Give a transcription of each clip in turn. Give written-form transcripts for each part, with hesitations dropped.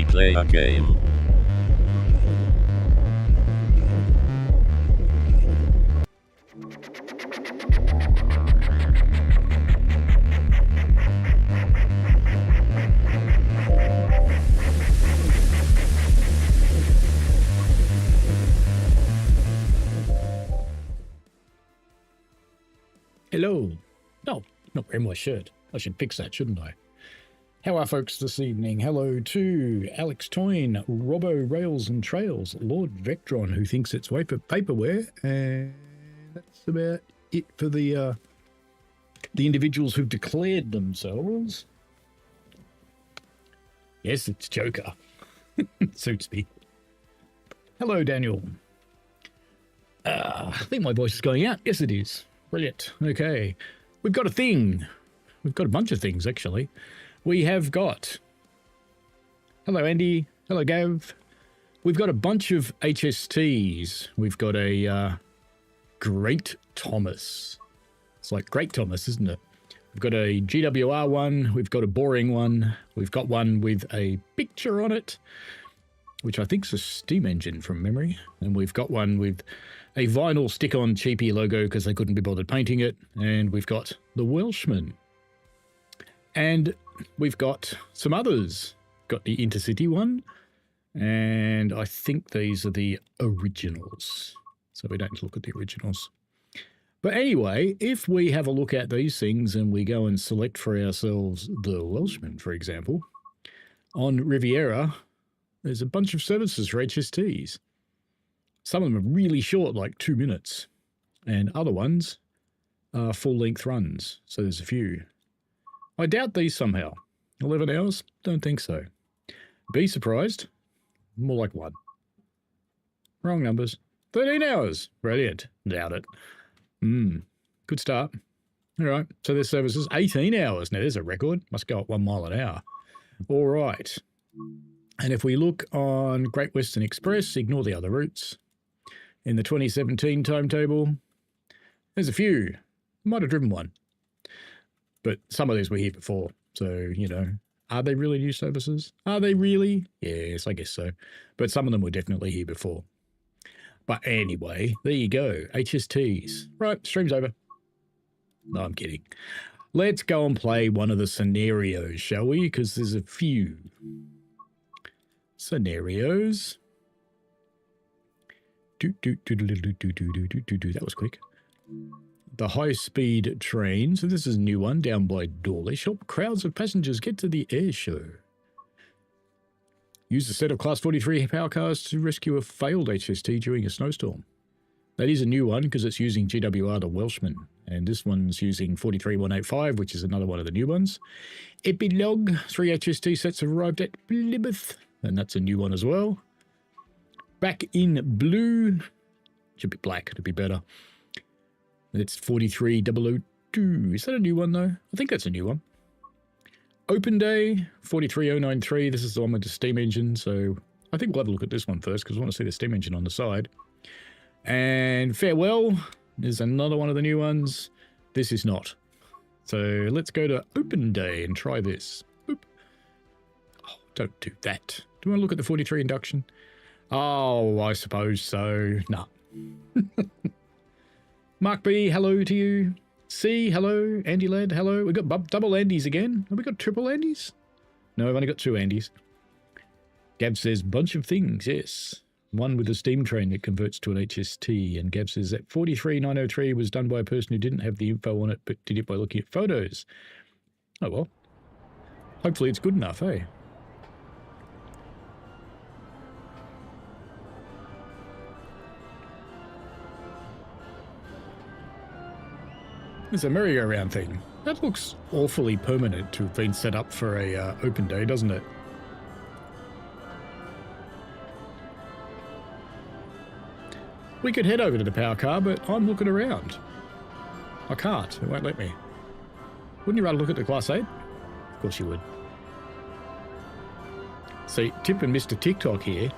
me play a game. Hello. No, not wearing my shirt. I should fix that, shouldn't I? How are folks this evening? Hello to Alex Toyne, Robbo Rails and Trails, Lord Vectron, who thinks it's paperware, and that's about it for the individuals who've declared themselves. Yes, it's Joker. Suits me. Hello, Daniel. I think my voice is going out. Yes, it is. Brilliant. Okay. We've got a thing. We've got a bunch of things, actually. We have got... Hello, Andy. Hello, Gav. We've got a bunch of HSTs. We've got a Great Thomas. It's like Great Thomas, isn't it? We've got a GWR one. We've got a boring one. We've got one with a picture on it, which I think is a steam engine from memory. And we've got one with a vinyl stick-on cheapy logo because they couldn't be bothered painting it. And we've got the Welshman. And we've got some others. Got the Intercity one. And I think these are the originals. So we don't look at the originals. But anyway, if we have a look at these things and we go and select for ourselves the Welshman, for example, on Riviera, there's a bunch of services for HSTs. Some of them are really short, like 2 minutes, and other ones are full-length runs, so there's a few. I doubt these somehow. 11 hours? Don't think so. Be surprised. More like 1. Wrong numbers. 13 hours. Brilliant. Doubt it. Good start. All right, so there's services. 18 hours. Now, there's a record. Must go at 1 mile an hour. All right. And if we look on Great Western Express, ignore the other routes. In the 2017 timetable, there's a few. Might have driven one. But some of these were here before. So, you know, are they really new services? Are they really? Yes, I guess so. But some of them were definitely here before. But anyway, there you go. HSTs. Right, stream's over. No, I'm kidding. Let's go and play one of the scenarios, shall we? Because there's a few scenarios. That was quick. The high-speed train. So this is a new one down by Dawlish. Help crowds of passengers get to the air show. Use a set of Class 43 power cars to rescue a failed HST during a snowstorm. That is a new one because it's using GWR the Welshman. And this one's using 43185, which is another one of the new ones. Epilog, 3 HST sets have arrived at Plymouth. And that's a new one as well. Back in blue. Should be black to be better. It's 43002. Is that a new one though? I think that's a new one. Open Day, 43093. This is the one with the steam engine. So I think we'll have a look at this one first because I want to see the steam engine on the side. And Farewell is another one of the new ones. This is not. So let's go to Open Day and try this. Boop. Oh, don't do that. Do you want to look at the 43 induction? Oh, I suppose so. Nah. Mark B, hello to you. C, hello. Andy Lad, hello. We've got double Andys again. Have we got triple Andys? No, I've only got 2 Andys. Gab says, bunch of things, yes. One with a steam train that converts to an HST. And Gab says that 43903 was done by a person who didn't have the info on it, but did it by looking at photos. Oh, well. Hopefully it's good enough, eh? It's a merry-go-round thing. That looks awfully permanent to have been set up for a open day, doesn't it? We could head over to the power car, but I'm looking around. I can't. It won't let me. Wouldn't you rather look at the Class 8? Of course you would. See, tipping Mr. TikTok here.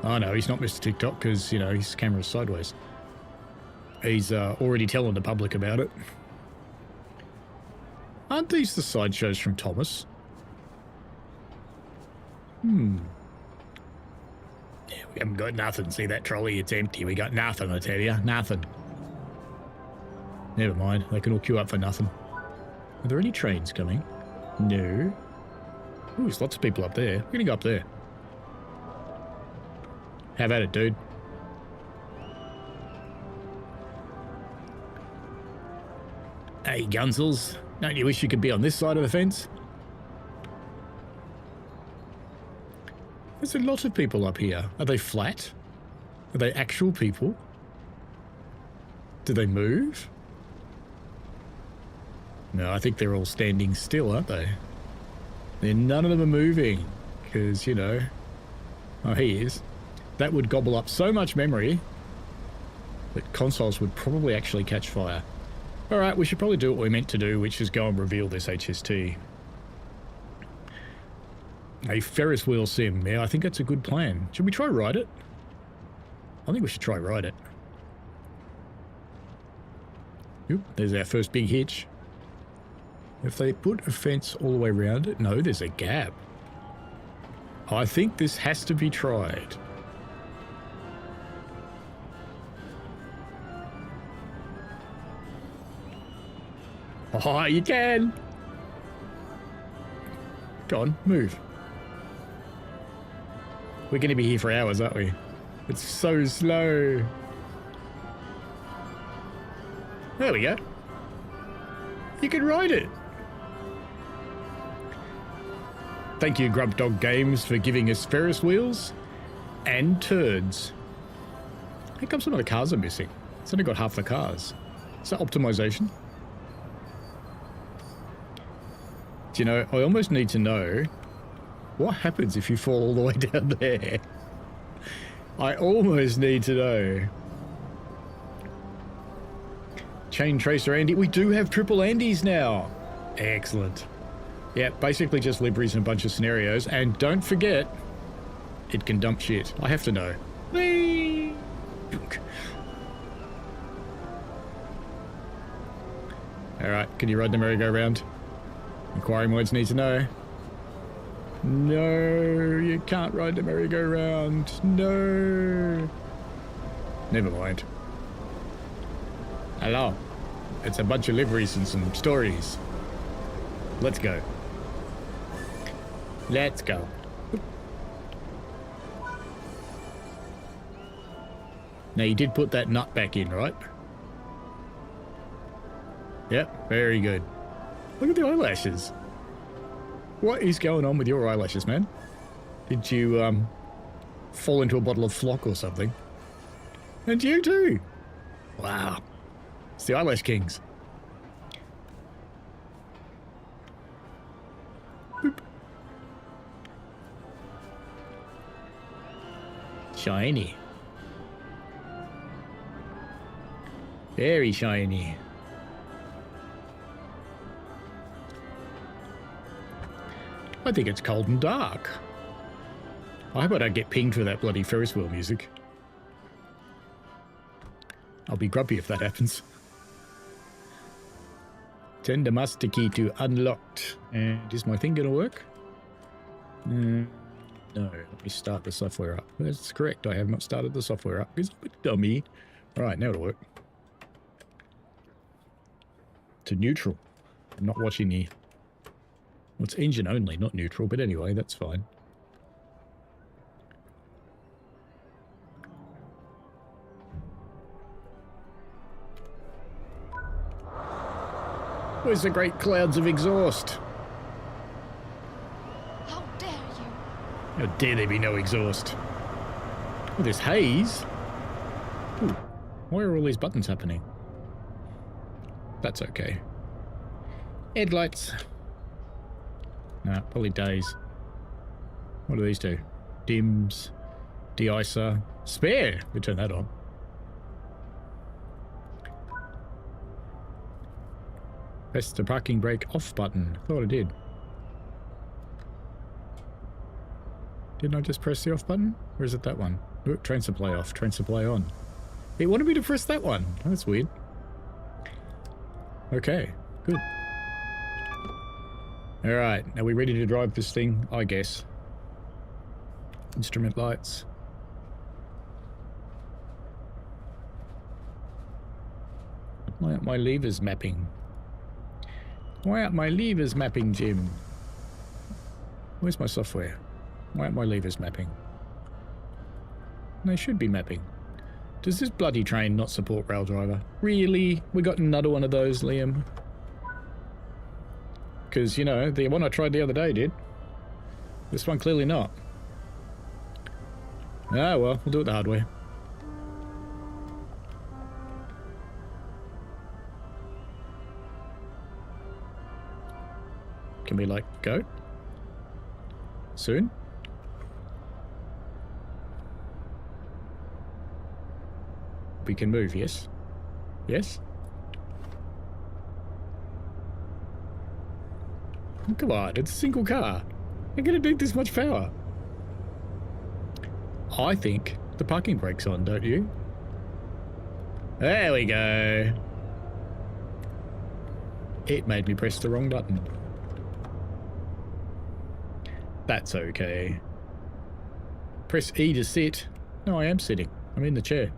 Oh, no, he's not Mr. TikTok because, you know, his camera's sideways. He's already telling the public about it. Aren't these the sideshows from Thomas? Yeah, we haven't got nothing. See that trolley? It's empty. We got nothing, I tell you. Nothing. Never mind. They can all queue up for nothing. Are there any trains coming? No. Ooh, there's lots of people up there. We're going to go up there. Have at it, dude. Hey, Gunsels. Don't you wish you could be on this side of the fence? There's a lot of people up here. Are they flat? Are they actual people? Do they move? No, I think they're all standing still, aren't they? None of them are moving. Because, you know... Oh, he is. That would gobble up so much memory that consoles would probably actually catch fire. Alright, we should probably do what we meant to do, which is go and reveal this HST. A Ferris wheel sim. Yeah, I think that's a good plan. Should we try ride it? I think we should try ride it. Oop, there's our first big hitch. If they put a fence all the way around it... No, there's a gap. I think this has to be tried. Oh, you can! Go on, move. We're going to be here for hours, aren't we? It's so slow. There we go. You can ride it. Thank you, Grub Dog Games, for giving us Ferris wheels and turds. How come some of the cars are missing? It's only got half the cars. Is that optimization? Do you know, I almost need to know what happens if you fall all the way down there. I almost need to know. Chain Tracer Andy. We do have triple Andys now. Excellent. Yeah, basically just liveries and a bunch of scenarios. And don't forget, it can dump shit. I have to know. Whee! Alright, can you ride the merry-go-round? Inquiry modes need to know. No, you can't ride the merry-go-round. No. Never mind. Hello. It's a bunch of liveries and some stories. Let's go. Let's go. Now, you did put that nut back in, right? Yep, very good. Look at the eyelashes. What is going on with your eyelashes, man? Did you, fall into a bottle of flock or something? And you too. Wow. It's the eyelash kings. Boop. Shiny. Very shiny. I think it's cold and dark. I hope I don't get pinged for that bloody Ferris wheel music. I'll be grumpy if that happens. Tender master key to unlocked. And is my thing going to work? No. Let me start the software up. That's correct. I have not started the software up because I'm a dummy. Right, now it'll work. To neutral. I'm not watching the... Well, it's engine only, not neutral, but anyway, that's fine. Where's the great clouds of exhaust? How dare you? How dare there be no exhaust? Oh, there's haze. Ooh, why are all these buttons happening? That's okay. Headlights. No, probably days. What do these do? Dims, de-icer, spare. We turn that on. Press the parking brake off button. Thought I did. Didn't I just press the off button? Or is it that one? Oh, train supply off, train supply on. It wanted me to press that one. Oh, that's weird. Okay, good. Alright, are we ready to drive this thing? I guess. Instrument lights. Why aren't my levers mapping? Why aren't my levers mapping, Jim? Where's my software? Why aren't my levers mapping? They should be mapping. Does this bloody train not support rail driver? Really? We got another one of those, Liam? Because, you know, the one I tried the other day did. This one clearly not. Ah, well, we'll do it the hard way. Can we, like, go? Soon? We can move, yes? Yes? Come on, it's a single car. I'm gonna need this much power. I think the parking brake's on, don't you? There we go. It made me press the wrong button. That's okay. Press E to sit. No, I am sitting. I'm in the chair.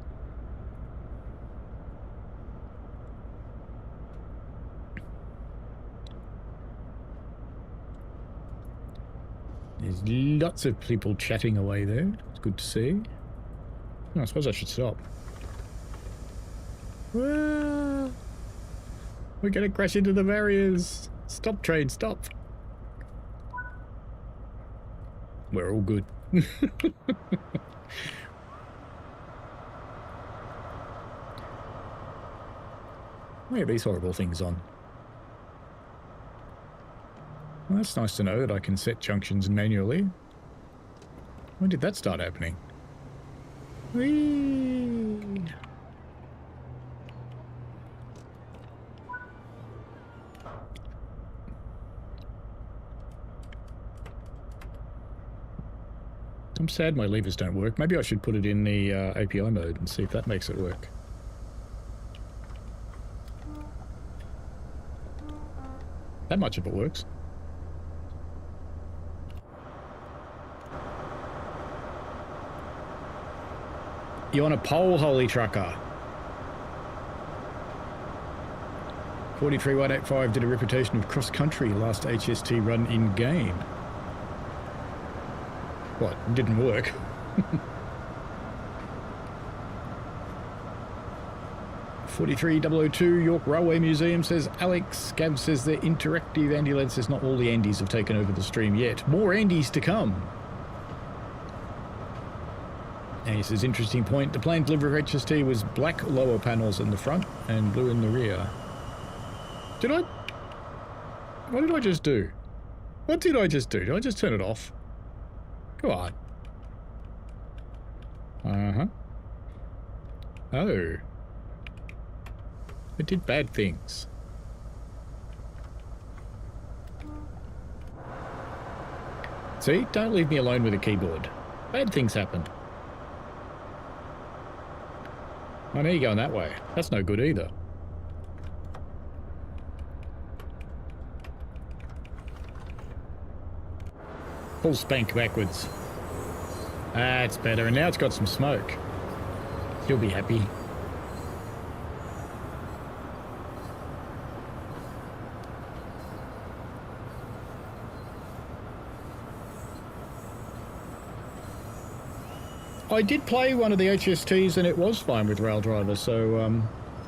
There's lots of people chatting away there. It's good to see. Oh, I suppose I should stop. We're gonna crash into the barriers. Stop, train, stop. We're all good. Why are these horrible things on? Well, that's nice to know that I can set junctions manually. When did that start happening? Whee! I'm sad my levers don't work. Maybe I should put it in the API mode and see if that makes it work. That much of it works. You on a pole, holy trucker? 43185 did a reputation of cross-country last HST run in-game. What? It didn't work. $43,002 York Railway Museum says Alex. Gab says they're interactive. Andy Led says not all the Andes have taken over the stream yet. More Andes to come. And he says, interesting point. The planned delivery of HST was black lower panels in the front and blue in the rear. Did I? What did I just do? What did I just do? Did I just turn it off? Go on. Uh-huh. Oh. It did bad things. See? Don't leave me alone with a keyboard. Bad things happen. Oh, now you're going that way. That's no good either. Full spank backwards. That's better. And now it's got some smoke. You'll be happy. I did play one of the HSTs and it was fine with rail driver, so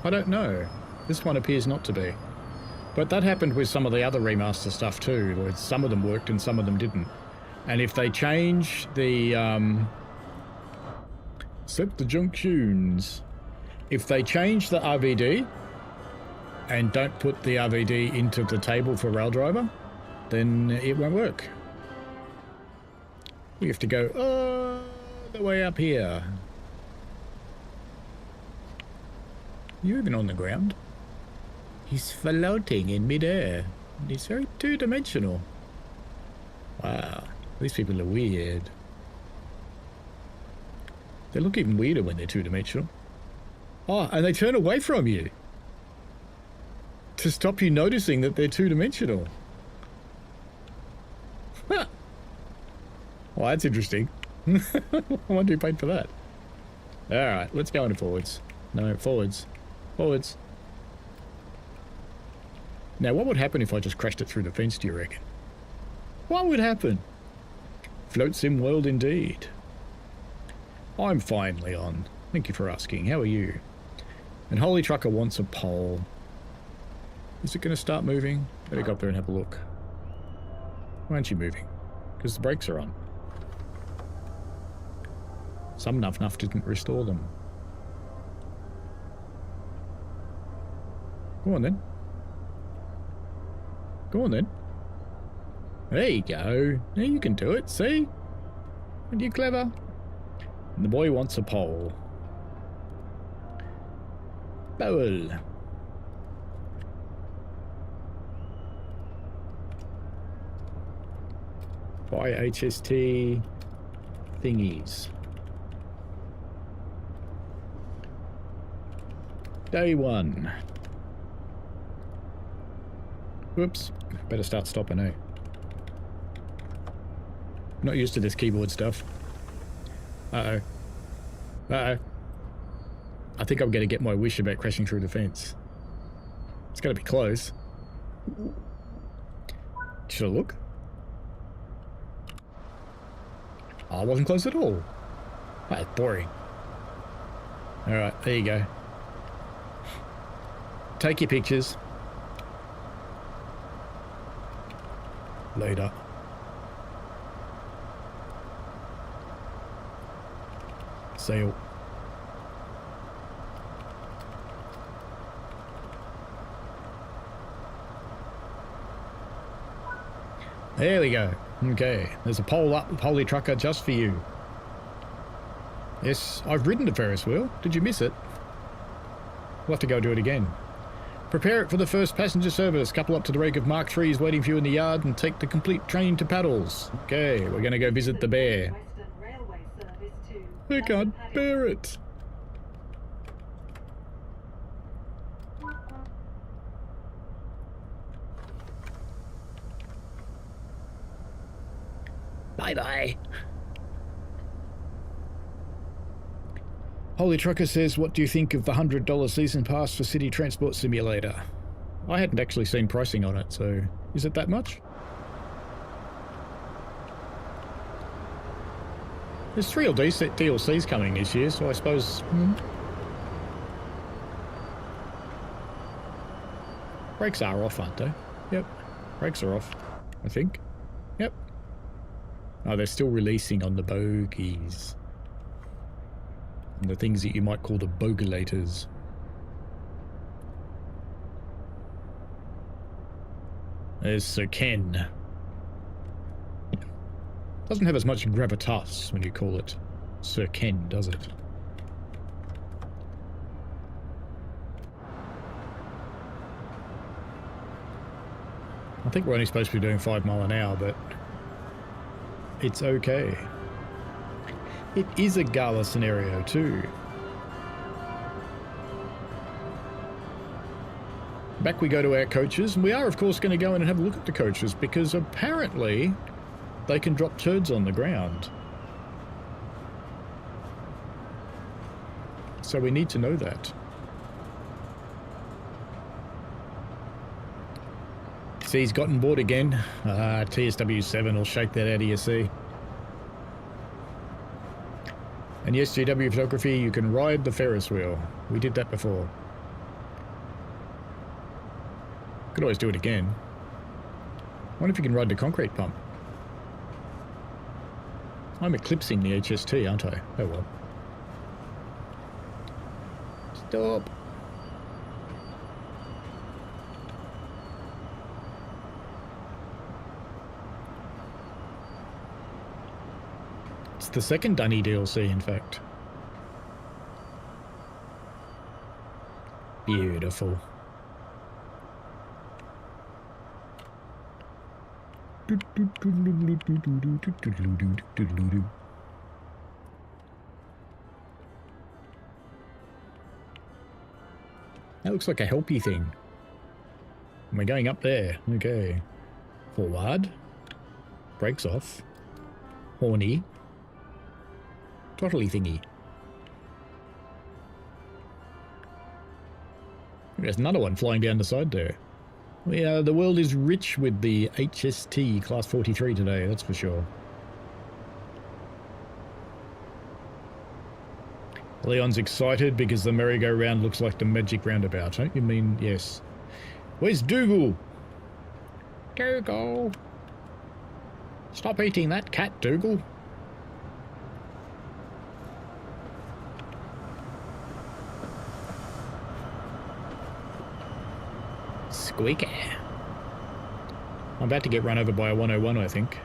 I don't know. This one appears not to be. But that happened with some of the other remaster stuff too, where some of them worked and some of them didn't. And if they change the set the junctions, if they change the RVD and don't put the RVD into the table for rail driver, then it won't work. We have to go all the way up here. You even on the ground? He's floating in midair. He's very two-dimensional. Wow. These people are weird. They look even weirder when they're two-dimensional. Oh, and they turn away from you to stop you noticing that they're two-dimensional. Huh. Well, that's interesting. I wonder who paid for that. Alright, let's go into forwards. No, forwards. Forwards. Now, what would happen if I just crashed it through the fence, do you reckon? What would happen? Float sim world indeed. I'm fine, Leon. Thank you for asking. How are you? And Holy Trucker wants a pole. Is it going to start moving? Better go up there and have a look. Why aren't you moving? Because the brakes are on. Some nuff didn't restore them. Go on then. Go on then. There you go. Now you can do it, see? Aren't you clever? And the boy wants a pole. Pole. Buy HST thingies. Day one. Whoops. Better start stopping, eh? Not used to this keyboard stuff. Uh-oh. Uh-oh. I think I'm going to get my wish about crashing through the fence. It's going to be close. Should I look? Oh, it wasn't close at all. That's boring. Alright, there you go. Take your pictures. Load up. Sail. There we go. Okay, there's a pole up with Holy Trucker just for you. Yes, I've ridden the Ferris wheel. Did you miss it? We'll have to go do it again. Prepare it for the first passenger service. Couple up to the rake of Mark III's waiting for you in the yard and take the complete train to Paddles. Okay, we're going to go visit the bear. I can't bear it. Bye-bye. Holy Trucker says, what do you think of the $100 season pass for City Transport Simulator? I hadn't actually seen pricing on it, so is it that much? There's 3 DLCs coming this year, so I suppose... Brakes are off, aren't they? Yep. Brakes are off, I think. Yep. Oh, they're still releasing on the bogies. And the things that you might call the bogulators. There's Sir Ken. Doesn't have as much gravitas when you call it Sir Ken, does it? I think we're only supposed to be doing 5 miles an hour, but it's okay. It is a gala scenario too. Back we go to our coaches, and we are of course going to go in and have a look at the coaches because apparently they can drop turds on the ground. So we need to know that. See, he's gotten bored again. TSW6 will shake that out of you, see. And yes, GW Photography, you can ride the Ferris wheel. We did that before. Could always do it again. Wonder if you can ride the concrete pump. I'm eclipsing the HST, aren't I? Oh well. Stop. It's the second Dunny DLC, in fact. Beautiful. That looks like a helpy thing. And we're going up there. Okay. Forward. Brakes off. Horny. Throttly thingy. There's another one flying down the side there. The world is rich with the HST Class 43 today, that's for sure. Leon's excited because the merry-go-round looks like the magic roundabout. Don't you mean yes? Where's Dougal? Dougal! Stop eating that cat, Dougal. Squeaker. I'm about to get run over by a 101, I think.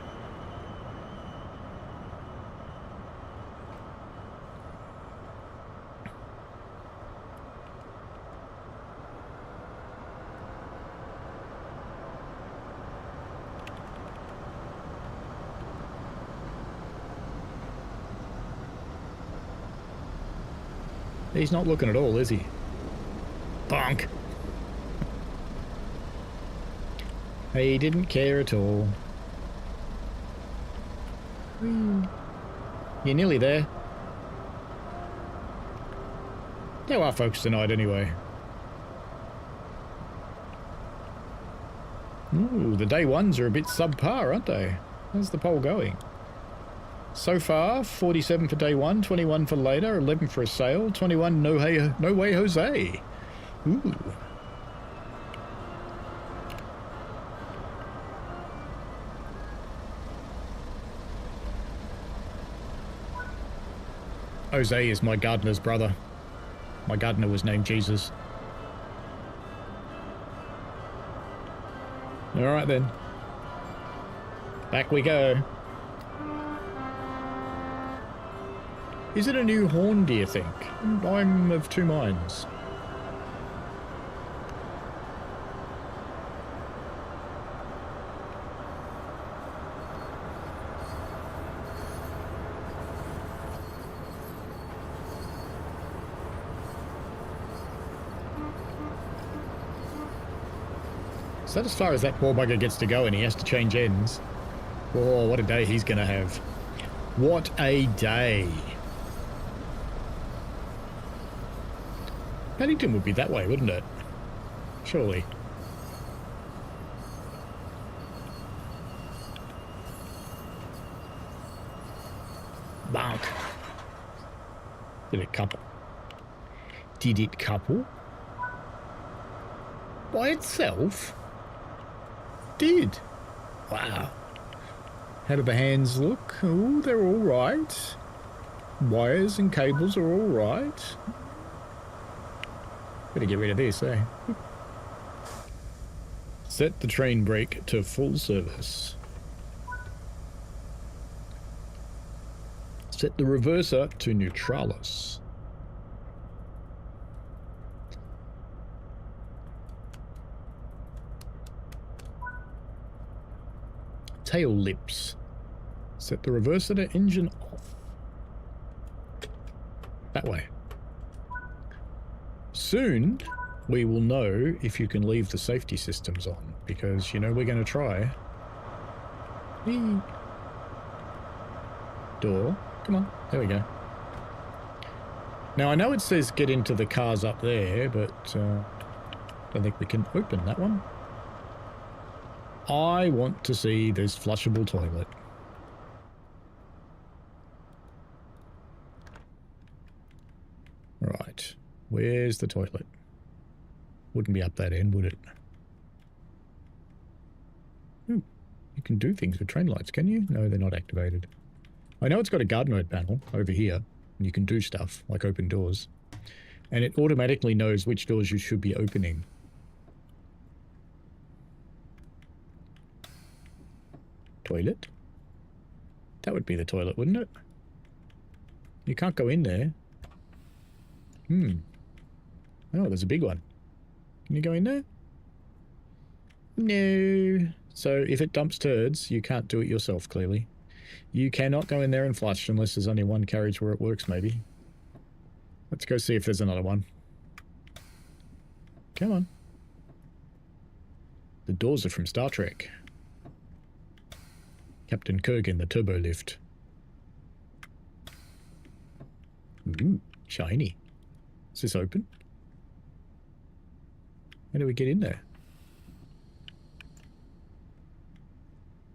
He's not looking at all, is he? Bonk. He didn't care at all. You're nearly there. How are folks tonight, anyway? Ooh, the day ones are a bit subpar, aren't they? How's the poll going? So far, 47 for day one, 21 for later, 11 for a sale, 21 no way Jose. Ooh. Jose is my gardener's brother. My gardener was named Jesus. Alright then. Back we go. Is it a new horn, do you think? I'm of two minds. Is that as far as that poor bugger gets to go and he has to change ends? Oh, what a day he's going to have. What a day. Paddington would be that way, wouldn't it? Surely. Bonk. Did it couple? Did it couple? By itself? Did. Wow. How do the hands look? Oh, they're all right. Wires and cables are all right. Better get rid of this, eh? Set the train brake to full service. Set the reverser to neutralis. Tail lips. Set the reverser to engine off. That way. Soon, we will know if you can leave the safety systems on, because, you know, we're going to try. Whee. Door. Come on. There we go. Now, I know it says get into the cars up there, but I don't think we can open that one. I want to see this flushable toilet. Right. Where's the toilet? Wouldn't be up that end, would it? Ooh, you can do things with train lights, can you? No, they're not activated. I know it's got a guard mode panel over here, and you can do stuff, like open doors. And it automatically knows which doors you should be opening. Toilet? That would be the toilet, wouldn't it? You can't go in there. Oh, there's a big one. Can you go in there? No. So if it dumps turds, you can't do it yourself, clearly. You cannot go in there and flush unless there's only one carriage where it works, maybe. Let's go see if there's another one. Come on. The doors are from Star Trek. Captain Kirk in the turbo lift. Ooh, shiny. Is this open? How do we get in there?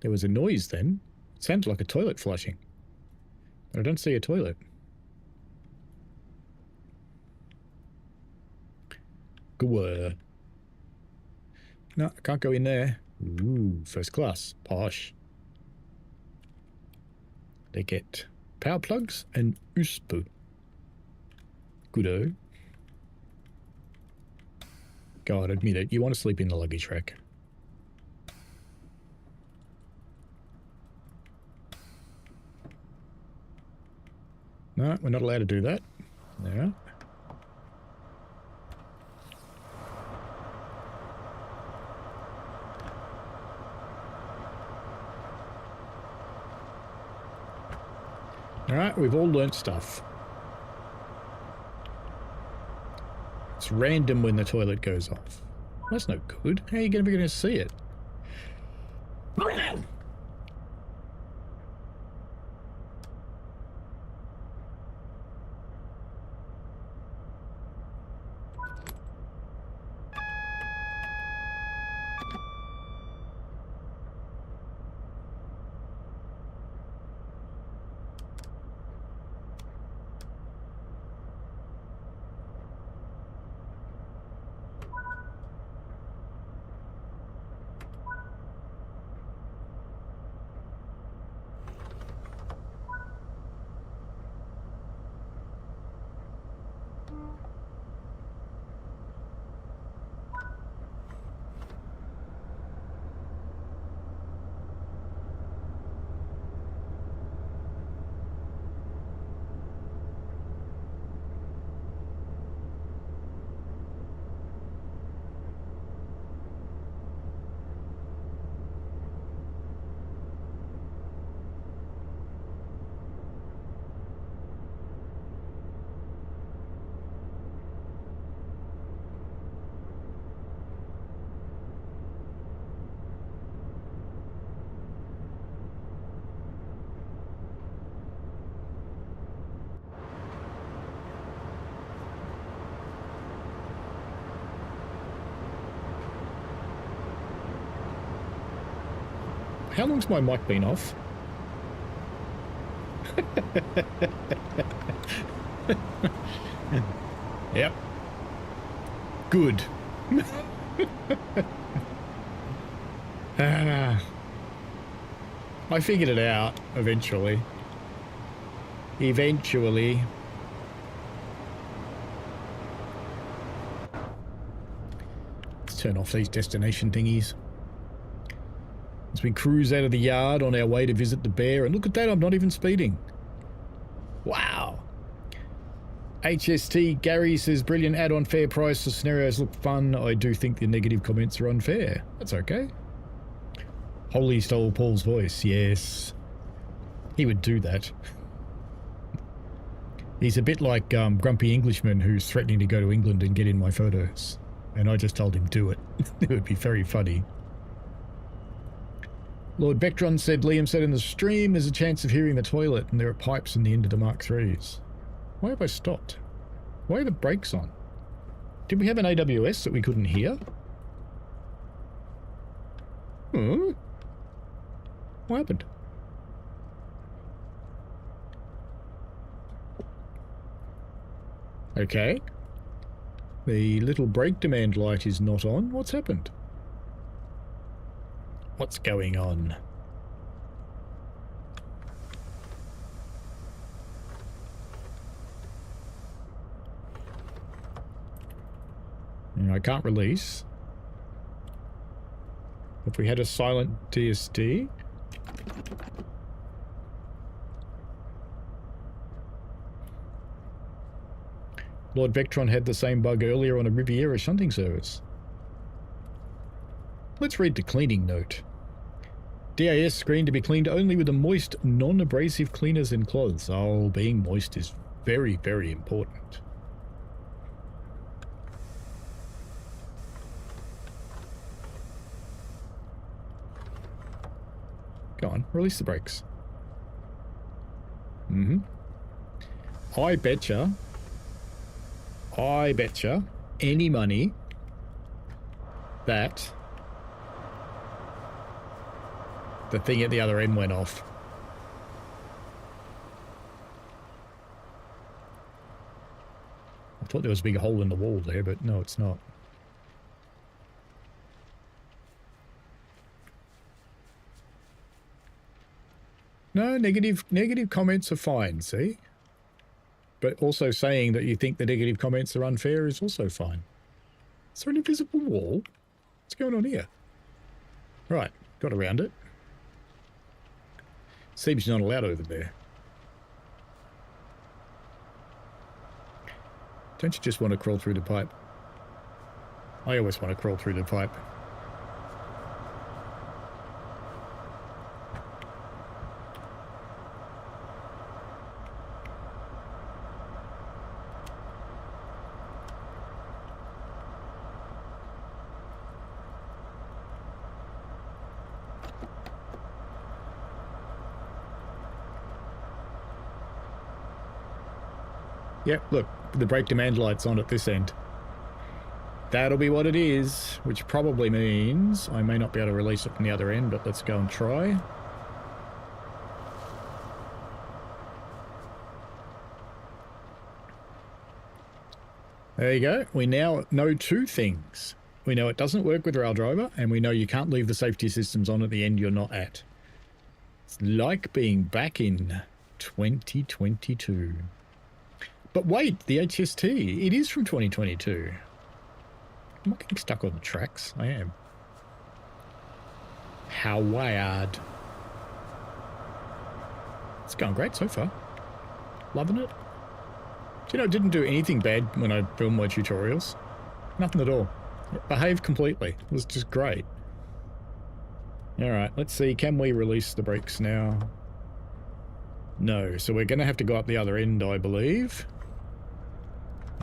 There was a noise then. It sounded like a toilet flushing. But I don't see a toilet. Good. No, I can't go in there. Ooh, first class. Posh. They get power plugs and USP. Goodo. God, admit it. You want to sleep in the luggage rack. No, we're not allowed to do that. Yeah. Alright, we've all learnt stuff. It's random when the toilet goes off. That's no good. How are you ever going to see it? How long's my mic been off? Yep. Good. I figured it out eventually. Eventually. Let's turn off these destination thingies. As we cruise out of the yard on our way to visit the bear, and look at that, I'm not even speeding. Wow. HST Gary says, brilliant add-on, fair price, the scenarios look fun. I do think the negative comments are unfair. That's okay. Holly stole Paul's voice. Yes. He would do that. He's a bit like Grumpy Englishman who's threatening to go to England and get in my photos. And I just told him, do it. It would be very funny. Lord Vectron said, Liam said in the stream, there's a chance of hearing the toilet and there are pipes in the end of the Mark IIIs. Why have I stopped? Why are the brakes on? Did we have an AWS that we couldn't hear? Hmm? What happened? Okay. The little brake demand light is not on. What's happened? What's going on? I can't release. If we had a silent TSD. Lord Vectron had the same bug earlier on a Riviera shunting service. Let's read the cleaning note. DAS screen to be cleaned only with the moist, non-abrasive cleaners and cloths. Oh, being moist is very, very important. Go on, release the brakes. I betcha any money that the thing at the other end went off. I thought there was a big hole in the wall there, but no, it's not. No, negative comments are fine, see? But also saying that you think the negative comments are unfair is also fine. Is there an invisible wall? What's going on here? Right, got around it. Seems you're not allowed over there. Don't you just want to crawl through the pipe? I always want to crawl through the pipe. Yep, look, the brake demand light's on at this end. That'll be what it is, which probably means I may not be able to release it from the other end, but let's go and try. There you go. We now know two things. We know it doesn't work with Rail Driver, and we know you can't leave the safety systems on at the end you're not at. It's like being back in 2022. But wait, the HST, it is from 2022. Am I getting stuck on the tracks? I am. How wired. It's going great so far. Loving it. Do you know, it didn't do anything bad when I filmed my tutorials. Nothing at all. It behaved completely. It was just great. Alright, let's see. Can we release the brakes now? No, so we're going to have to go up the other end, I believe.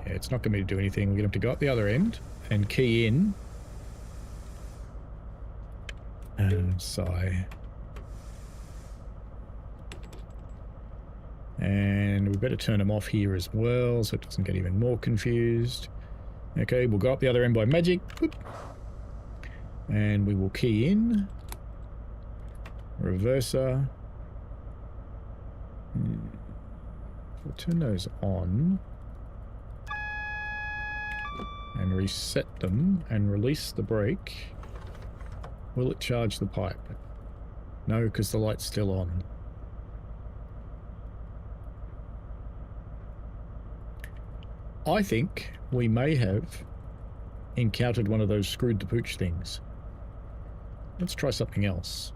Yeah, it's not going to do anything. We're going to have to go up the other end and key in. And sigh. And we better turn them off here as well so it doesn't get even more confused. Okay, we'll go up the other end by magic. Boop. And we will key in. Reverser. We'll turn those on. And reset them and release the brake. Will it charge the pipe? No, because the light's still on. I think we may have encountered one of those screwed to pooch things. Let's try something else.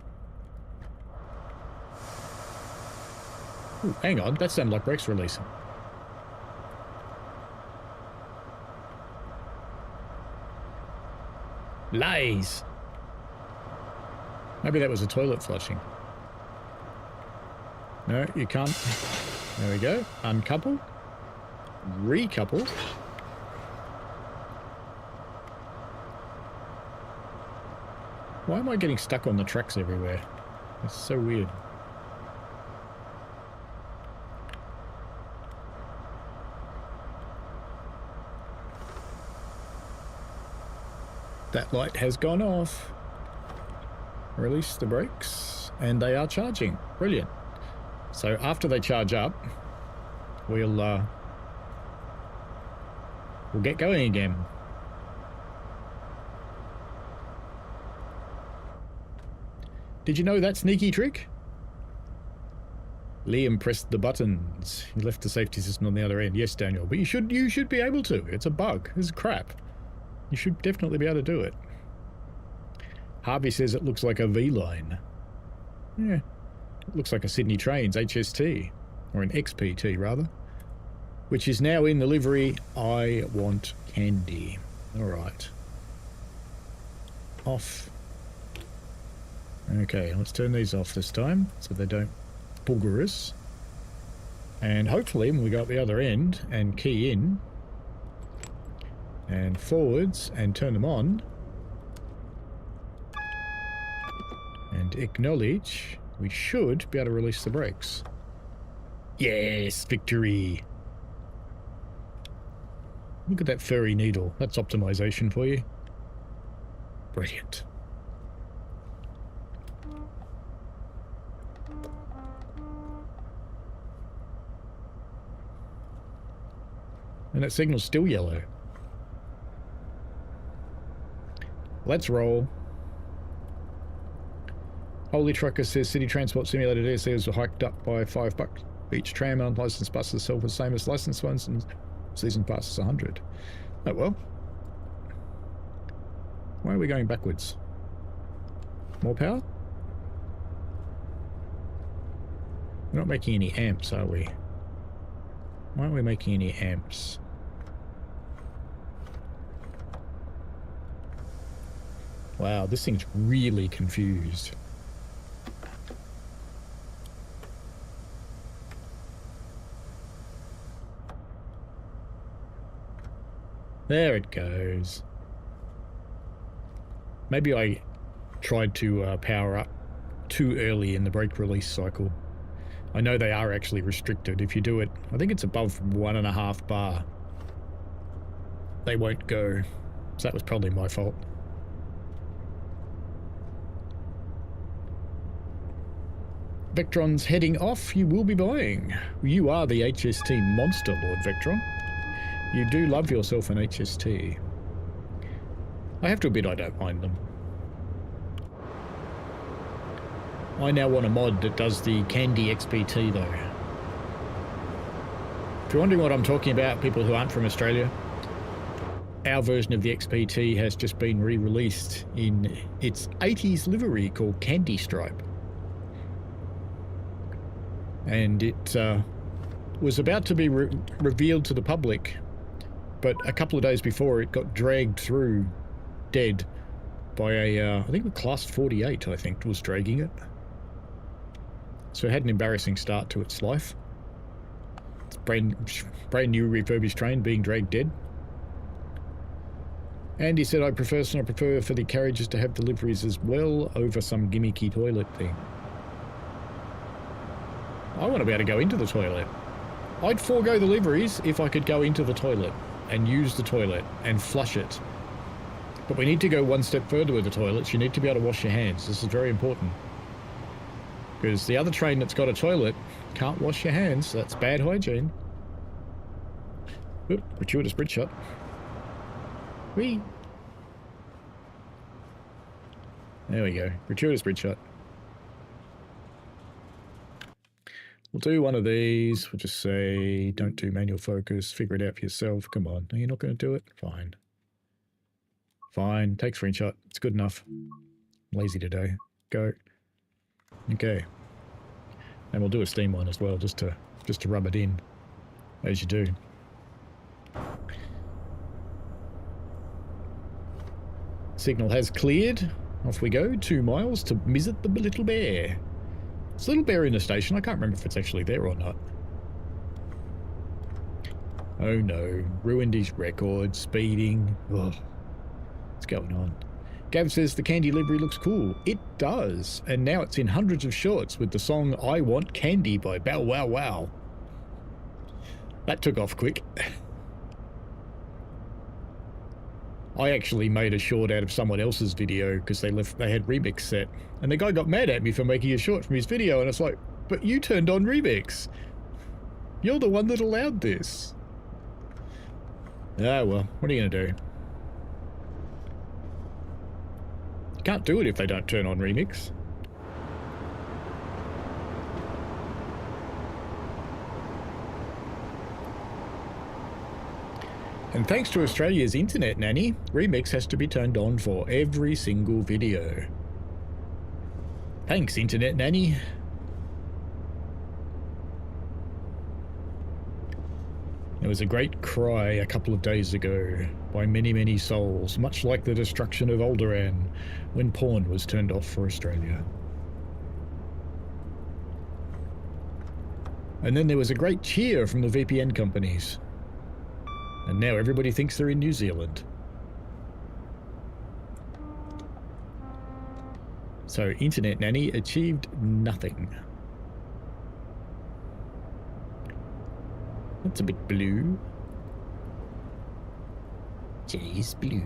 Ooh, hang on, that sounded like brakes releasing. Lies! Maybe that was a toilet flushing. No, you can't. There we go. Uncouple. Recouple. Why am I getting stuck on the tracks everywhere? It's so weird. That light has gone off. Release the brakes, and they are charging. Brilliant. So after they charge up, we'll get going again. Did you know that sneaky trick? Liam pressed the buttons. He left the safety system on the other end. Yes, Daniel, but you should be able to. It's a bug. It's crap. You should definitely be able to do it. Harvey says it looks like a V-line. Yeah, it looks like a Sydney Trains HST, or an XPT rather, which is now in the livery I Want Candy. All right. Off. Okay, let's turn these off this time so they don't booger us. And hopefully when we go up the other end and key in and forwards and turn them on and acknowledge, we should be able to release the brakes. Yes, victory. Look at that furry needle. That's optimization for you. Brilliant. And that signal's still yellow. Let's roll. Holy Trucker says City Transport Simulator DSCs were hiked up by $5. Each tram on licensed buses sell the same as licensed ones, and season pass is 100. Oh well. Why are we going backwards? More power? We're not making any amps, are we? Why aren't we making any amps? Wow, this thing's really confused. There it goes. Maybe I tried to power up too early in the brake release cycle. I know they are actually restricted. If you do it, I think it's above 1.5 bar, they won't go. So that was probably my fault. Vectron's heading off. You will be buying. You are the HST monster, Lord Vectron. You do love yourself an HST. I have to admit I don't mind them. I now want a mod that does the Candy XPT though. If you're wondering what I'm talking about, people who aren't from Australia, our version of the XPT has just been re-released in its 80s livery called Candy Stripe. And it was about to be revealed to the public, but a couple of days before it got dragged through dead by a, I think a Class 48, I think, was dragging it. So it had an embarrassing start to its life. It's brand new refurbished train being dragged dead. And he said, I prefer for the carriages to have deliveries as well over some gimmicky toilet thing. I want to be able to go into the toilet. I'd forego the liveries if I could go into the toilet and use the toilet and flush it. But we need to go one step further with the toilets. You need to be able to wash your hands. This is very important. Because the other train that's got a toilet can't wash your hands. That's bad hygiene. Oop, gratuitous bridge shot. Whee! There we go. Gratuitous bridge shot. We'll do one of these. We'll just say, don't do manual focus. Figure it out for yourself. Come on. Are you not going to do it? Fine. Fine. Take screenshot. It's good enough. Lazy today. Go. Okay. And we'll do a Steam one as well, just to rub it in, as you do. Signal has cleared. Off we go. 2 miles to visit the Little Bear. It's Little Bear in the station. I can't remember if it's actually there or not. Oh no. Ruined his record. Speeding. Ugh. What's going on? Gav says the candy livery looks cool. It does. And now it's in hundreds of shorts with the song I Want Candy by Bow Wow Wow. That took off quick. I actually made a short out of someone else's video because they had remix set, and the guy got mad at me for making a short from his video, and it's like, but you turned on remix. You're the one that allowed this. Ah well, what are you gonna do? You can't do it if they don't turn on remix. And thanks to Australia's internet nanny, remix has to be turned on for every single video. Thanks, internet nanny. There was a great cry a couple of days ago by many, many souls, much like the destruction of Alderaan when porn was turned off for Australia. And then there was a great cheer from the VPN companies. And now everybody thinks they're in New Zealand. So Internet Nanny achieved nothing. That's a bit blue. Chase blue.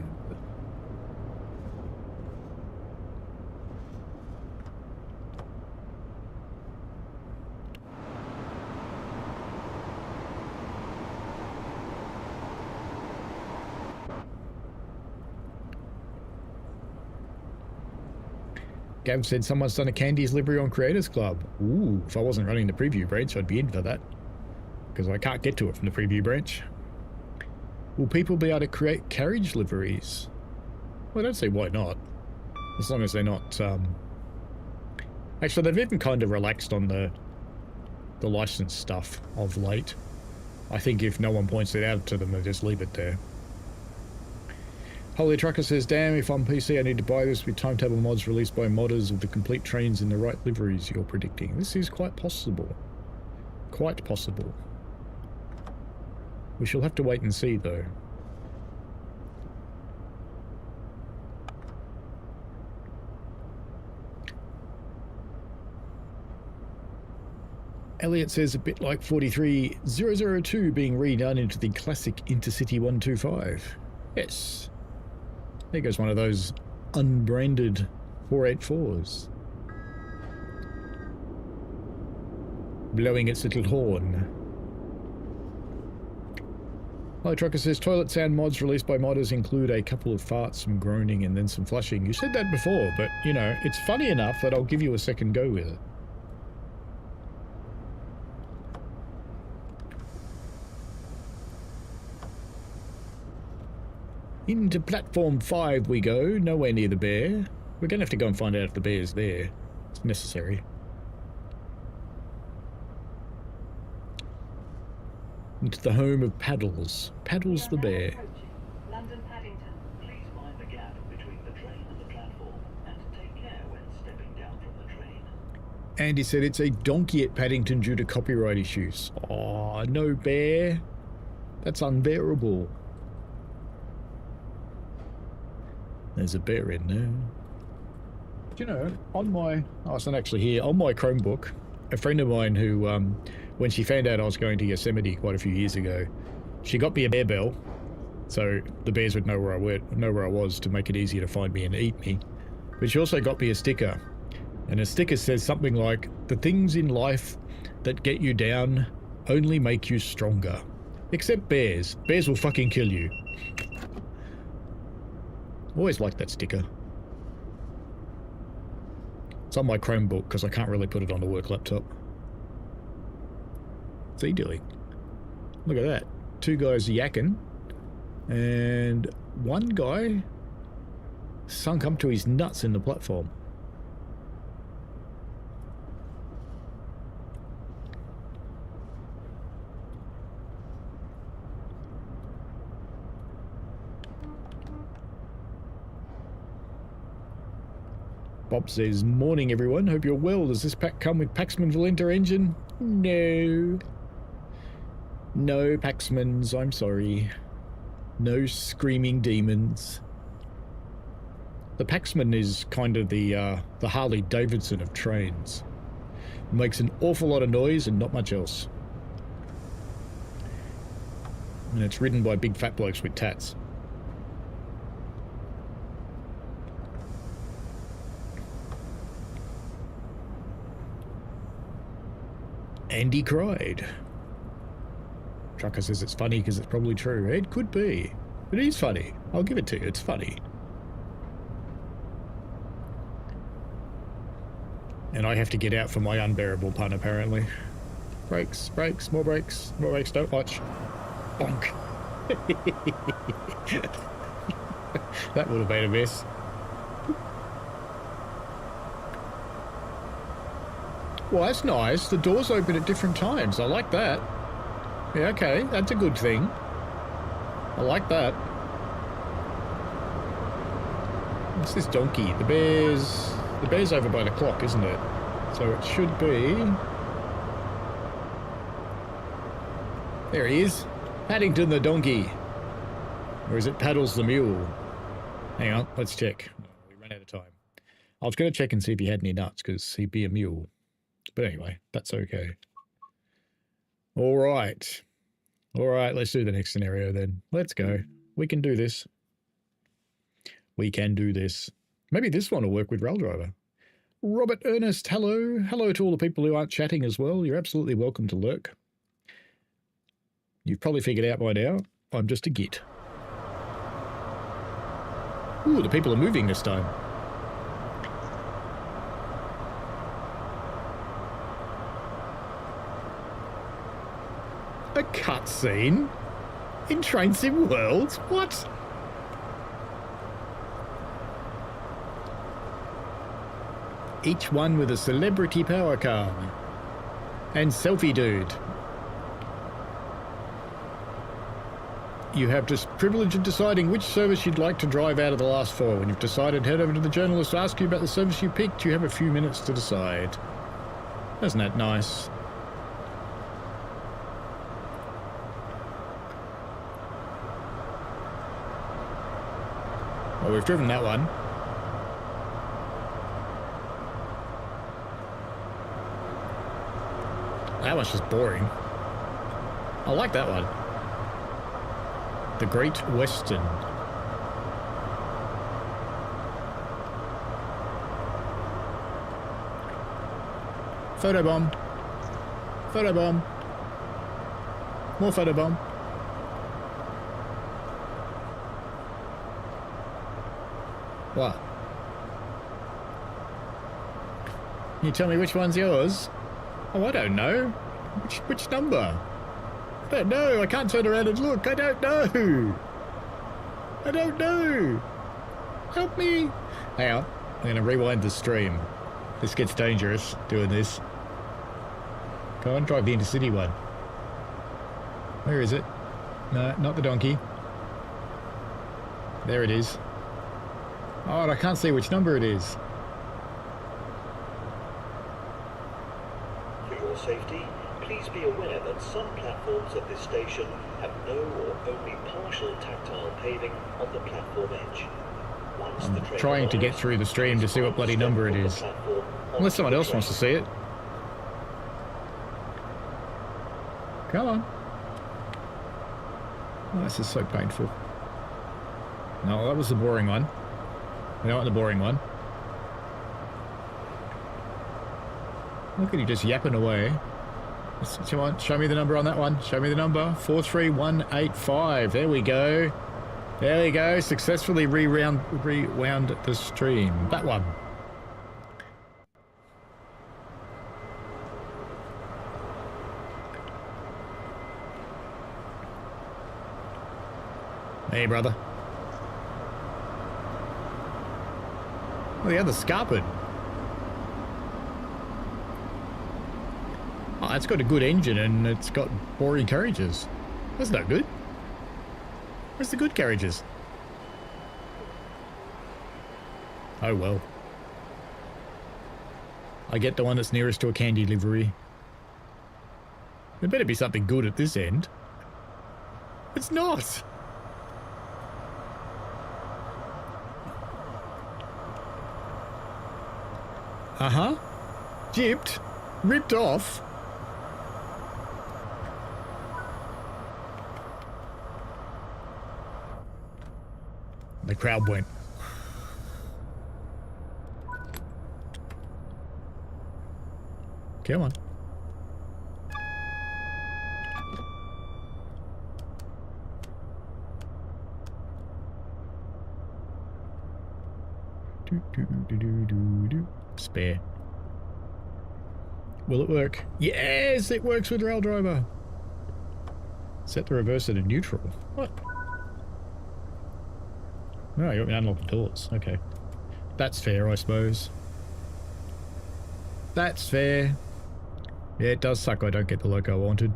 Gav said someone's done a Candies livery on Creators Club. Ooh, if I wasn't running the preview branch, I'd be in for that. Because I can't get to it from the preview branch. Will people be able to create carriage liveries? Well, I don't see why not. As long as they're not, Actually, they've even kind of relaxed on the license stuff of late. I think if no one points it out to them, they just leave it there. Holy Trucker says, damn, if on PC I need to buy this with timetable mods released by modders with the complete trains in the right liveries you're predicting. This is quite possible. Quite possible. We shall have to wait and see, though. Elliot says, a bit like 43002 being redone into the classic Intercity 125. Yes. There goes one of those unbranded 484s. Blowing its little horn. Hello Trucker says, toilet sound mods released by modders include a couple of farts, some groaning, and then some flushing. You said that before, but, you know, it's funny enough that I'll give you a second go with it. Into platform 5 we go, nowhere near the bear. We're going to have to go and find out if the bear's there. It's necessary. Into the home of Paddles. Paddles the bear. London Paddington. Please mind the gap between the train and the platform and take care when stepping down from the train. Andy said it's a donkey at Paddington due to copyright issues. Oh, no bear. That's unbearable. There's a bear in there. Do you know, on my... Oh, it's not actually here. On my Chromebook, a friend of mine who, when she found out I was going to Yosemite quite a few years ago, she got me a bear bell, so the bears would know where I was to make it easier to find me and eat me. But she also got me a sticker, and the sticker says something like, the things in life that get you down only make you stronger. Except bears. Bears will fucking kill you. Always liked that sticker. It's on my Chromebook because I can't really put it on the work laptop. What's he doing? Look at that. Two guys yakking, and one guy sunk up to his nuts in the platform. Bob says, morning everyone, hope you're well. Does this pack come with Paxman Valenta engine? No. No Paxmans, I'm sorry. No screaming demons. The Paxman is kind of the Harley Davidson of trains. It makes an awful lot of noise and not much else. And it's ridden by big fat blokes with tats. Andy cried. Trucker says it's funny because it's probably true. It could be. It is funny. I'll give it to you. It's funny. And I have to get out for my unbearable pun, apparently. Brakes, brakes, more brakes, more brakes. Don't watch. Bonk. That would have been a mess. Well, that's nice. The doors open at different times. I like that. Yeah, okay. That's a good thing. I like that. What's this donkey? The bear's over by the clock, isn't it? So it should be... There he is. Paddington the donkey. Or is it Paddles the mule? Hang on, let's check. We ran out of time. I was going to check and see if he had any nuts, because he'd be a mule. But anyway, that's okay. All right. All right, let's do the next scenario then. Let's go. We can do this. We can do this. Maybe this one will work with Rail Driver. Robert Ernest, hello. Hello to all the people who aren't chatting as well. You're absolutely welcome to lurk. You've probably figured out by now, I'm just a git. Ooh, the people are moving this time. A cutscene? In Train Sim World? What? Each one with a celebrity power car. And selfie dude. You have just privilege of deciding which service you'd like to drive out of the last four. When you've decided, head over to the journalist to ask you about the service you picked. You have a few minutes to decide. Isn't that nice? Well, we've driven that one. That one's just boring. I like that one. The Great Western. Photobomb. Photobomb. More photobomb. What? Can you tell me which one's yours? Oh, I don't know. Which number? I don't know. I can't turn around and look. I don't know. I don't know. Help me. Hang on. I'm going to rewind the stream. This gets dangerous doing this. Go on, drive the intercity one. Where is it? No, not the donkey. There it is. Oh, and I can't see which number it is. For your safety, please be aware that some platforms at this station have no or only partial tactile paving on the platform edge. Once the train Trying to get through the stream to see what bloody number it is. Unless someone else wants to see it. Come on. Oh, this is so painful. No, that was the boring one. I don't want the boring one. Look at you just yapping away. Come on, show me the number on that one. Show me the number. 43185. There we go. There we go. Successfully rewound the stream. That one. Hey, brother. Oh, the other scarped. Oh, it's got a good engine and it's got boring carriages. That's no good. Where's the good carriages? Oh well. I get the one that's nearest to a candy livery. There better be something good at this end. It's not! Uh-huh. Gypped. Ripped off. The crowd went. Come on. Spare. Will it work? Yes, it works with Rail Driver. Set the reverser to neutral. What? No, you want me to unlock the doors. Okay. That's fair, I suppose. That's fair. Yeah, it does suck I don't get the loco I wanted.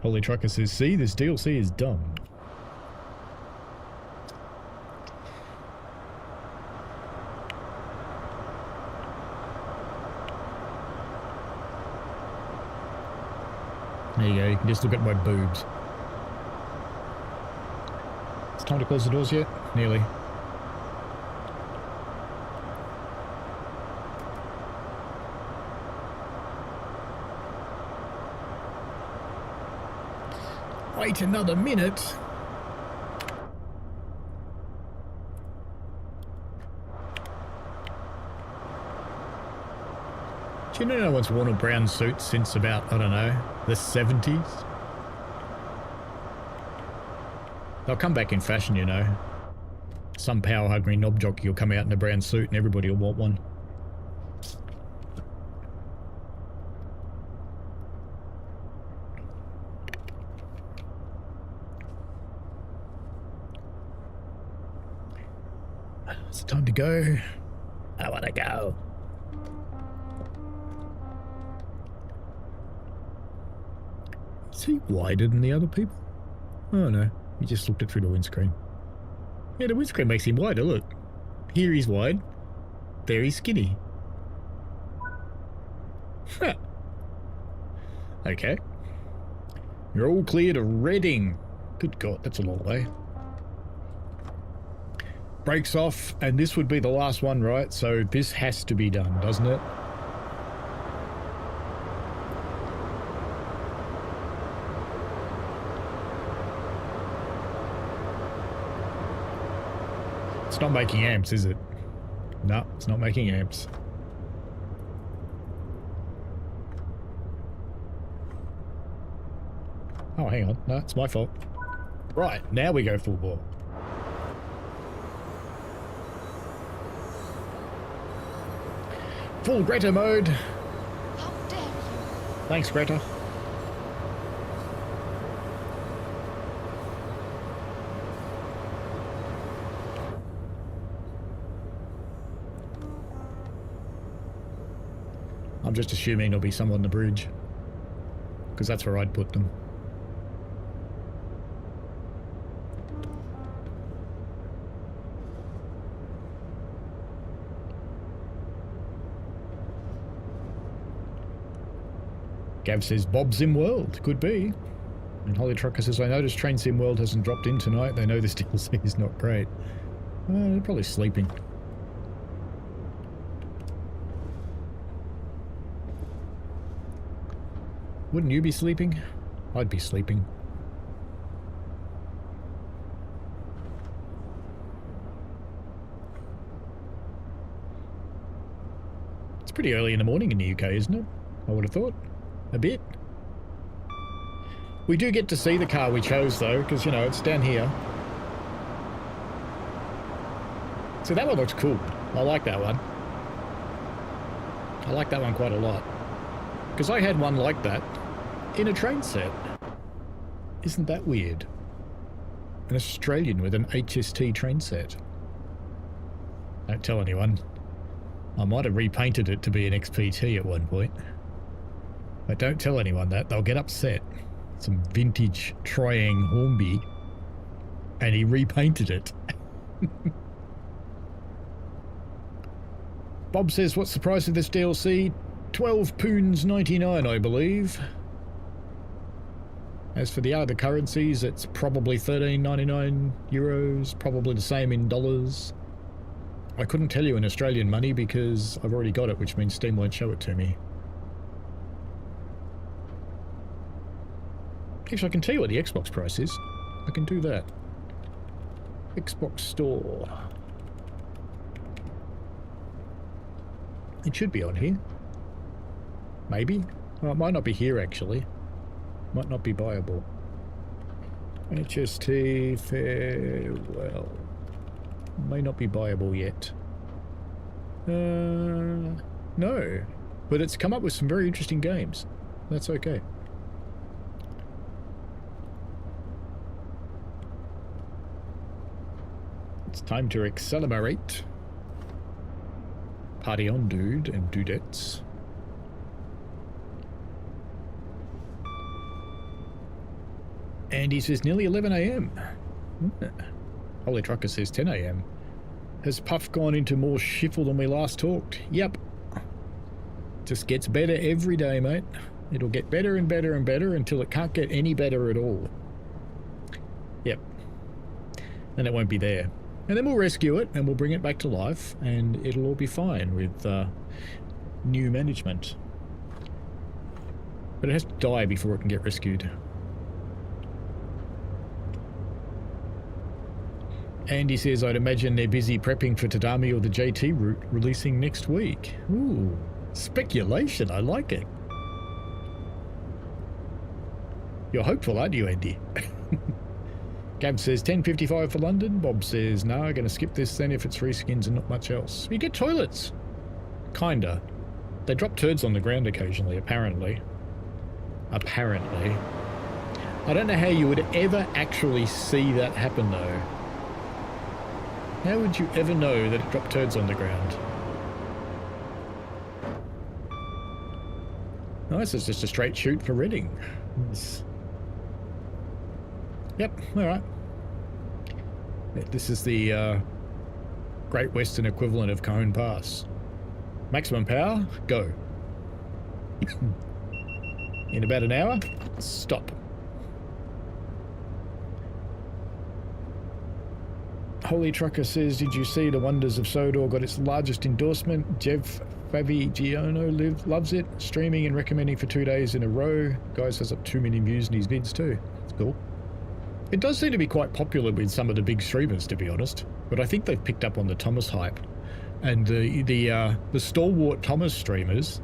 Holy Trucker says, see, this DLC is dumb. There you go, you can just look at my boobs. It's time to close the doors yet? Nearly. Wait another minute. Do you know no one's worn a brown suit since about, I don't know, the 70s? They'll come back in fashion, you know. Some power-hungry knob jockey will come out in a brown suit and everybody will want one. It's time to go. I want to go. Is he wider than the other people? Oh no, he just looked it through the windscreen. Yeah, the windscreen makes him wider, look. Here he's wide. There he's skinny. Huh. Okay. You're all clear to Reading. Good God, that's a long way. Brakes off, and this would be the last one, right? So this has to be done, doesn't it? It's not making amps, is it? No, it's not making amps. Oh, hang on. No, it's my fault. Right, now we go full bore. Full Greta mode. How dare you? Thanks, Greta. I'm just assuming there'll be someone on the bridge, because that's where I'd put them. Gav says Bob Sim World, could be. And Holly Trucker says, I noticed Train Sim World hasn't dropped in tonight. They know this DLC is not great. They're probably sleeping. Wouldn't you be sleeping? I'd be sleeping. It's pretty early in the morning in the UK, isn't it? I would have thought. A bit. We do get to see the car we chose, though, because, you know, it's down here. So that one looks cool. I like that one. I like that one quite a lot. Because I had one like that in a train set. Isn't that weird? An Australian with an HST train set. Don't tell anyone. I might have repainted it to be an XPT at one point. But don't tell anyone that, they'll get upset. Some vintage Triang Hornby, and he repainted it. Bob says, what's the price of this DLC? 12 pounds 99, I believe. As for the other currencies, it's probably 13.99 euros, probably the same in dollars. I couldn't tell you in Australian money because I've already got it, which means Steam won't show it to me. Actually, I can tell you what the Xbox price is. I can do that. Xbox Store. It should be on here. Maybe. Well, it might not be here, actually. Might not be buyable. HST Farewell. May not be buyable yet. No. But it's come up with some very interesting games. That's okay. It's time to accelerate. Party on, dude and dudettes. And he says nearly 11 AM. Holy Trucker says 10 AM. Has Puff gone into more shiffle than we last talked? Yep. Just gets better every day, mate. It'll get better and better and better until it can't get any better at all. Yep. And it won't be there. And then we'll rescue it and we'll bring it back to life and it'll all be fine with new management. But it has to die before it can get rescued. Andy says, I'd imagine they're busy prepping for Tadami or the JT route releasing next week. Ooh, Speculation, I like it. You're hopeful, aren't you, Andy? Gab says 10.55 for London. Bob says, nah, gonna skip this then if it's free skins and not much else. You get toilets. Kinda. They drop turds on the ground occasionally, apparently. Apparently. I don't know how you would ever actually see that happen, though. How would you ever know that it dropped turds on the ground? Oh, this is just a straight shoot for Reading. Yep, alright. This is the Great Western equivalent of Cone Pass. Maximum power, go. In about an hour, stop. Holy Trucker says, did you see the wonders of Sodor got its largest endorsement? Jeff Favigiano loves it, streaming and recommending for 2 days in a row. Guys has up 2 million views in his vids too. It's cool. It does seem to be quite popular with some of the big streamers, to be honest. But I think they've picked up on the Thomas hype. And the stalwart Thomas streamers,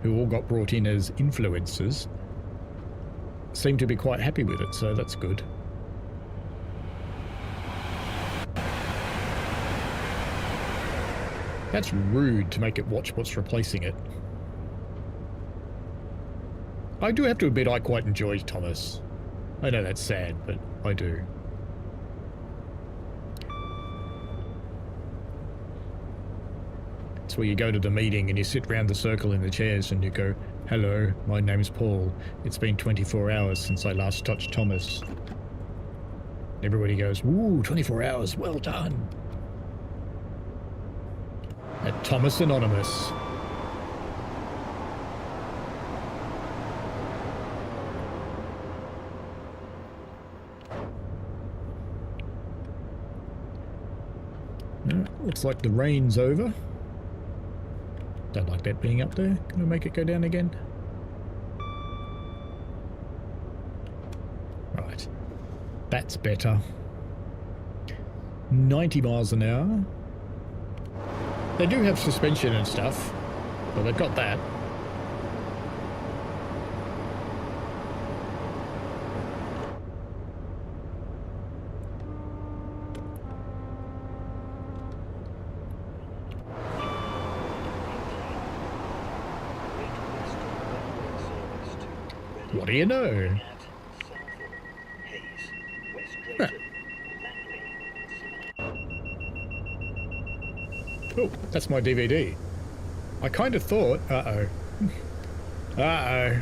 who all got brought in as influencers, seem to be quite happy with it, so that's good. That's rude to make it watch what's replacing it. I do have to admit I quite enjoy Thomas. I know that's sad, but I do. It's where you go to the meeting and you sit round the circle in the chairs and you go, hello, my name's Paul. It's been 24 hours since I last touched Thomas. Everybody goes, ooh, 24 hours, well done. At Thomas Anonymous. Looks like the rain's over. Don't like that being up there. Can we make it go down again? Right. That's better. 90 miles an hour. They do have suspension and stuff. Well, they've got that. What do you know? Huh. Oh, that's my DVD. I kind of thought... Uh-oh. Uh-oh.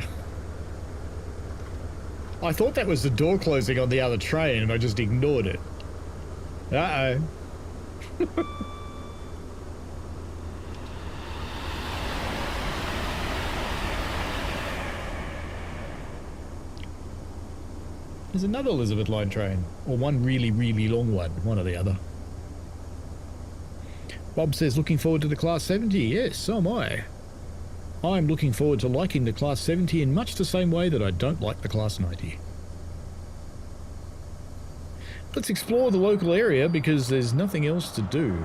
I thought that was the door closing on the other train and I just ignored it. Uh-oh. There's another Elizabeth Line train. Or one really, really long one or the other. Bob says, looking forward to the Class 70. Yes, so am I. I'm looking forward to liking the Class 70 in much the same way that I don't like the Class 90. Let's explore the local area because there's nothing else to do.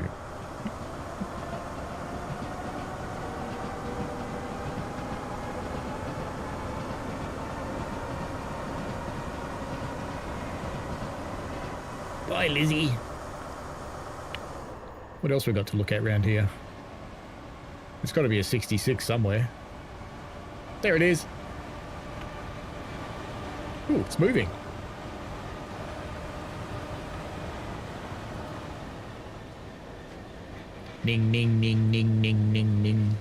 Bye, Lizzie. What else we got to look at around here? It's got to be a 66 somewhere. There it is. Ooh, it's moving. Ning, ning, ning, ning, ning, ning, ning.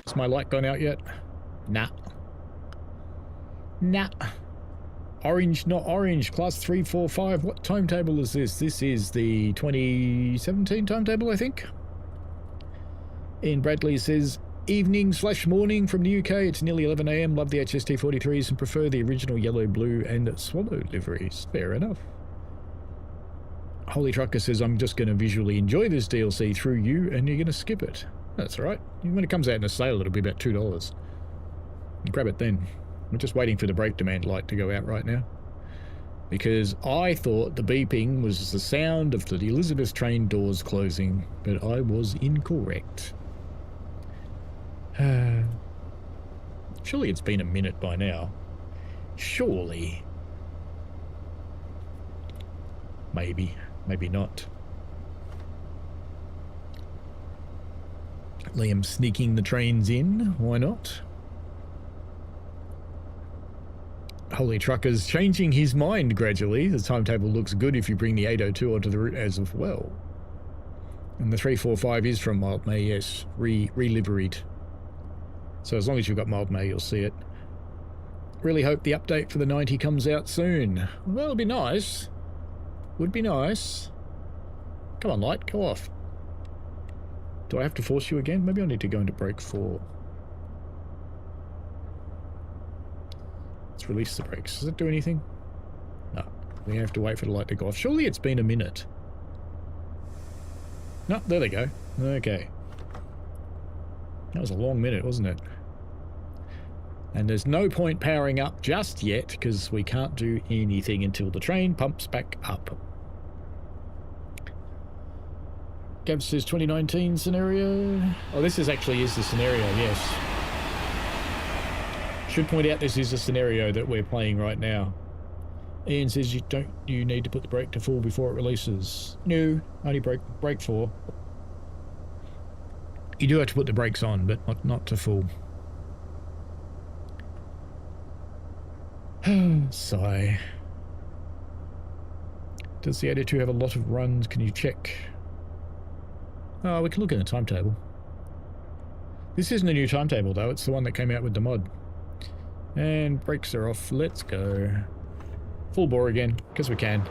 Has my light gone out yet? Nah. Nah. Orange, not orange. Class 345. What timetable is this? This is the 2017 timetable, I think. Ian Bradley says, evening/morning from the UK. It's nearly 11 AM. Love the HST 43s and prefer the original yellow, blue and swallow liveries. Fair enough. Holy Trucker says, I'm just going to visually enjoy this DLC through you and you're going to skip it. That's all right. When it comes out in a sale, it'll be about $2. Grab it then. I'm just waiting for the brake demand light to go out right now. Because I thought the beeping was the sound of the Elizabeth train doors closing, but I was incorrect. Surely it's been a minute by now. Surely. Maybe. Maybe not. Liam sneaking the trains in. Why not? Holy Trucker's changing his mind gradually. The timetable looks good if you bring the 802 onto the route as well. And the 345 is from Mild May, yes. Re-liveried. So as long as you've got Mild May, you'll see it. Really hope the update for the 90 comes out soon. Well, it'll be nice. Would be nice. Come on, light, go off. Do I have to force you again? Maybe I need to go into brake 4. Let's release the brakes. Does it do anything? No. We have to wait for the light to go off. Surely it's been a minute. No, there they go. Okay. That was a long minute, wasn't it? And there's no point powering up just yet, because we can't do anything until the train pumps back up. Gab says 2019 scenario. Oh, this is the scenario, yes. Should point out this is a scenario that we're playing right now. Ian says you need to put the brake to full before it releases. No, only brake 4. You do have to put the brakes on, but not to full. Sigh. Does the 82 have a lot of runs? Can you check? Oh, we can look in the timetable. This isn't a new timetable though, it's the one that came out with the mod. And brakes are off, let's go. Full bore again, because we can.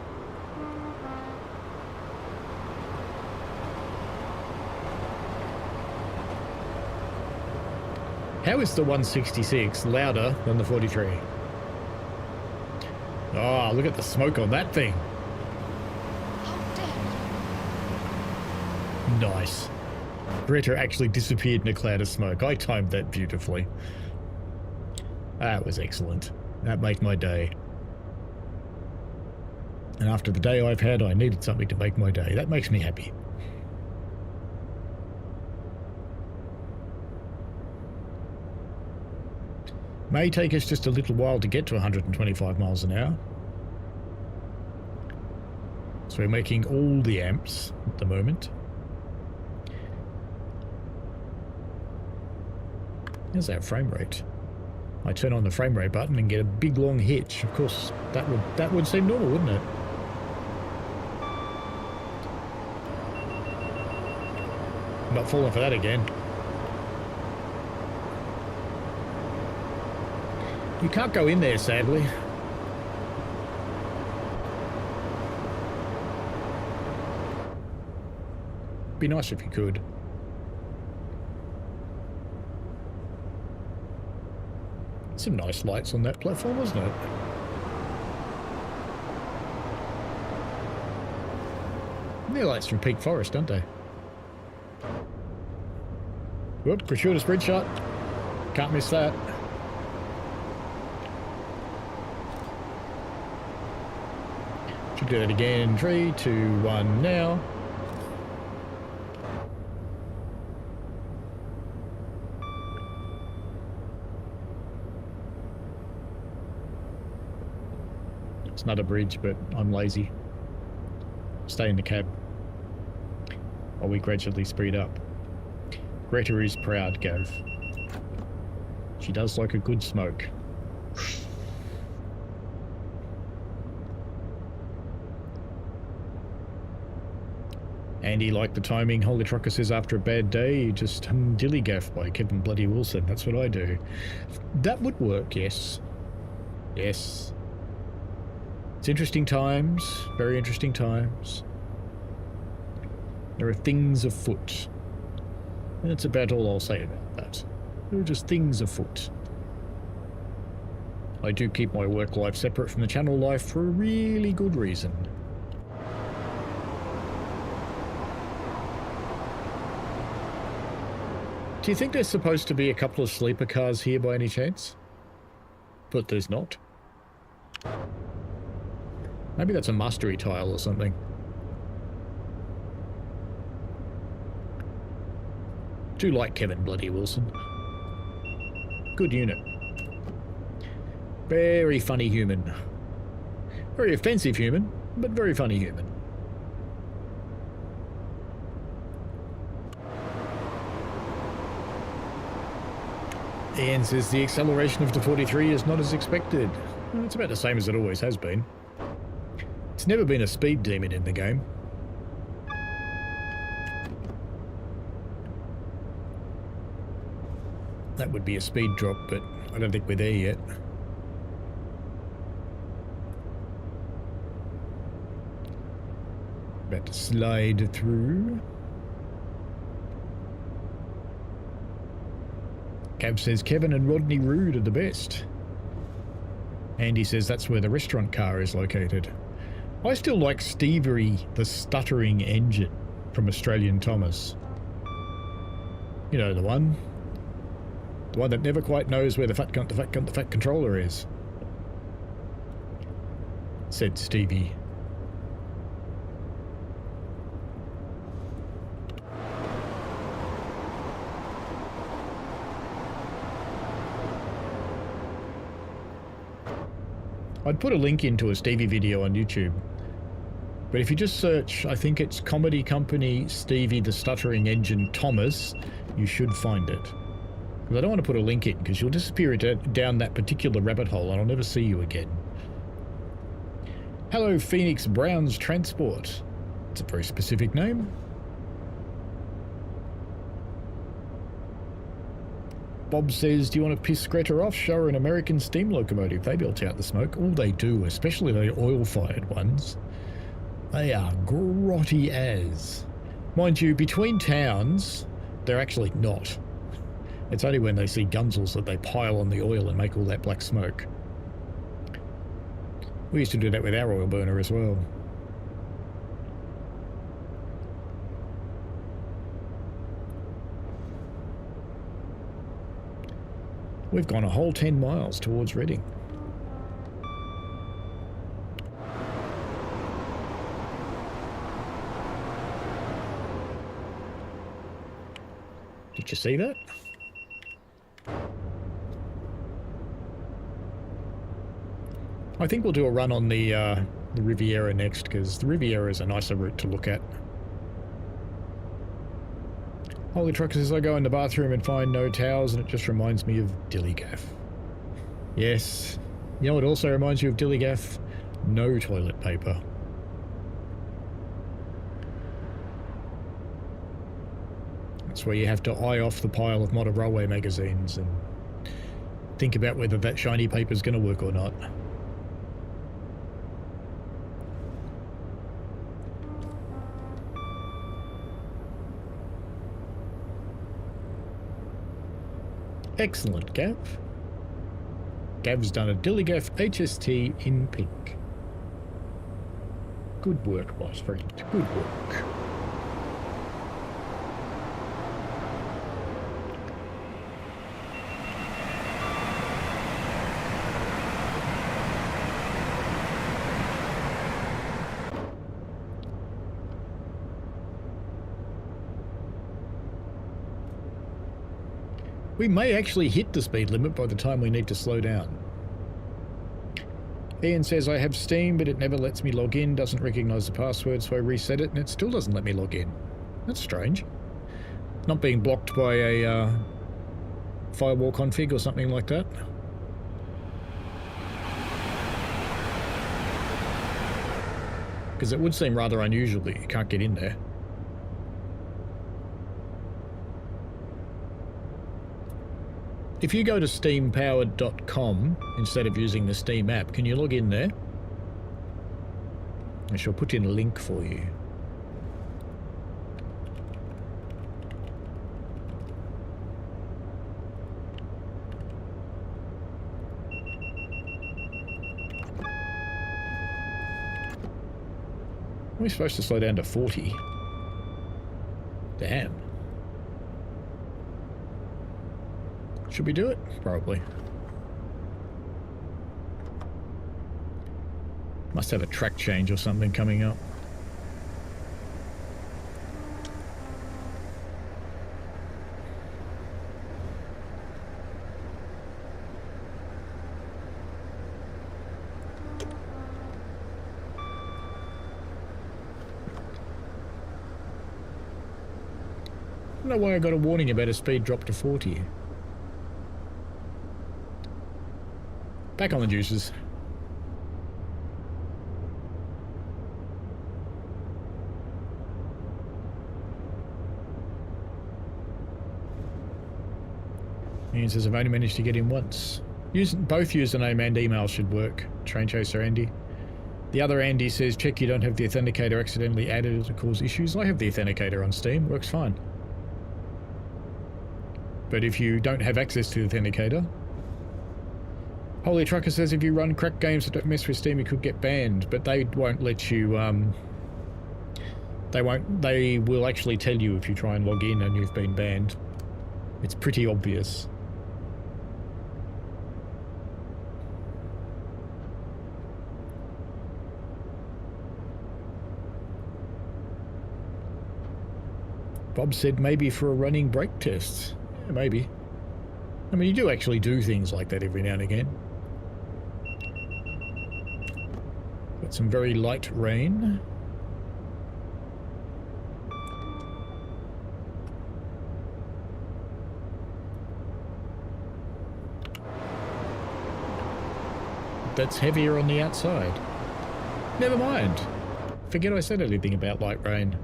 How is the 166 louder than the 43? Oh, look at the smoke on that thing. How dare you! Nice. Greta actually disappeared in a cloud of smoke. I timed that beautifully. That was excellent. That made my day. And after the day I've had, I needed something to make my day. That makes me happy. May take us just a little while to get to 125 miles an hour. So we're making all the amps at the moment. Here's our frame rate. I turn on the frame rate button and get a big long hitch. Of course, that would seem normal, wouldn't it? I'm not falling for that again. You can't go in there, sadly. Be nice if you could. Some nice lights on that platform, wasn't it? They're lights from Peak Forest, aren't they? Whoop, gratuitous bridge shot. Can't miss that. Should do that again. 3, 2, 1, now. It's not a bridge, but I'm lazy. Stay in the cab while we gradually speed up. Greta is proud, Gav. She does like a good smoke. Andy liked the timing. Holy Trucker says after a bad day, you just dilly gaff by Kevin Bloody Wilson. That's what I do. That would work, yes. Yes. It's interesting times. Very interesting times. There are things afoot. And that's about all I'll say about that. There are just things afoot. I do keep my work life separate from the channel life for a really good reason. Do you think there's supposed to be a couple of sleeper cars here by any chance? But there's not. Maybe that's a mastery tile or something. Do like Kevin Bloody Wilson. Good unit. Very funny human. Very offensive human, but very funny human. Ian says the acceleration of the 43 is not as expected. Well, it's about the same as it always has been. It's never been a speed demon in the game. That would be a speed drop, but I don't think we're there yet. About to slide through. Cab says Kevin and Rodney Rood are the best. Andy says that's where the restaurant car is located. I still like Stevie the stuttering engine from Australian Thomas. You know the one? The one that never quite knows where the fat controller is. Said Stevie. I'd put a link into a Stevie video on YouTube. But if you just search, I think it's Comedy Company Stevie the Stuttering Engine Thomas, you should find it. Because I don't want to put a link in, because you'll disappear down that particular rabbit hole and I'll never see you again. Hello, Phoenix Browns Transport. It's a very specific name. Bob says, do you want to piss Greta off? Show her an American steam locomotive. They built out the smoke. All they do, especially the oil-fired ones, they are grotty as. Mind you, between towns, they're actually not. It's only when they see Gunzels that they pile on the oil and make all that black smoke. We used to do that with our oil burner as well. We've gone a whole 10 miles towards Reading. Did you see that? I think we'll do a run on the Riviera next, because the Riviera is a nicer route to look at. Holy Truck says I go in the bathroom and find no towels and it just reminds me of Dillygaff. Yes. You know what also reminds you of Dillygaff? No toilet paper. That's where you have to eye off the pile of modern railway magazines and think about whether that shiny paper is going to work or not. Excellent, Gav. Gav's done a Dillygaff HST in pink. Good work, my friend. Good work. We may actually hit the speed limit by the time we need to slow down. Ian says, I have Steam, but it never lets me log in, doesn't recognise the password, so I reset it, and it still doesn't let me log in. That's strange. Not being blocked by a firewall config or something like that. Because it would seem rather unusual that you can't get in there. If you go to steampowered.com instead of using the Steam app, can you log in there? I shall put in a link for you. We're supposed to slow down to 40. Damn. Should we do it? Probably. Must have a track change or something coming up. know why I got a warning about a speed drop to 40. Back on the juices. Ian says I've only managed to get in once. Both username and email should work. Train Chaser Andy. The other Andy says check you don't have the authenticator accidentally added to cause issues. I have the authenticator on Steam. Works fine. But if you don't have access to the authenticator... Holy Trucker says if you run crack games that don't mess with Steam you could get banned. But they won't let you... They will actually tell you if you try and log in and you've been banned. It's pretty obvious. Bob said maybe for a running brake test. Yeah, maybe. I mean, you do actually do things like that every now and again. Got some very light rain. That's heavier on the outside. Never mind. Forget I said anything about light rain.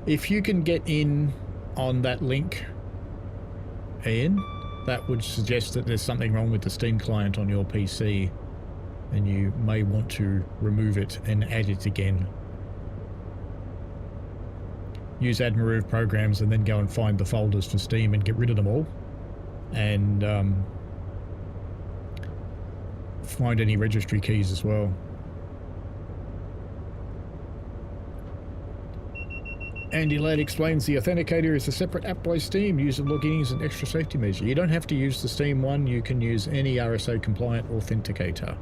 If you can get in on that link, Ian, that would suggest that there's something wrong with the Steam client on your PC and you may want to remove it and add it again. Use add and remove programs and then go and find the folders for Steam and get rid of them all. And find any registry keys as well. Andy Ladd explains the authenticator is a separate app by Steam. User login is an extra safety measure. You don't have to use the Steam one. You can use any RSA compliant authenticator.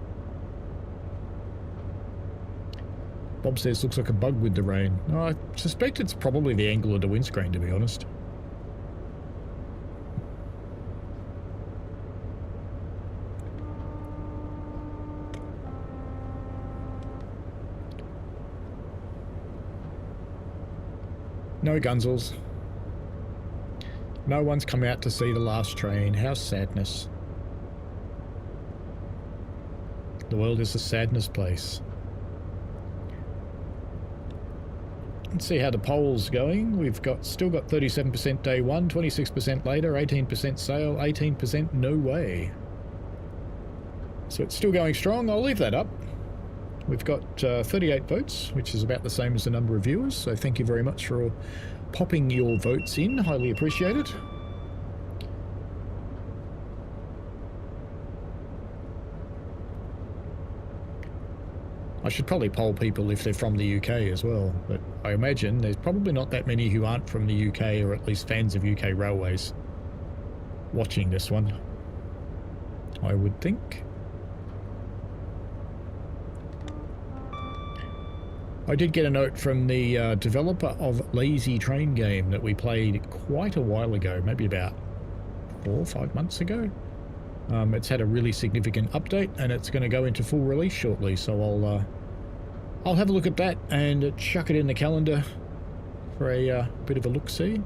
Bob says looks like a bug with the rain. No, I suspect it's probably the angle of the windscreen, to be honest. No Gunzels. No one's come out to see the last train. How sadness. The world is a sadness place. Let's see how the poll's going. We've still got 37% day one, 26% later, 18% sale, 18% no way. So it's still going strong. I'll leave that up. We've got 38 votes, which is about the same as the number of viewers. So thank you very much for popping your votes in. Highly appreciated. I should probably poll people if they're from the UK as well, but I imagine there's probably not that many who aren't from the UK or at least fans of UK railways watching this one, I would think. I did get a note from the developer of Lazy Train game that we played quite a while ago, maybe about 4 or 5 months ago. It's had a really significant update and it's going to go into full release shortly, so I'll have a look at that and chuck it in the calendar for a bit of a look-see.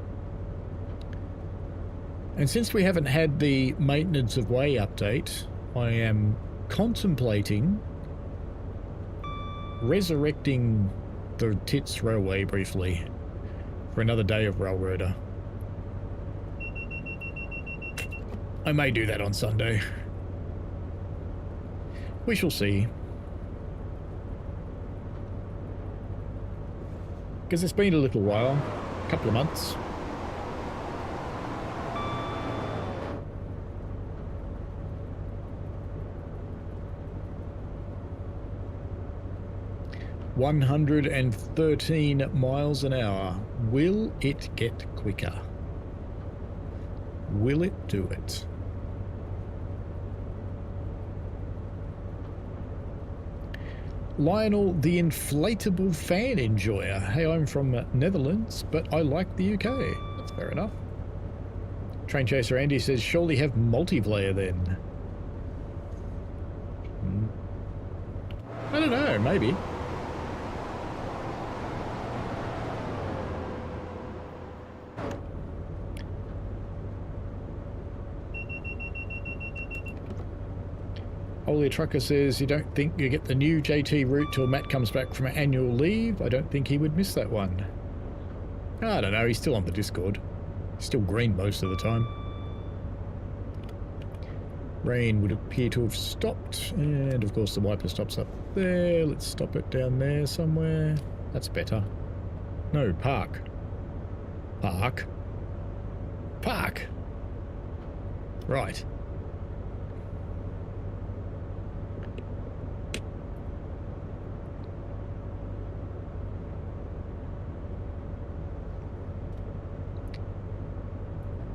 And since we haven't had the Maintenance of Way update, I am contemplating resurrecting the Tits Railway briefly for another day of Railroader. I may do that on Sunday. We shall see. Because it's been a little while, a couple of months. $113 miles an hour. Will it get quicker? Will it do it? Lionel, the inflatable fan enjoyer. Hey, I'm from Netherlands, but I like the UK. That's fair enough. Train Chaser Andy says, surely have multiplayer then. I don't know, maybe. Holy Trucker says, you don't think you get the new JT route till Matt comes back from annual leave? I don't think he would miss that one. I don't know, he's still on the Discord. He's still green most of the time. Rain would appear to have stopped, and of course the wiper stops up there. Let's stop it down there somewhere. That's better. No, park. Park. Park! Right.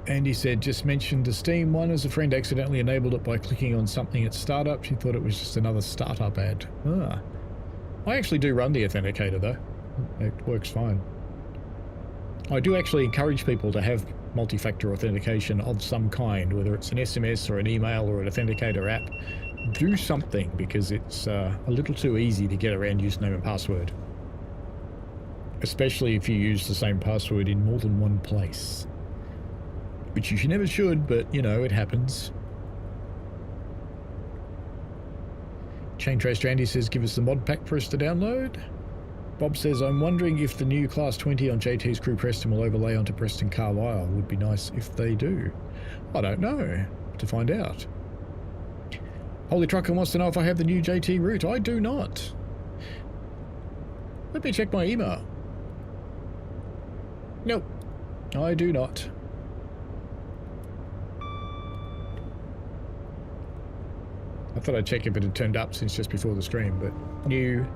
Andy said, just mentioned the Steam one as a friend accidentally enabled it by clicking on something at startup. She thought it was just another startup ad. Ah. I actually do run the authenticator though. It works fine. I do actually encourage people to have multi-factor authentication of some kind, whether it's an SMS or an email or an authenticator app. Do something, because it's a little too easy to get around username and password. Especially if you use the same password in more than one place. Which you never should, but, you know, it happens. Chain Trace Randy says, give us the mod pack for us to download. Bob says, I'm wondering if the new Class 20 on JT's Crew Preston will overlay onto Preston Carlisle. Would be nice if they do. I don't know. To find out. Holy Trucker wants to know if I have the new JT route. I do not. Let me check my email. Nope. I do not. I thought I'd check if it had turned up since just before the stream, but new.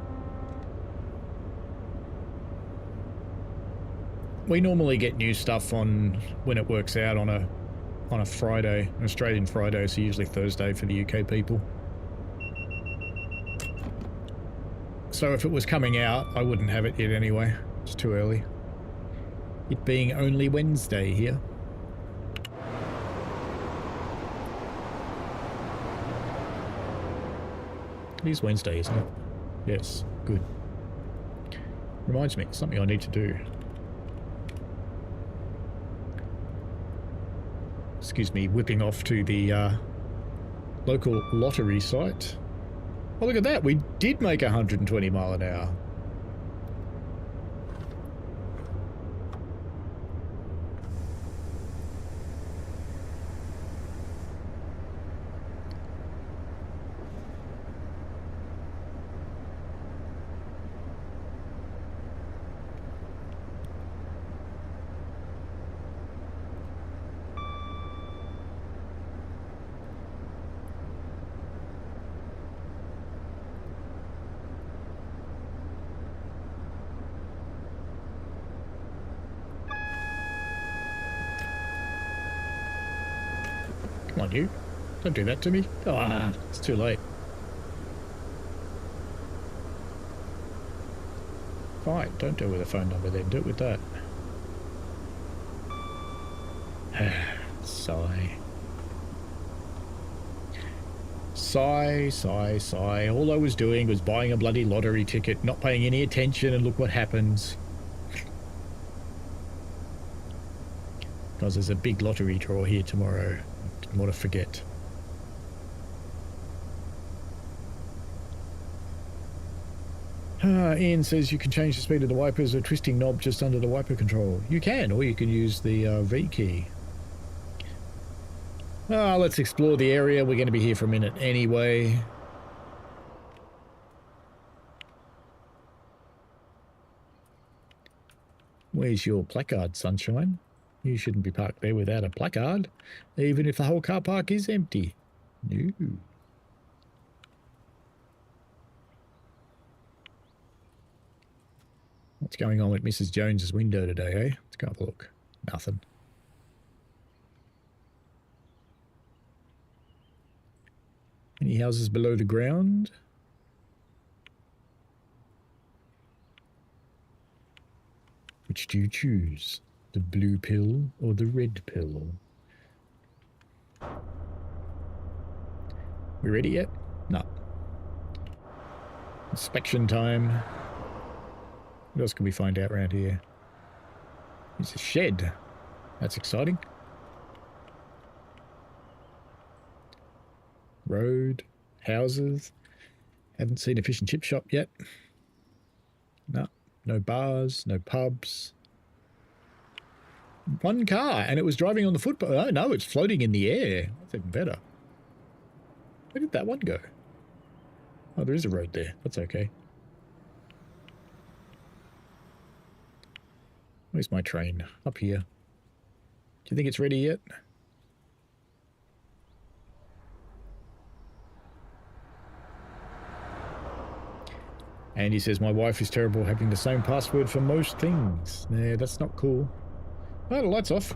We normally get new stuff on when it works out on a Friday, an Australian Friday, so usually Thursday for the UK people. So if it was coming out, I wouldn't have it yet anyway. It's too early. It being only Wednesday here. It is Wednesday, isn't it? Yes, good. Reminds me, something I need to do. Excuse me, whipping off to the local lottery site. Oh, look at that, we did make 120 mile an hour. Come on, you. Don't do that to me. Ah, it's too late. Fine, don't do it with a phone number then. Do it with that. Sigh. Sigh, sigh, sigh. All I was doing was buying a bloody lottery ticket, not paying any attention, and look what happens. Because there's a big lottery draw here tomorrow. I want to forget. Ian says you can change the speed of the wipers with a twisting knob just under the wiper control. You can, or you can use the V key. Let's explore the area. We're going to be here for a minute anyway. Where's your placard, sunshine? You shouldn't be parked there without a placard, even if the whole car park is empty. No. What's going on with Mrs. Jones's window today, eh? Let's go have a look. Nothing. Any houses below the ground? Which do you choose? The blue pill or the red pill? We ready yet? No. Inspection time. What else can we find out around here? It's a shed. That's exciting. Road, houses. Haven't seen a fish and chip shop yet. No, no bars, no pubs. One car, and it was driving on the footpath. Oh no, it's floating in the air. That's even better. Where did that one go? Oh, there is a road there. That's okay. Where's my train? Up here. Do you think it's ready yet? And he says, my wife is terrible having the same password for most things. Nah, that's not cool. Oh, the light's off.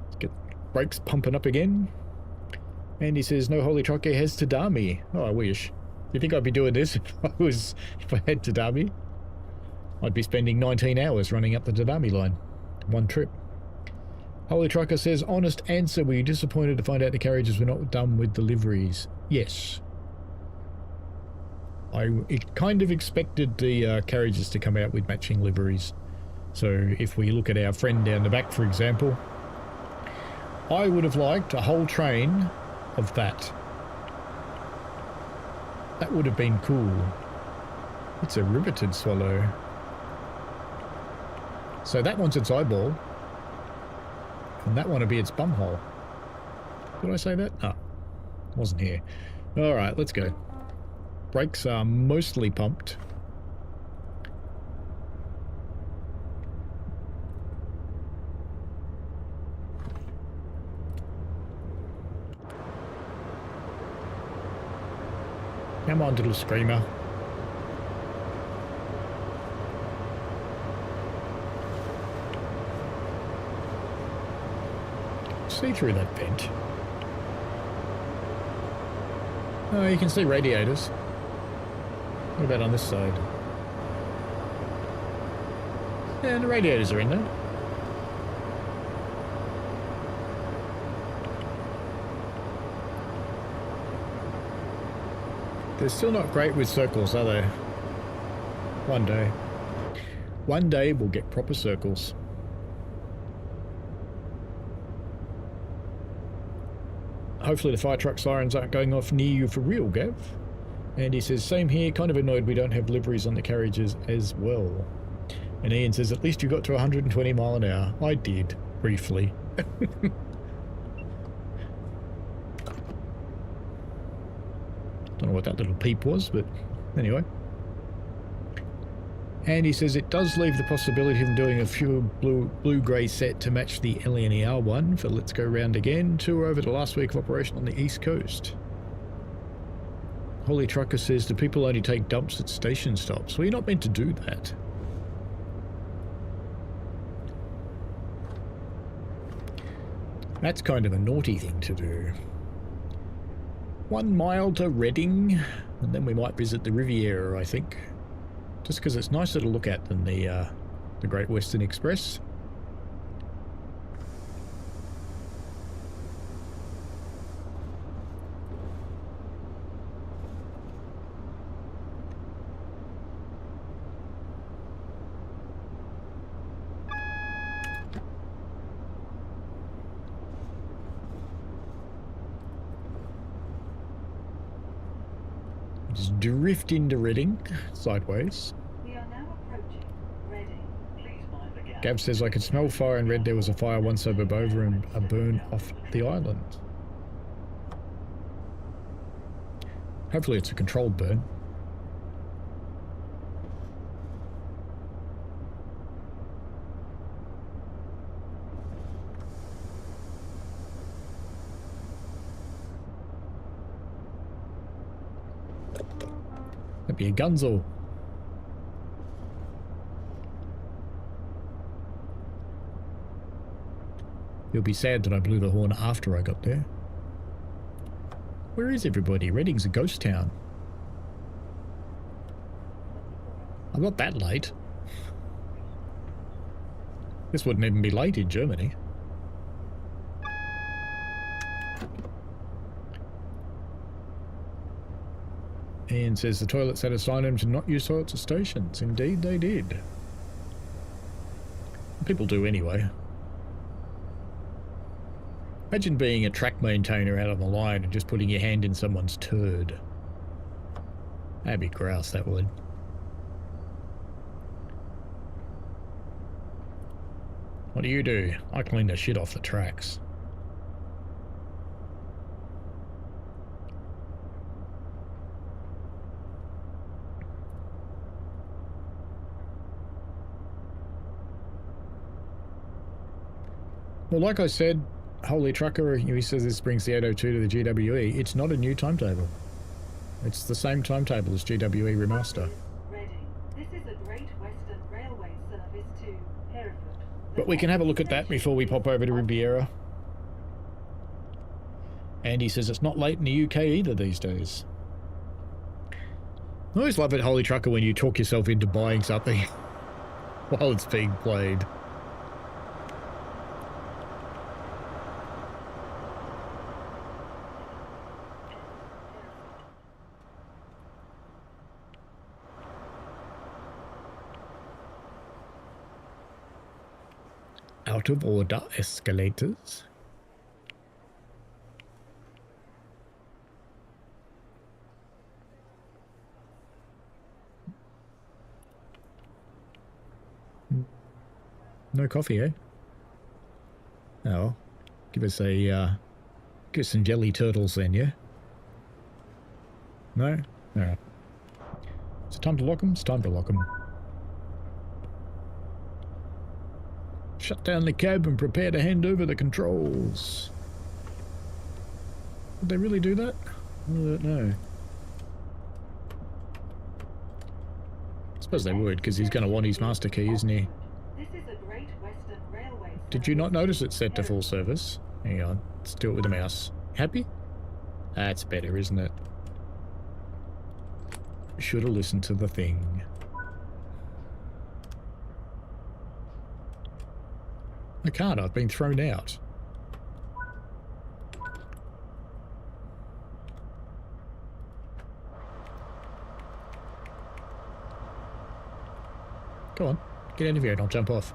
Let's get brakes pumping up again. And he says, no holy trucker has Tadami. Oh, I wish. You think I'd be doing this if I had Tadami? I'd be spending 19 hours running up the Tadami line. One trip. Holy Trucker says, honest answer, were you disappointed to find out the carriages were not done with the liveries? Yes. I kind of expected the carriages to come out with matching liveries. So if we look at our friend down the back, for example, I would have liked a whole train of that. That would have been cool. It's a riveted swallow. So that one's its eyeball. And that one would be its bumhole. Did I say that? No. Wasn't here. Alright, let's go. Brakes are mostly pumped. Come on, little screamer. See through that vent. Oh, you can see radiators. What about on this side? Yeah, the radiators are in there. They're still not great with circles, are they? One day. One day we'll get proper circles. Hopefully the fire truck sirens aren't going off near you for real, Gav. And he says, same here, kind of annoyed we don't have liveries on the carriages as well. And Ian says, at least you got to 120 mile an hour. I did, briefly. Don't know what that little peep was, but anyway. And he says it does leave the possibility of doing a few blue-grey set to match the LNER one for Let's Go Round Again. Tour over the last week of operation on the East Coast. Holy Trucker says, do people only take dumps at station stops? Well, you're not meant to do that. That's kind of a naughty thing to do. 1 mile to Reading, and then we might visit the Riviera, I think. Just because it's nicer to look at than the Great Western Express. Just drift into Reading, sideways. We are now approaching Reading. Please mind the gap. Gav says, I could smell fire and read there was a fire one suburb over and a burn off the island. Hopefully it's a controlled burn. That'd be a gunzo. You'll be sad that I blew the horn after I got there. Where is everybody? Reading's a ghost town. I'm not that late. This wouldn't even be late in Germany. Ian says the toilets had a sign on them to not use toilets at stations. Indeed they did. People do anyway. Imagine being a track maintainer out on the line and just putting your hand in someone's turd. That'd be grouse, that would. What do? I clean the shit off the tracks. Well, like I said, Holy Trucker, he says this brings the 802 to the GWE. It's not a new timetable. It's the same timetable as GWE Remaster. This is a Great Western Railway service to Hereford. But we can have a look at that before we pop over to Riviera. Andy says it's not late in the UK either these days. I always love it, Holy Trucker, when you talk yourself into buying something while it's being played. Out of order escalators. No coffee, eh? Oh, give us some jelly turtles then, yeah? No? Alright. Is it time to lock them? It's time to lock them. Shut down the cab and prepare to hand over the controls. Would they really do that? I don't know. I suppose they would, because he's going to want his master key, isn't he? Did you not notice it's set to full service? Hang on, let's do it with the mouse. Happy? That's better, isn't it? Should have listened to the thing. I can't, I've been thrown out. Go on, get out of here and I'll jump off.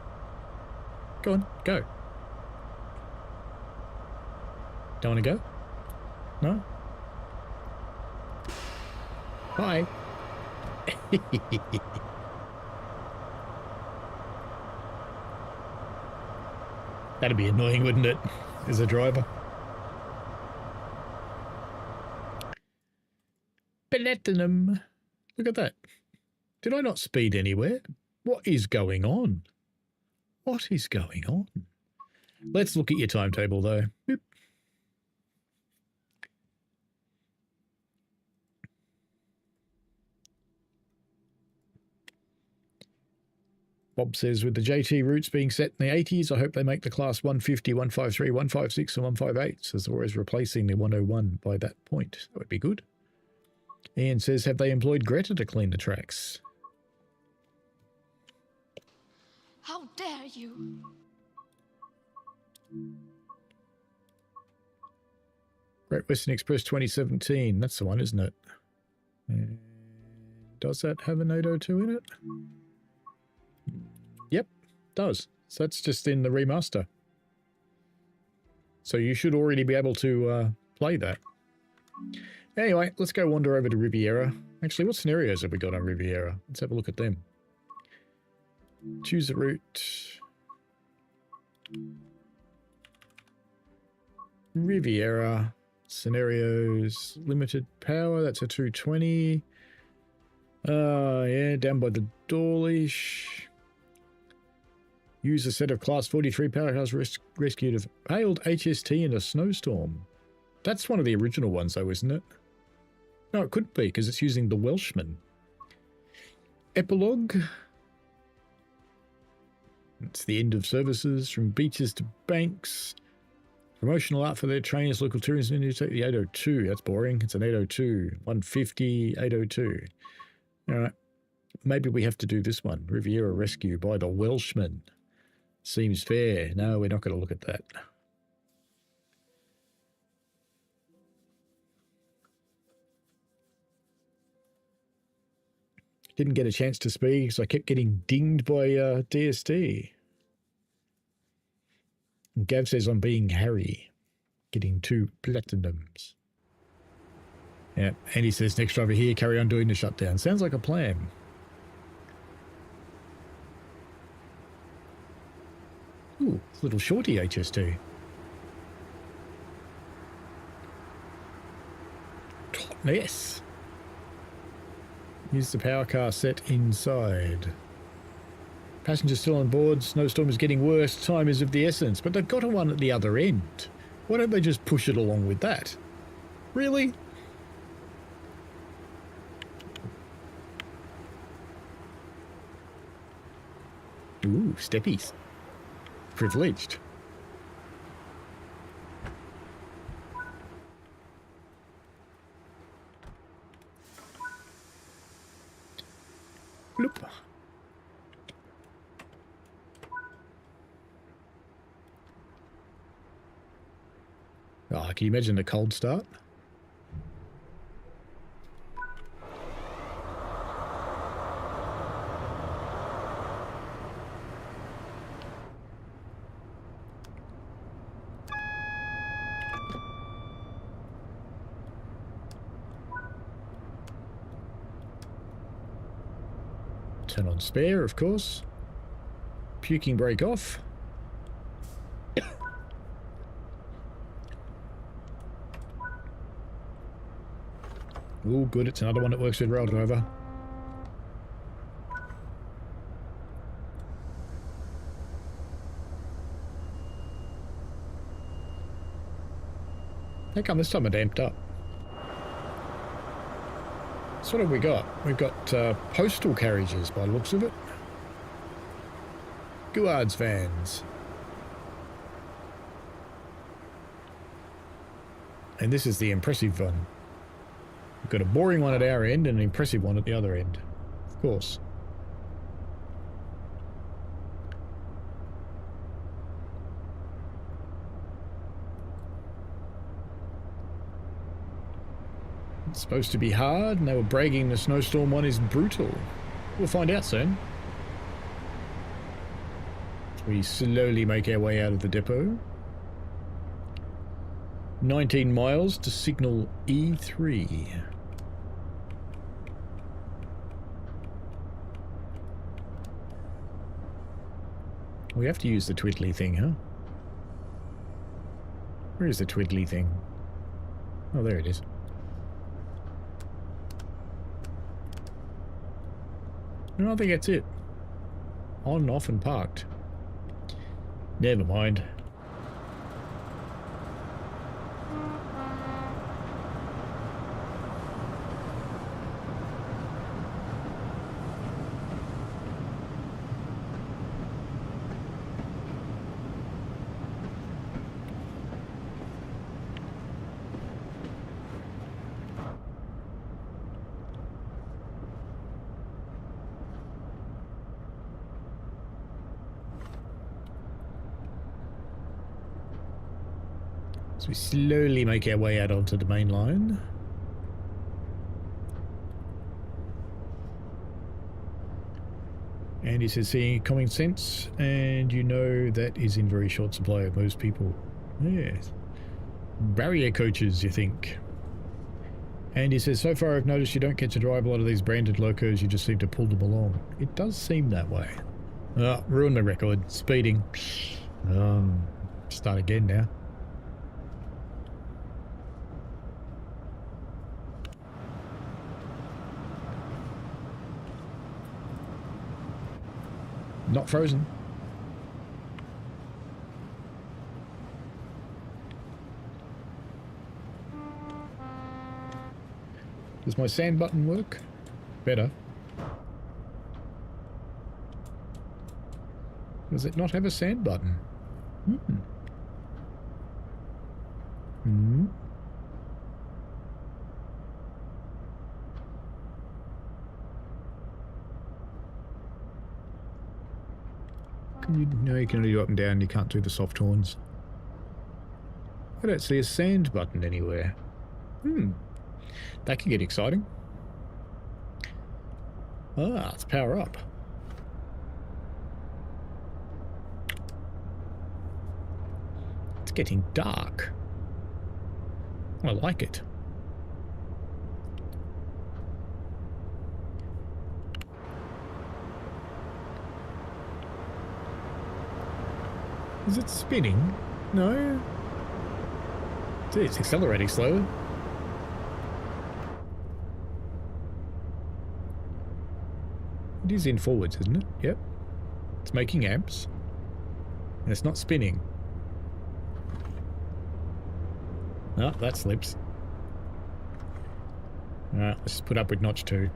Go on, go. Don't want to go? No? Bye. That'd be annoying, wouldn't it, as a driver? Platinum. Look at that. Did I not speed anywhere? What is going on? What is going on? Let's look at your timetable, though. Boop. Bob says, with the JT routes being set in the 80s, I hope they make the class 150, 153, 156 and 158, as they're always replacing the 101 by that point. That would be good. Ian says, have they employed Greta to clean the tracks? How dare you? Great Western Express 2017. That's the one, isn't it? Does that have an 802 in it? Yep, does. So that's just in the remaster. So you should already be able to play that. Anyway, let's go wander over to Riviera. Actually, what scenarios have we got on Riviera? Let's have a look at them. Choose a route. Riviera. Scenarios. Limited power. That's a 220. Yeah, down by the Dawlish. Use a set of Class 43 powerhouse rescued of hailed HST in a snowstorm. That's one of the original ones, though, isn't it? No, it couldn't be, because it's using the Welshman. Epilogue. It's the end of services from beaches to banks. Promotional art for their trainers, local tourism industry. The 802, that's boring. It's an 802. 150, 802. All right. Maybe we have to do this one. Riviera Rescue by the Welshman. Seems fair. No, we're not going to look at that. Didn't get a chance to speak because I kept getting dinged by DST. And Gav says I'm being Harry, getting 2 platinums. Yeah, and he says next driver here, carry on doing the shutdown. Sounds like a plan. Ooh, it's a little shorty HST. Yes. Use the power car set inside. Passengers still on board. Snowstorm is getting worse. Time is of the essence. But they've got one at the other end. Why don't they just push it along with that? Really? Ooh, steppies. Privileged. Bloop. Oh, can you imagine the cold start? Turn on spare, of course. Puking brake off. Oh, good. It's another one that works with rail driver. How come this time it amped up? So what have we got? We've got postal carriages by the looks of it. Guards vans. And this is the impressive one. We've got a boring one at our end and an impressive one at the other end. Of course. It's supposed to be hard, and they were bragging the snowstorm one is brutal. We'll find out soon. We slowly make our way out of the depot. 19 miles to signal E3. We have to use the twiddly thing, huh? Where is the twiddly thing? Oh, there it is. No, I think that's it. On, off, and parked. Never mind. So we slowly make our way out onto the main line. And he says, seeing common sense, and you know that is in very short supply of most people. Yes. Barrier coaches, you think. And he says, so far I've noticed you don't get to drive a lot of these branded locos, you just seem to pull them along. It does seem that way. Oh, ruined my record. Speeding. Start again now. Not frozen. Does my sand button work? Better. Does it not have a sand button? No, you can only do up and down, you can't do the soft horns. I don't see a sand button anywhere. That can get exciting. Ah, let's power up. It's getting dark. I like it. Is it spinning? No. It's accelerating slowly. It is in forwards, isn't it? Yep. It's making amps. And it's not spinning. No, that slips. Alright, let's put up with notch 2.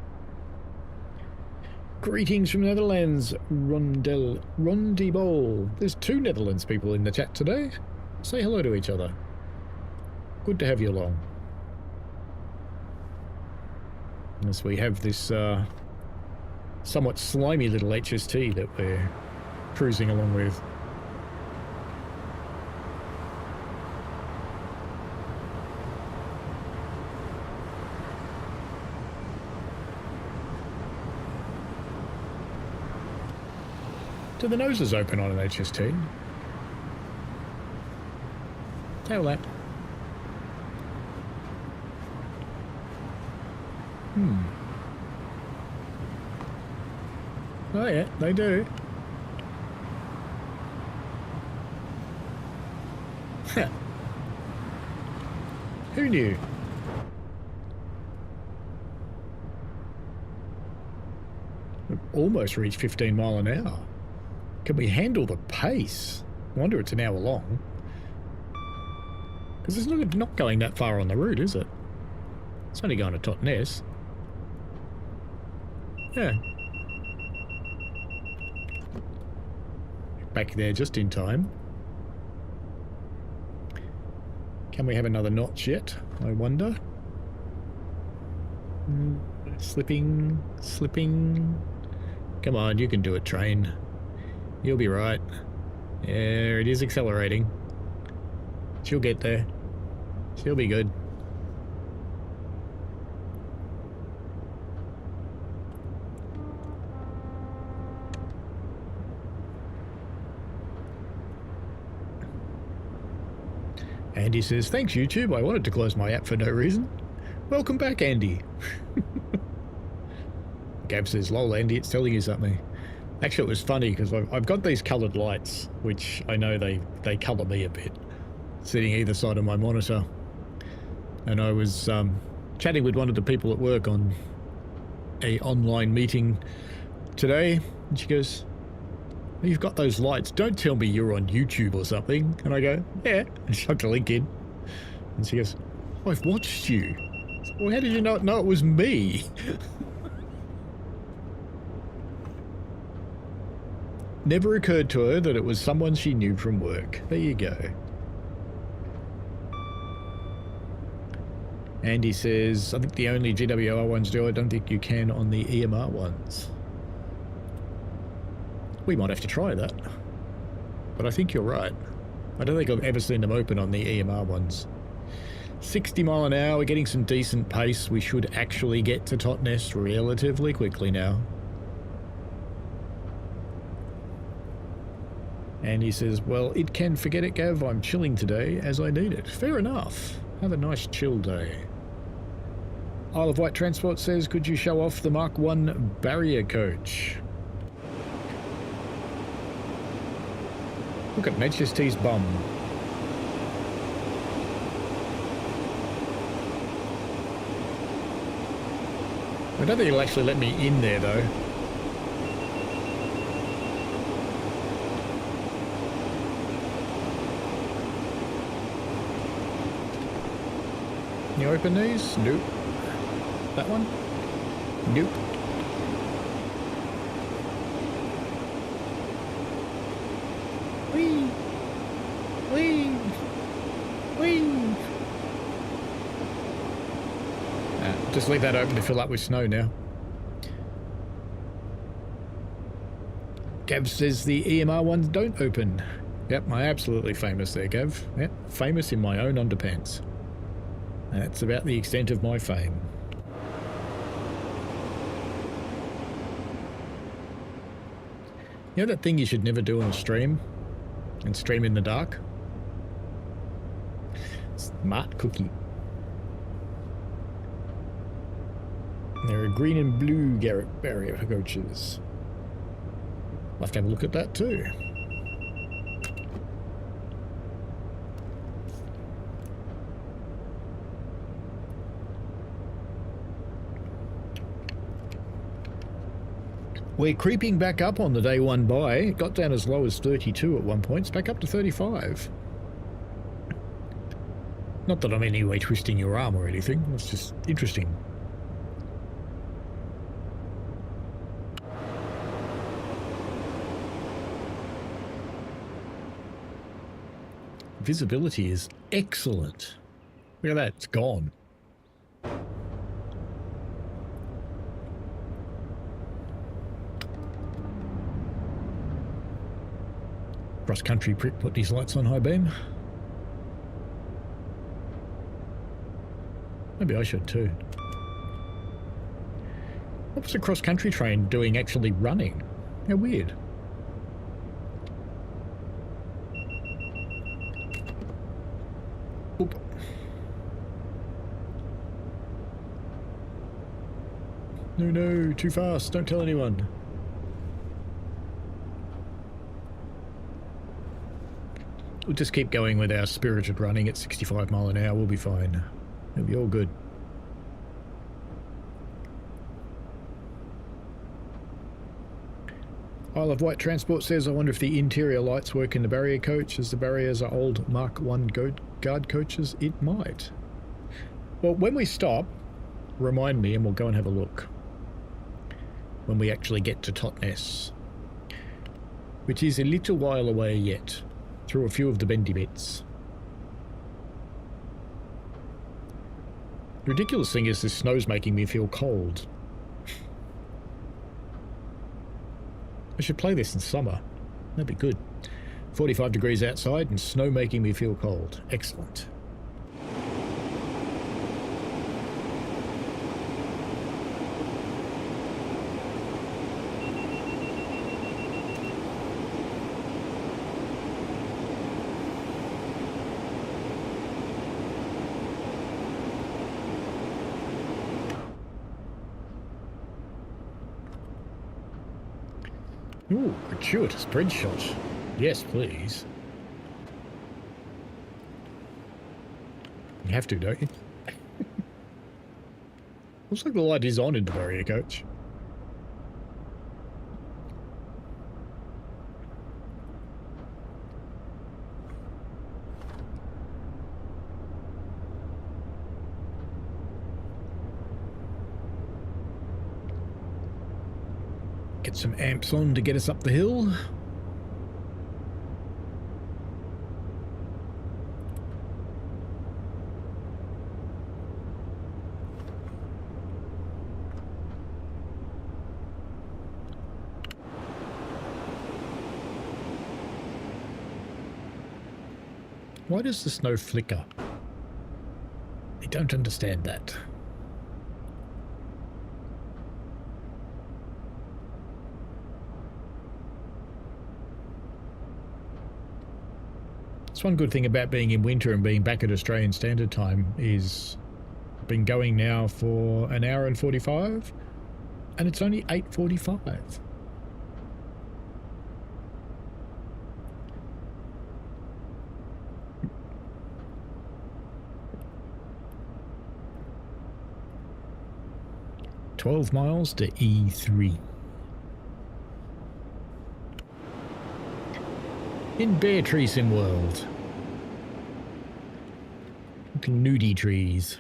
Greetings from Netherlands, Rondi Bol. There's 2 Netherlands people in the chat today. Say hello to each other. Good to have you along. As we have this somewhat slimy little HST that we're cruising along with. Do the noses open on an HST? Tail lap. Oh yeah, they do. Who knew? We've almost reached 15 mile an hour. Can we handle the pace? I wonder it's an hour long. Because it's not going that far on the route, is it? It's only going to Totnes. Yeah. Back there just in time. Can we have another notch yet? I wonder. Slipping. Come on, you can do it, train. You'll be right. Yeah, it is accelerating. She'll get there. She'll be good. Andy says, thanks YouTube, I wanted to close my app for no reason. Welcome back, Andy. Gab says, lol Andy, it's telling you something. Actually, it was funny because I've got these coloured lights, which I know they colour me a bit, sitting either side of my monitor. And I was chatting with one of the people at work on a online meeting today, and she goes, you've got those lights, don't tell me you're on YouTube or something. And I go, yeah, and she chucked a link in. And she goes, I've watched you. Well, how did you not know it was me? Never occurred to her that it was someone she knew from work. There you go. Andy says, I think the only GWR ones do, I don't think you can on the EMR ones. We might have to try that. But I think you're right. I don't think I've ever seen them open on the EMR ones. 60 mile an hour, we're getting some decent pace. We should actually get to Totnes relatively quickly now. And he says, well, it can forget it, Gav. I'm chilling today as I need it. Fair enough. Have a nice chill day. Isle of Wight Transport says, could you show off the Mark 1 barrier coach? Look at HST's bum. I don't think it'll actually let me in there, though. Can you open these? Nope. That one? Nope. Whee! Whee! Whee! Just leave that open to fill up with snow now. Gav says the EMR ones don't open. Yep, I'm absolutely famous there, Gav. Yep, famous in my own underpants. That's about the extent of my fame. You know that thing you should never do on a stream? And stream in the dark? Smart cookie. There are green and blue Garrett barrier coaches. I'll have to have a look at that too. We're creeping back up on the day one buy. It got down as low as 32 at one point. It's back up to 35. Not that I'm in any way twisting your arm or anything. It's just interesting. Visibility is excellent. Look at that. It's gone. Cross-country prick put these lights on high beam. Maybe I should too. What was the cross-country train doing actually running? How weird. Oop. No, too fast. Don't tell anyone. We'll just keep going with our spirited running at 65 mile an hour. We'll be fine. It'll be all good. Isle of Wight Transport says, I wonder if the interior lights work in the barrier coach, as the barriers are old Mark 1 guard coaches. It might. Well, when we stop, remind me and we'll go and have a look. When we actually get to Totnes. Which is a little while away yet. Through a few of the bendy bits. The ridiculous thing is this snow's making me feel cold. I should play this in summer. That'd be good. 45 degrees outside and snow making me feel cold. Excellent. Ooh, gratuitous bread shot. Yes, please. You have to, don't you? Looks like the light is on in the barrier coach. Get some amps on to get us up the hill. Why does the snow flicker? I don't understand that. That's one good thing about being in winter and being back at Australian Standard Time is I've been going now for an hour and 45 and it's only 8:45. "12 miles to E3. In Bear Tree Sim World. Looking nudie trees.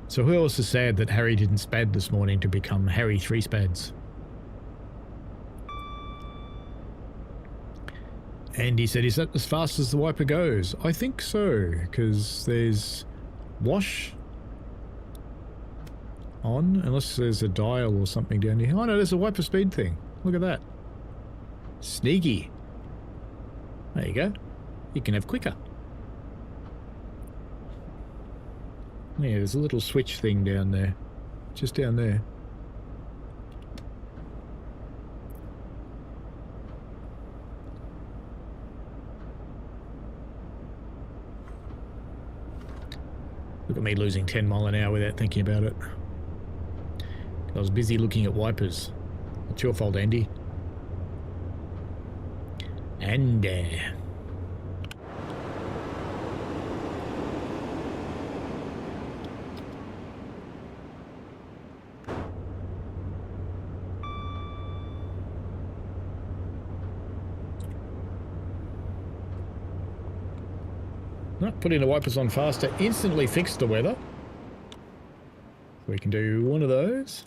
So who else is sad that Harry didn't spad this morning to become Harry 3 Spads? And he said, is that as fast as the wiper goes? I think so, because there's wash on, unless there's a dial or something down here. Oh no, there's a wiper speed thing. Look at that. Sneaky. There you go. You can have quicker. Yeah, there's a little switch thing down there. Just down there. Look at me losing 10 mile an hour without thinking about it. I was busy looking at wipers. It's your fault, Andy. Andy. Putting the wipers on faster instantly fixed the weather. We can do one of those.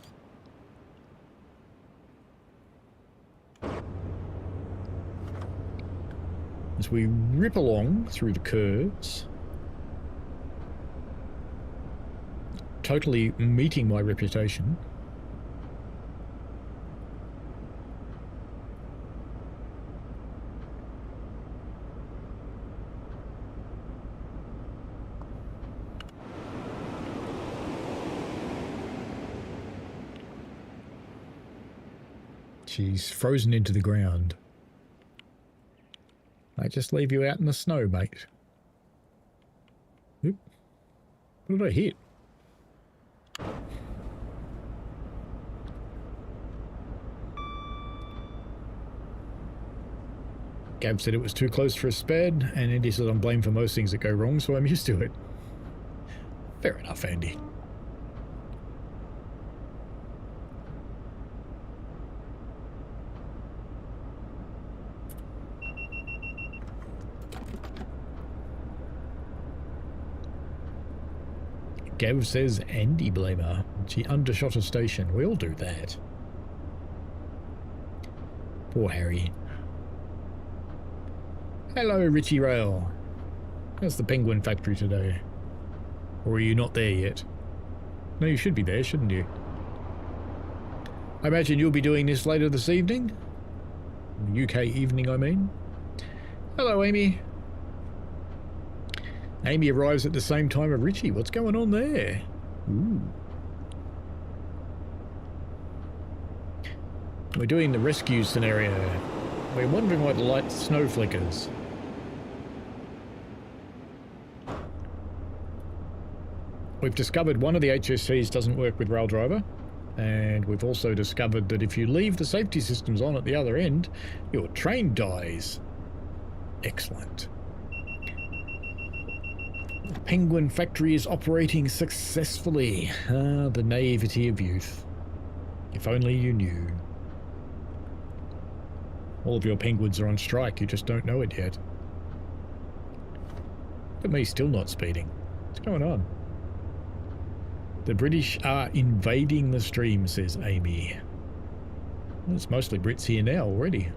As we rip along through the curves. Totally meeting my reputation. She's frozen into the ground. I just leave you out in the snow, mate. Oop. What did I hit? Gab said it was too close for a sped, and Andy said I'm blamed for most things that go wrong, so I'm used to it. Fair enough, Andy. Gav says Andy blamer. She undershot a station. We all do that. Poor Harry. Hello, Richie Rail. How's the penguin factory today? Or are you not there yet? No, you should be there, shouldn't you? I imagine you'll be doing this later this evening? UK evening, I mean. Hello, Amy. Amy arrives at the same time as Richie. What's going on there? Ooh. We're doing the rescue scenario. We're wondering why the light snow flickers. We've discovered one of the HSCs doesn't work with Rail Driver, and we've also discovered that if you leave the safety systems on at the other end, your train dies. Excellent. The penguin factory is operating successfully. Ah, the naivety of youth. If only you knew. All of your penguins are on strike, you just don't know it yet. Look at me still not speeding. What's going on? The British are invading the stream, says Amy. Well, it's mostly Brits here now already.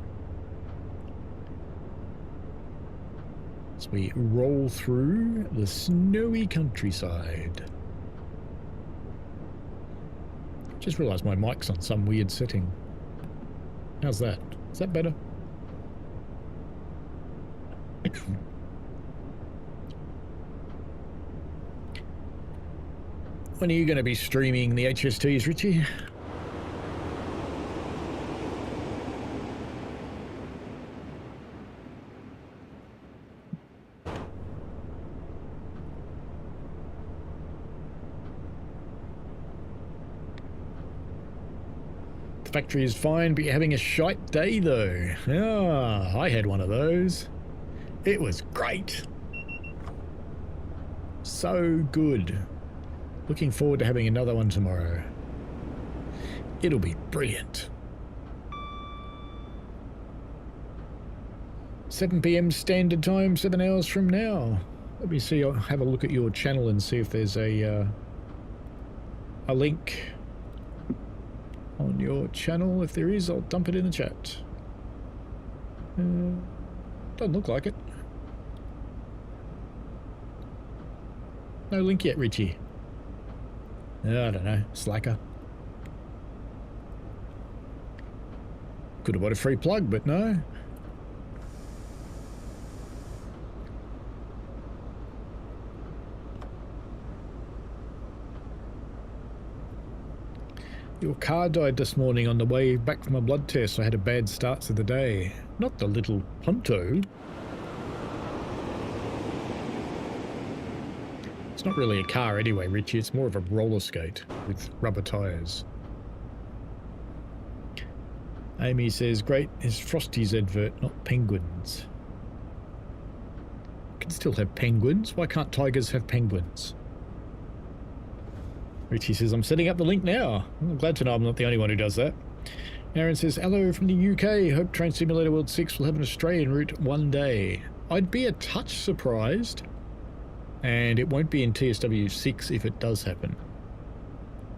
As we roll through the snowy countryside. Just realised my mic's on some weird setting. How's that? Is that better? When are you going to be streaming the HSTs, Richie? The factory is fine, but you're having a shite day though. Ah, I had one of those. It was great. So good. Looking forward to having another one tomorrow. It'll be brilliant. 7 PM standard time, 7 hours from now. Let me see, I'll have a look at your channel and see if there's a link on your channel. If there is, I'll dump it in the chat. Doesn't look like it. No link yet, Richie. I don't know, slacker. Could have bought a free plug, but no. Your car died this morning on the way back from a blood test. I had a bad start to the day. Not the little Punto. It's not really a car anyway, Richie. It's more of a roller skate with rubber tyres. Amy says, great is Frosty's advert, not penguins. Can still have penguins. Why can't tigers have penguins? Richie says, I'm setting up the link now. I'm glad to know I'm not the only one who does that. Aaron says, hello from the UK. Hope Train Simulator World 6 will have an Australian route one day. I'd be a touch surprised. And it won't be in TSW6 if it does happen.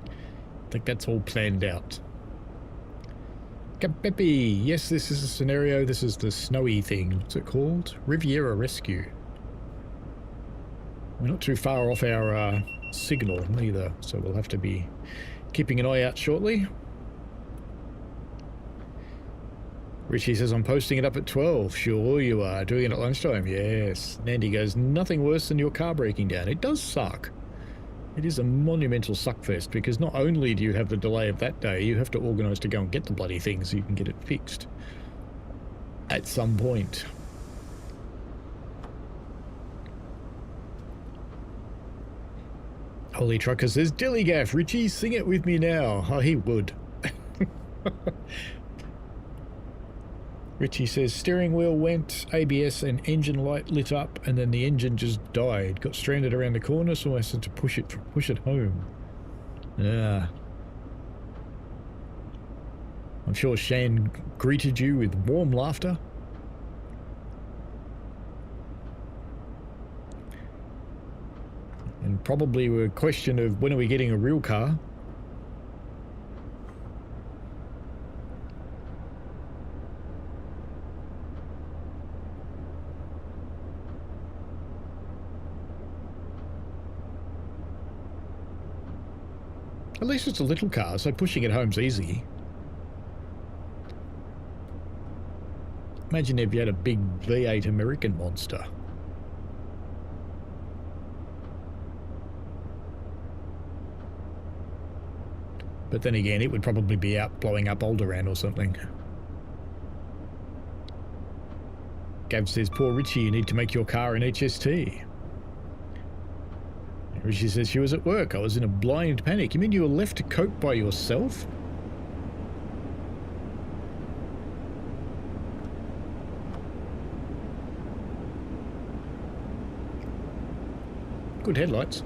I think that's all planned out. Capepi, yes, this is a scenario. This is the snowy thing. What's it called? Riviera Rescue. We're not too far off our signal either, so we'll have to be keeping an eye out shortly. Richie says, I'm posting it up at 12. Sure you are. Doing it at lunchtime. Yes. Nandy goes, nothing worse than your car breaking down. It does suck. It is a monumental suckfest because not only do you have the delay of that day, you have to organise to go and get the bloody thing so you can get it fixed at some point. Holy Trucker says, Dillygaff, Richie, sing it with me now. Oh, he would. Richie says, steering wheel went, ABS and engine light lit up, and then the engine just died. Got stranded around the corner, so I had to push it home. Yeah. I'm sure Shane greeted you with warm laughter. And probably a question of when are we getting a real car? At least it's a little car, so pushing it home's easy. Imagine if you had a big V8 American monster. But then again, it would probably be out blowing up Alderaan or something. Gav says, poor Richie, you need to make your car an HST. Richie says, she was at work. I was in a blind panic. You mean you were left to cope by yourself? Good headlights.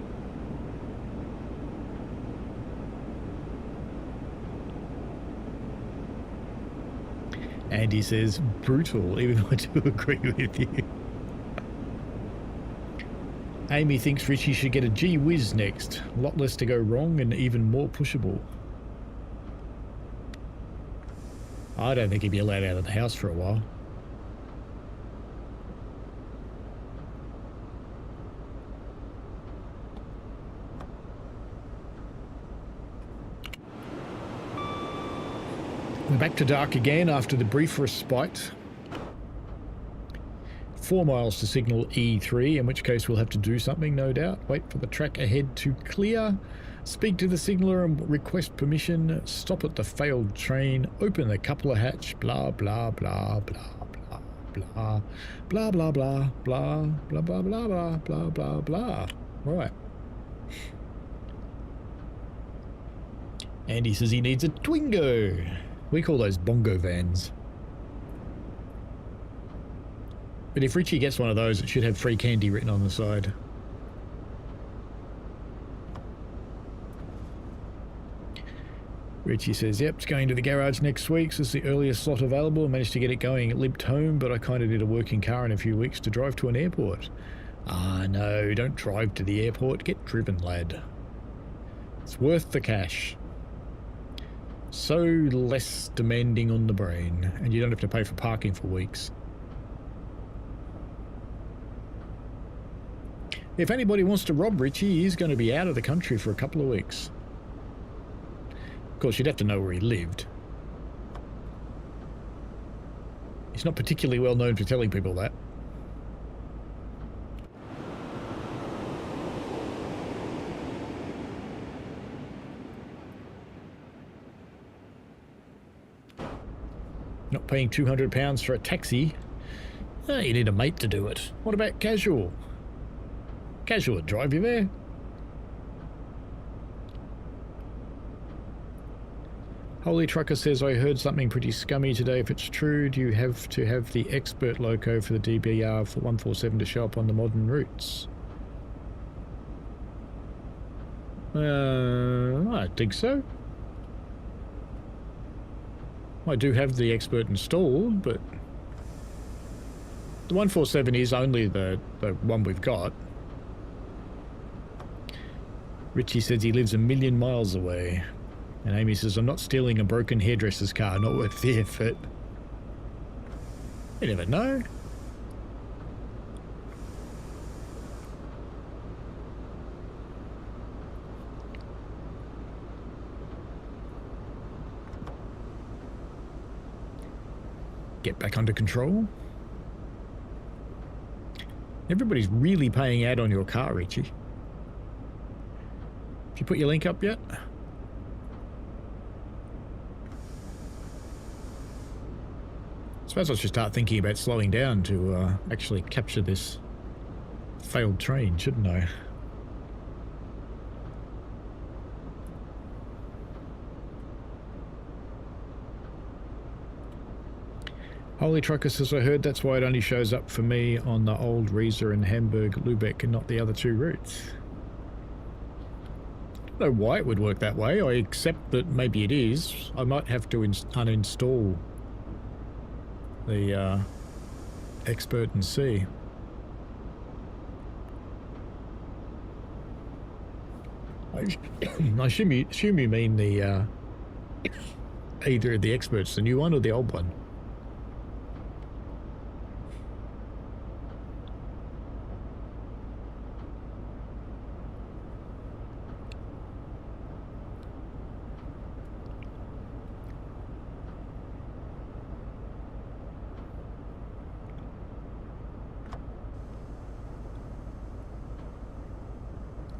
Andy says, brutal, even though I do agree with you. Amy thinks Richie should get a Gee Whiz next. A lot less to go wrong and even more pushable. I don't think he'd be allowed out of the house for a while. We're back to dark again after the brief respite. 4 miles to signal E3, in which case we'll have to do something, no doubt. Wait for the track ahead to clear. Speak to the signaller and request permission. Stop at the failed train. Open the coupler hatch. Blah, blah, blah, blah, blah, blah. Blah, blah, blah, blah, blah, blah, blah, blah, blah, blah, blah. Right. Andy says he needs a Twingo. We call those bongo vans. But if Richie gets one of those, it should have free candy written on the side. Richie says, yep, it's going to the garage next week. This is the earliest slot available. I managed to get it going. It limped home, but I kind of need a working car in a few weeks to drive to an airport. Ah, no, don't drive to the airport. Get driven, lad. It's worth the cash. So less demanding on the brain, and you don't have to pay for parking for weeks. If anybody wants to rob Richie, he's going to be out of the country for a couple of weeks. Of course, you'd have to know where he lived. He's not particularly well known for telling people that. Not paying £200 for a taxi. Oh, you need a mate to do it. What about casual? Casual would drive you there. Holy Trucker says, I heard something pretty scummy today. If it's true, do you have to have the expert loco for the DBR for 147 to show up on the modern routes? I don't think so. I do have the expert installed, but the 147 is only the one we've got. Richie says he lives 1,000,000 miles away. And Amy says, I'm not stealing a broken hairdresser's car, not worth the effort. You never know. Get back under control. Everybody's really paying out on your car, Richie. Have you put your link up yet? I suppose I should start thinking about slowing down to actually capture this failed train, shouldn't I? Holy Trucker says, I heard that's why it only shows up for me on the old Riesa and Hamburg, Lübeck and not the other two routes. I don't know why it would work that way. I accept that maybe it is. I might have to uninstall the expert and see. I assume you mean the either the expert's the new one or the old one.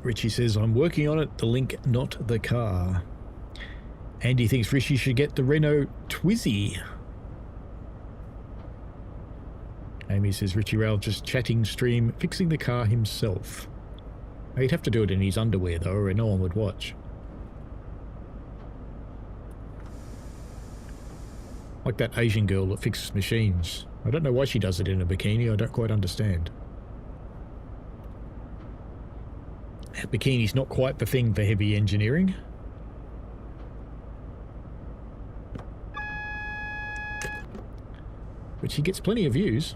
Richie says, I'm working on it, the link, not the car. Andy thinks Richie should get the Renault Twizy. Amy says, Richie Rail just chatting stream, fixing the car himself. He'd have to do it in his underwear though, or no one would watch. Like that Asian girl that fixes machines. I don't know why she does it in a bikini, I don't quite understand. Bikini's not quite the thing for heavy engineering. But she gets plenty of views.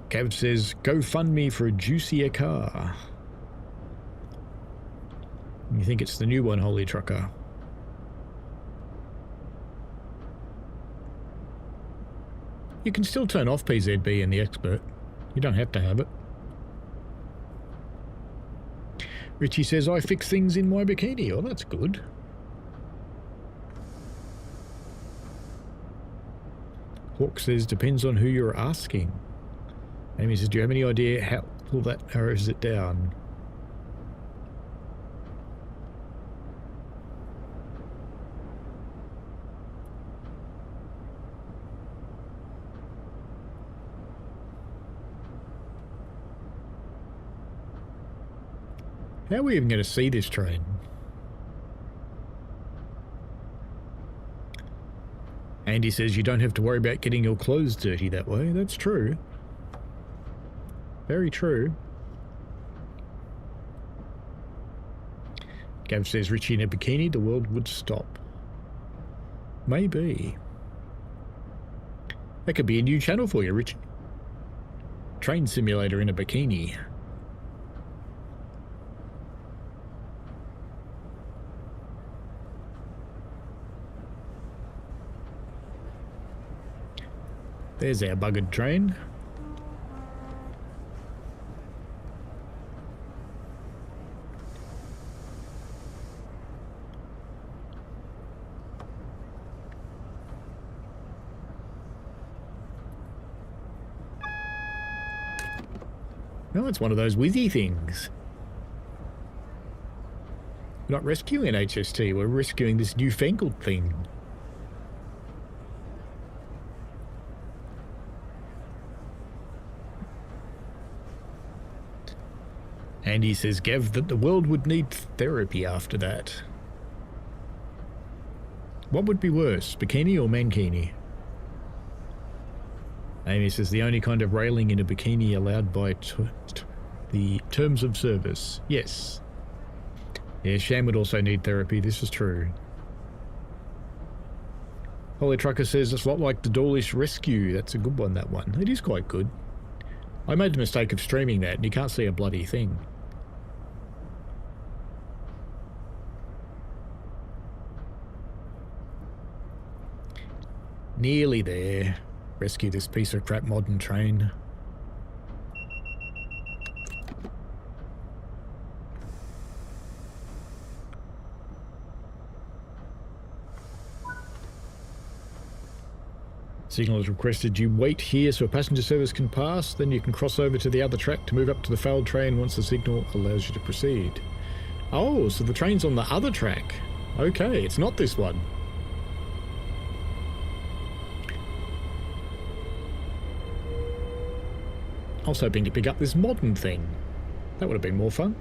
Cav says, go fund me for a juicier car. You think it's the new one, Holy Trucker? You can still turn off PZB in the expert. You don't have to have it. Richie says, I fix things in my bikini. Oh, that's good. Hawk says, depends on who you're asking. Amy says, do you have any idea how pull that arrows it down? How are we even going to see this train? Andy says you don't have to worry about getting your clothes dirty that way. That's true. Very true. Gav says Richie in a bikini, the world would stop. Maybe. That could be a new channel for you, Richie. Train simulator in a bikini. There's our buggered train. Oh, it's one of those whizzy things. We're not rescuing HST, we're rescuing this newfangled thing. And he says, Gav, that the world would need therapy after that. What would be worse, bikini or mankini? Amy says, the only kind of railing in a bikini allowed by the terms of service. Yes. Yeah, Sham would also need therapy, this is true. Holy Trucker says, it's a lot like the Dawlish Rescue. That's a good one, that one. It is quite good. I made the mistake of streaming that, and you can't see a bloody thing. Nearly there. Rescue this piece of crap modern train. Signal has requested you wait here so a passenger service can pass, then you can cross over to the other track to move up to the failed train once the signal allows you to proceed. Oh, so the train's on the other track. Okay, it's not this one. I was hoping to pick up this modern thing. That would have been more fun.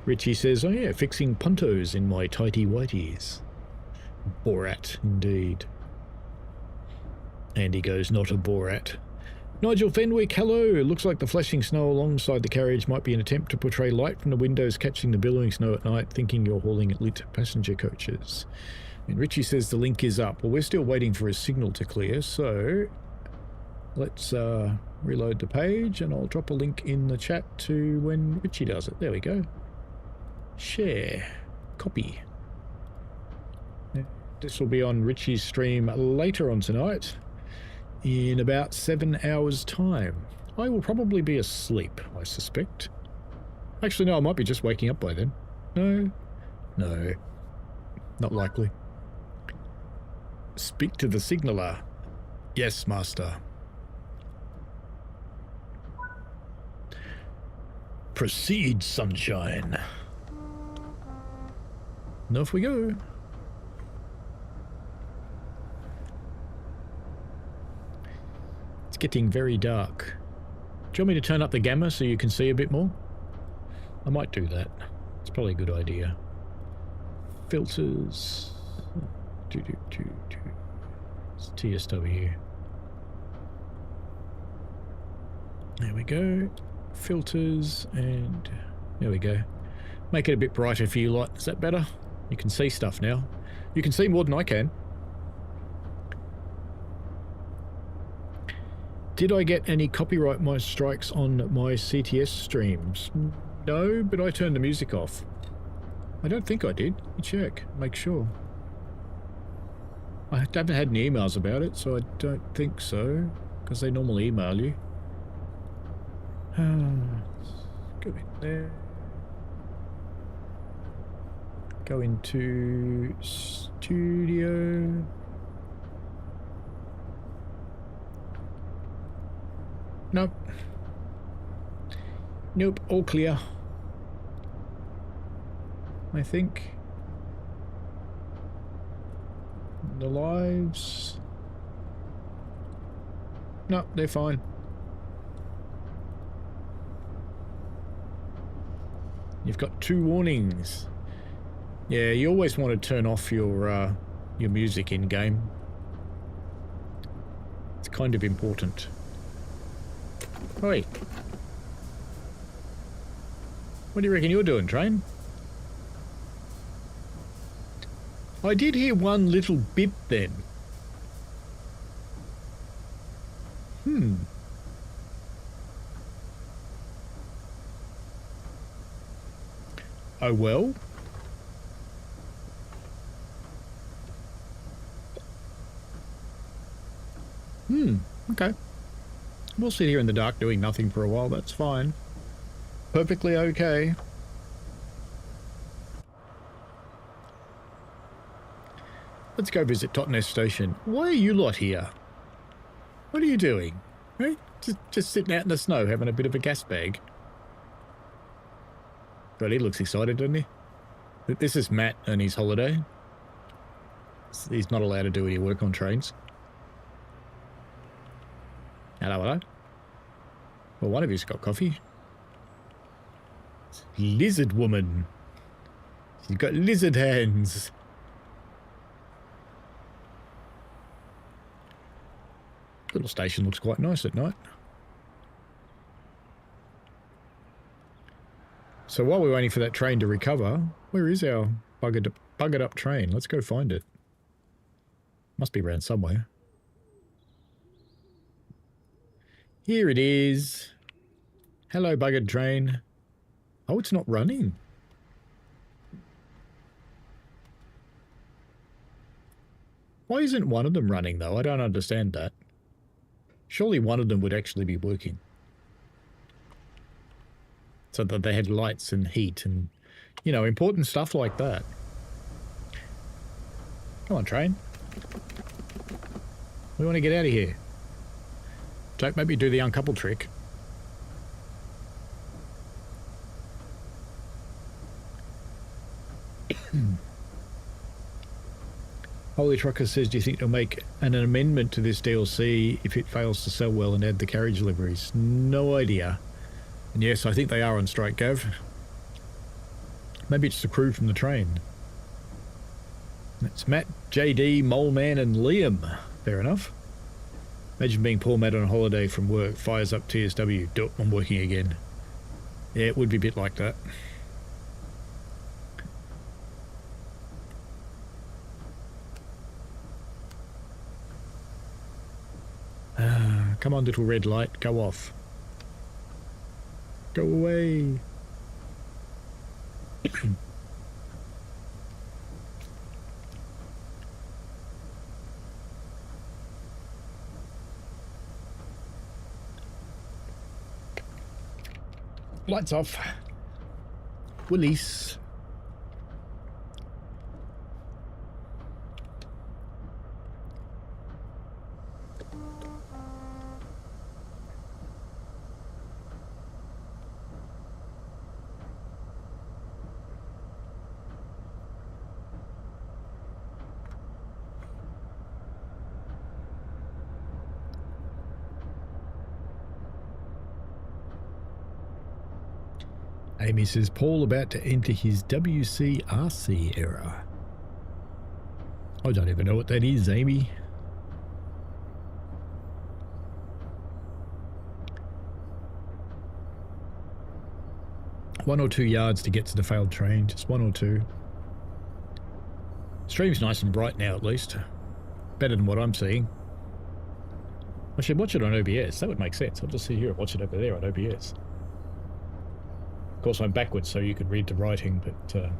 Richie says, oh yeah, fixing puntos in my tighty whities. Borat, indeed. Andy goes, not a Borat. Nigel Fenwick, hello. Looks like the flashing snow alongside the carriage might be an attempt to portray light from the windows catching the billowing snow at night, thinking you're hauling lit passenger coaches. And Richie says the link is up. Well, we're still waiting for a signal to clear, so let's reload the page and I'll drop a link in the chat to when Richie does it. There we go. Share. Copy. This will be on Richie's stream later on tonight in about 7 hours time. I will probably be asleep, I suspect. Actually, no, I might be just waking up by then. No. No. Not likely. Speak to the signaller. Yes, master. Proceed, sunshine. And off we go. It's getting very dark. Do you want me to turn up the gamma so you can see a bit more? I might do that. It's probably a good idea. Filters. It's TSW. There we go. Filters, and there we go. Make it a bit brighter for you lot. Is that better? You can see stuff now. You can see more than I can. Did I get any copyright strikes on my CTS streams? No, but I turned the music off. I don't think I did. Let me check. Make sure. I haven't had any emails about it, so I don't think so. Because they normally email you. Let's go in there. Go into studio. Nope. Nope, all clear. I think. The lives. No, they're fine. You've got 2 warnings. Yeah, you always want to turn off your music in game. It's kind of important. Oi. What do you reckon you're doing, train? I did hear one little bit then. Oh well. Okay. We'll sit here in the dark doing nothing for a while, that's fine. Perfectly okay. Let's go visit Totnes Station. Why are you lot here? What are you doing? Eh? Just sitting out in the snow having a bit of a gas bag. God, he looks excited, doesn't he? This is Matt and his holiday. He's not allowed to do any work on trains. Hello, hello. Well, one of you's got coffee. Lizard woman. She's got lizard hands. Little station looks quite nice at night. So while we're waiting for that train to recover, where is our buggered up train? Let's go find it. Must be around somewhere. Here it is. Hello, buggered train. Oh, it's not running. Why isn't one of them running, though? I don't understand that. Surely one of them would actually be working. So that they had lights and heat and, you know, important stuff like that. Come on, train. We want to get out of here. Don't maybe do the uncouple trick. Holy Trucker says, do you think they'll make an amendment to this DLC if it fails to sell well and add the carriage liveries? No idea. And yes, I think they are on strike, Gav. Maybe it's the crew from the train. It's Matt, JD, Moleman and Liam. Fair enough. Imagine being poor Matt on holiday from work, fires up TSW, I'm working again. Yeah, it would be a bit like that. Come on, little red light, go off. Go away. Lights off. Release. Amy says, Paul about to enter his WCRC era. I don't even know what that is, Amy. One or two yards to get to the failed train, just one or two. Stream's nice and bright now, at least. Better than what I'm seeing. I should watch it on OBS, that would make sense. I'll just sit here and watch it over there on OBS. Of course, I'm backwards, so you can read the writing, but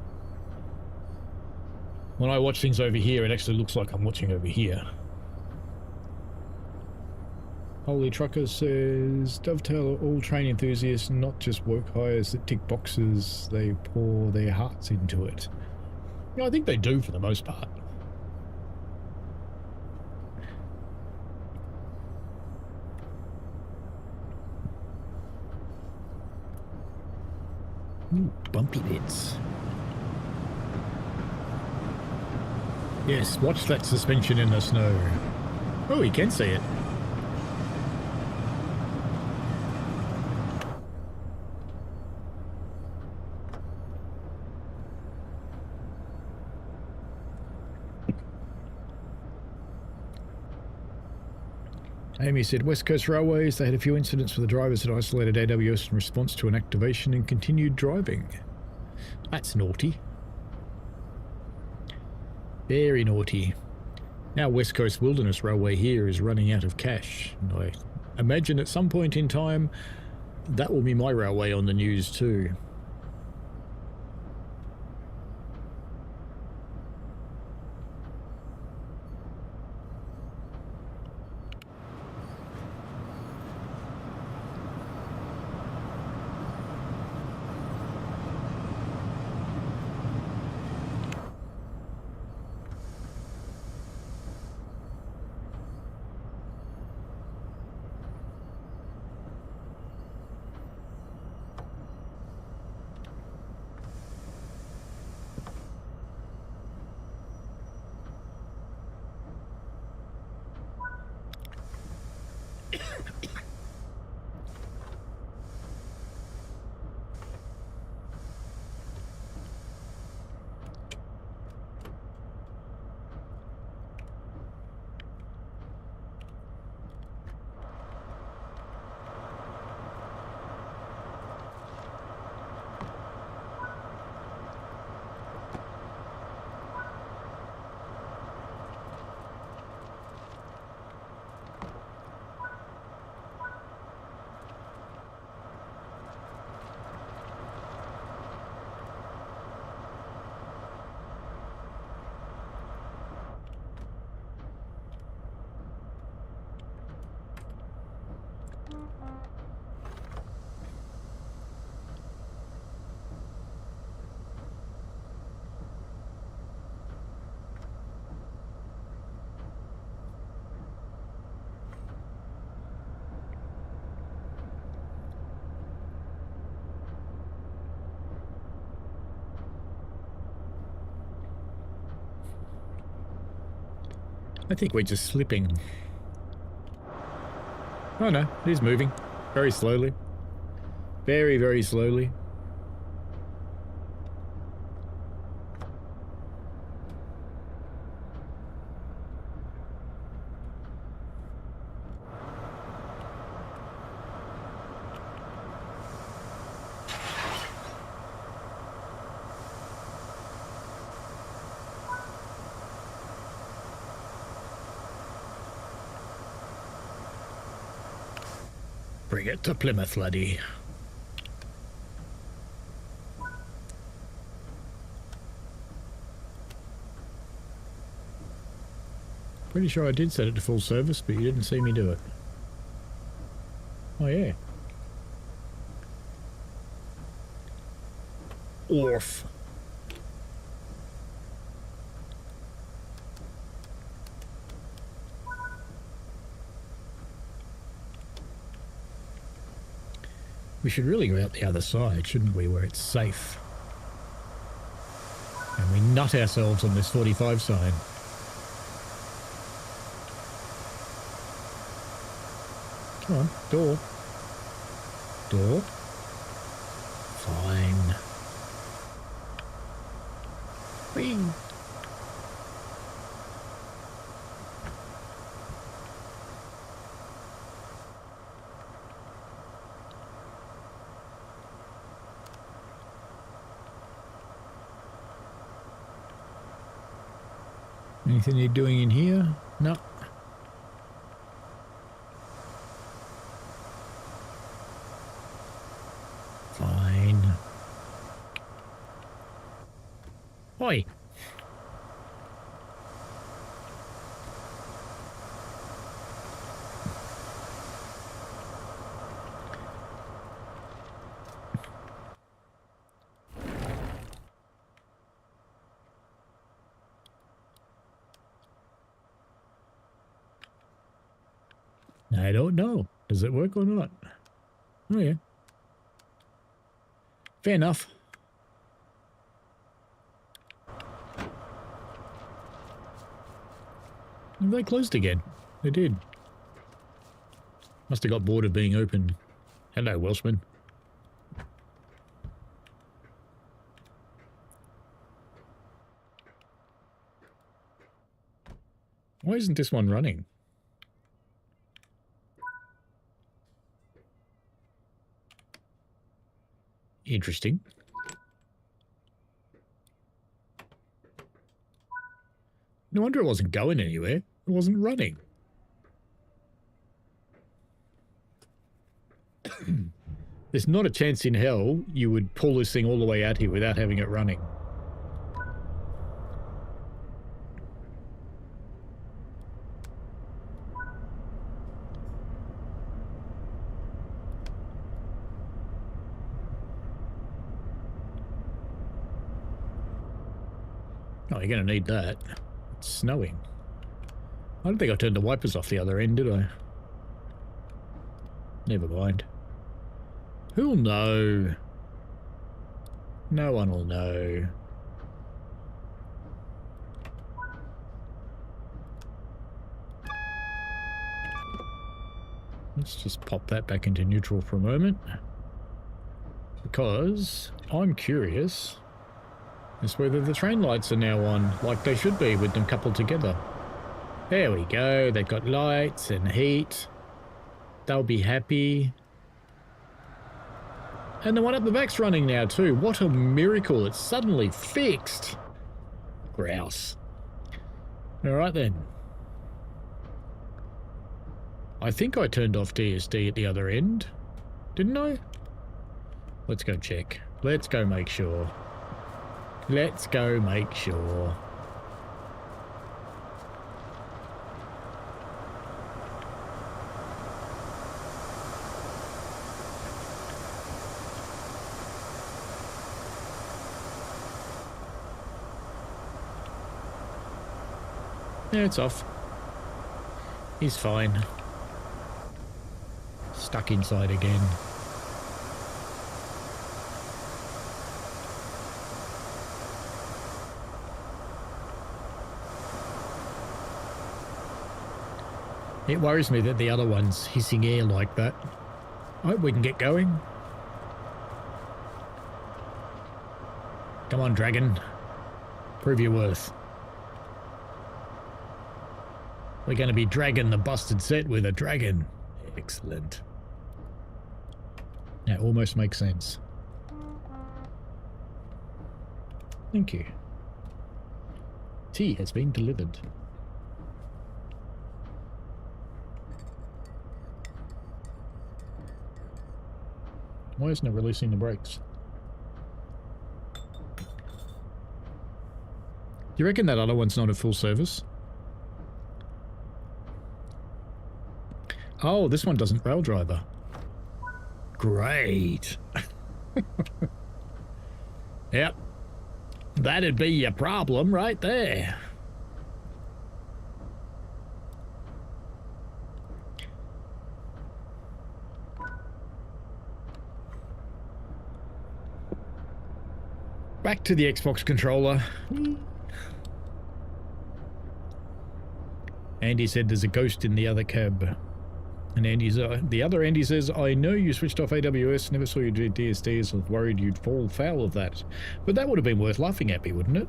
when I watch things over here, it actually looks like I'm watching over here. Holy Trucker says, Dovetail are all train enthusiasts, not just work hires that tick boxes, they pour their hearts into it. Yeah, I think they do for the most part. Ooh, bumpy bits. Yes, watch that suspension in the snow. Oh, you can see it. Amy said, West Coast Railways, they had a few incidents with the drivers that isolated AWS in response to an activation and continued driving. That's naughty. Very naughty. Now West Coast Wilderness Railway here is running out of cash. And I imagine at some point in time, that will be my railway on the news too. I think we're just slipping. Oh no, it is moving. Very slowly. Very, very slowly. Bring it to Plymouth, laddie. Pretty sure I did set it to full service, but you didn't see me do it. Oh yeah. Orf. We should really go out the other side, shouldn't we, where it's safe. And we nut ourselves on this 45 sign. Come on, door. Door. Fine. Whee! Anything you're doing in here? No. Fine. Oi. I don't know. Does it work or not? Oh yeah. Fair enough. They closed again. They did. Must have got bored of being open. Hello, Welshman. Why isn't this one running? Interesting. No wonder it wasn't going anywhere. It wasn't running. There's not a chance in hell you would pull this thing all the way out here without having it running. Oh, you're going to need that. It's snowing. I don't think I turned the wipers off the other end, did I? Never mind. Who'll know? No one will know. Let's just pop that back into neutral for a moment. Because I'm curious as whether the train lights are now on, like they should be with them coupled together. There we go. They've got lights and heat. They'll be happy. And the one at the back's running now too. What a miracle. It's suddenly fixed. Grouse. Alright then. I think I turned off DSD at the other end. Didn't I? Let's go check. Let's go make sure. Let's go make sure. Yeah, it's off. He's fine. Stuck inside again. It worries me that the other one's hissing air like that. I hope we can get going. Come on, dragon. Prove your worth. We're going to be dragging the busted set with a dragon. Excellent. That almost makes sense. Thank you. Tea has been delivered. Why isn't it releasing the brakes? Do you reckon that other one's not at full service? Oh, this one doesn't rail driver. Great. Yep. That'd be your problem right there. Back to the Xbox controller. Andy said there's a ghost in the other cab. And Andy's, the other Andy says, I know you switched off AWS, never saw you do DSDs, I was worried you'd fall foul of that. But that would have been worth laughing at me, wouldn't it?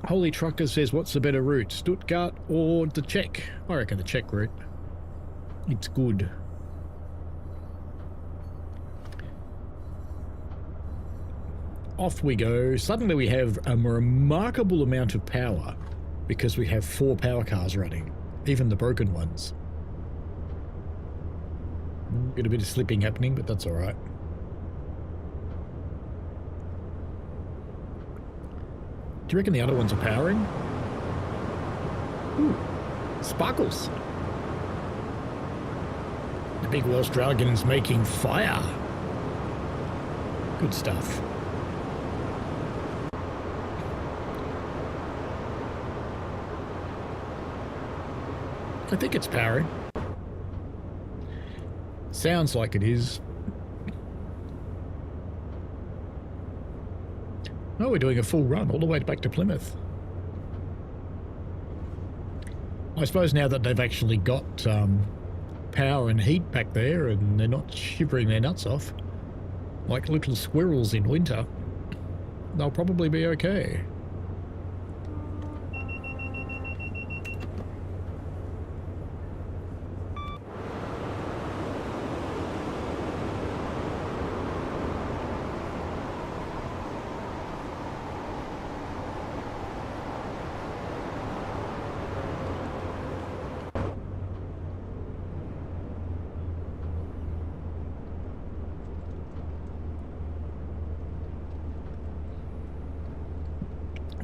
Holy Trucker says, what's the better route, Stuttgart or the Czech? I reckon the Czech route. It's good. Off we go. Suddenly we have a remarkable amount of power because we have 4 power cars running, even the broken ones. Got a bit of slipping happening, but that's all right. Do you reckon the other ones are powering? Ooh, sparkles. The big Welsh dragon's making fire. Good stuff. I think it's powering. Sounds like it is. Oh, we're doing a full run all the way back to Plymouth. I suppose now that they've actually got power and heat back there and they're not shivering their nuts off like little squirrels in winter, they'll probably be okay.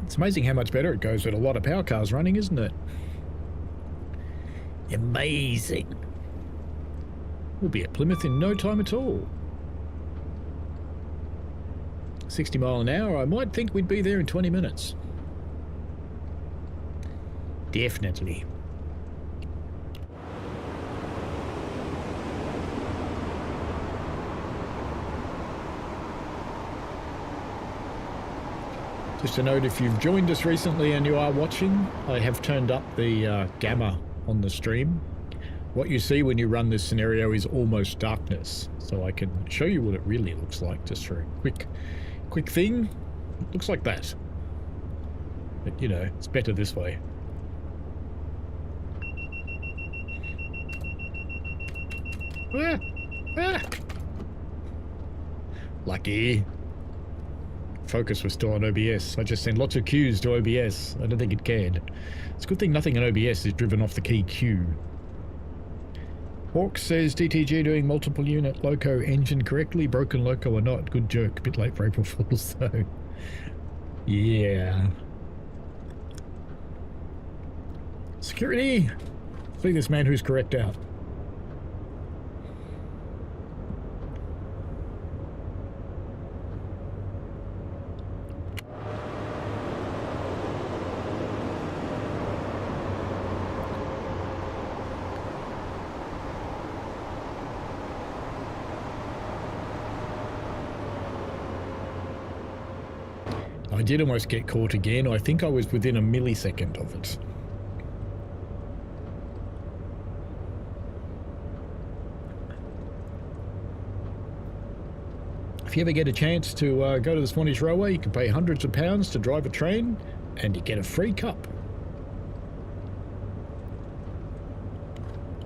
It's amazing how much better it goes with a lot of power cars running, isn't it? Amazing. We'll be at Plymouth in no time at all. 60 mile an hour, I might think we'd be there in 20 minutes. Definitely. Just a note, if you've joined us recently and you are watching, I have turned up the gamma on the stream. What you see when you run this scenario is almost darkness, so I can show you what it really looks like just for a quick thing. It looks like that. But, you know, it's better this way. Ah! Ah! Lucky. Focus was still on OBS. I just sent lots of cues to OBS. I don't think it cared. It's a good thing nothing in OBS is driven off the key Q. Hawk says DTG doing multiple unit loco engine correctly, broken loco or not. Good joke. A bit late for April Fools though. Yeah. Security! See this man who's correct out. I did almost get caught again. I think I was within a millisecond of it. If you ever get a chance to go to the Swanage Railway, you can pay hundreds of pounds to drive a train and you get a free cup.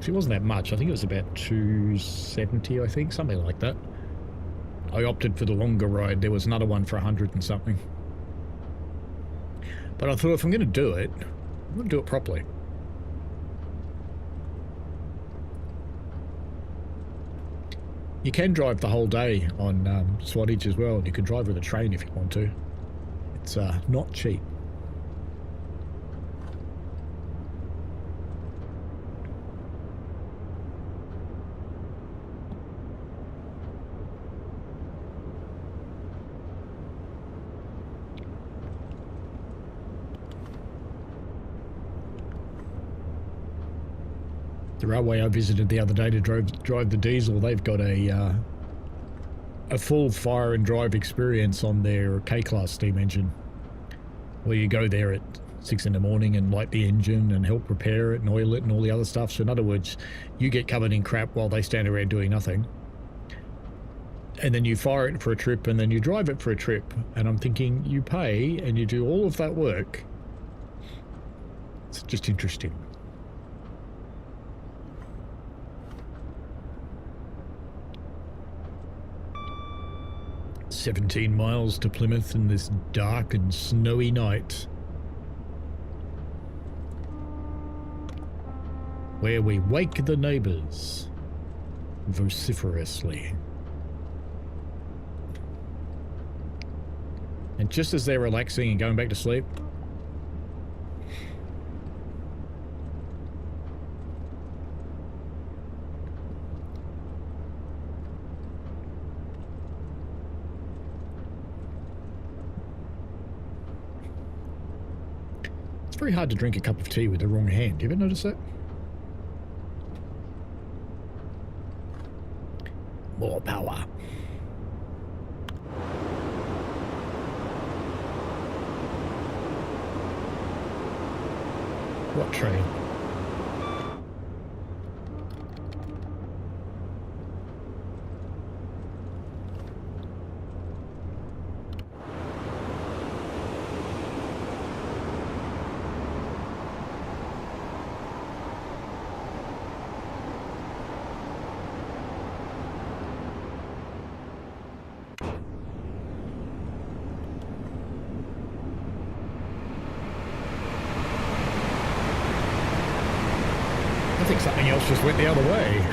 It wasn't that much. I think it was about 270, I think, something like that. I opted for the longer ride. There was another one for 100 and something. But I thought if I'm going to do it, I'm going to do it properly. You can drive the whole day on Swanage as well. You can drive with a train if you want to. It's not cheap. The railway I visited the other day to drive the diesel, they've got a full fire and drive experience on their K-Class steam engine, where you go there at 6 in the morning and light the engine and help repair it and oil it and all the other stuff. So in other words, you get covered in crap while they stand around doing nothing. And then you fire it for a trip and then you drive it for a trip. And I'm thinking, you pay and you do all of that work. It's just interesting. 17 miles to Plymouth in this dark and snowy night, where we wake the neighbours vociferously. And just as they're relaxing and going back to sleep, it's very hard to drink a cup of tea with the wrong hand. You ever notice that? More power. What train? I think something else just went the other way.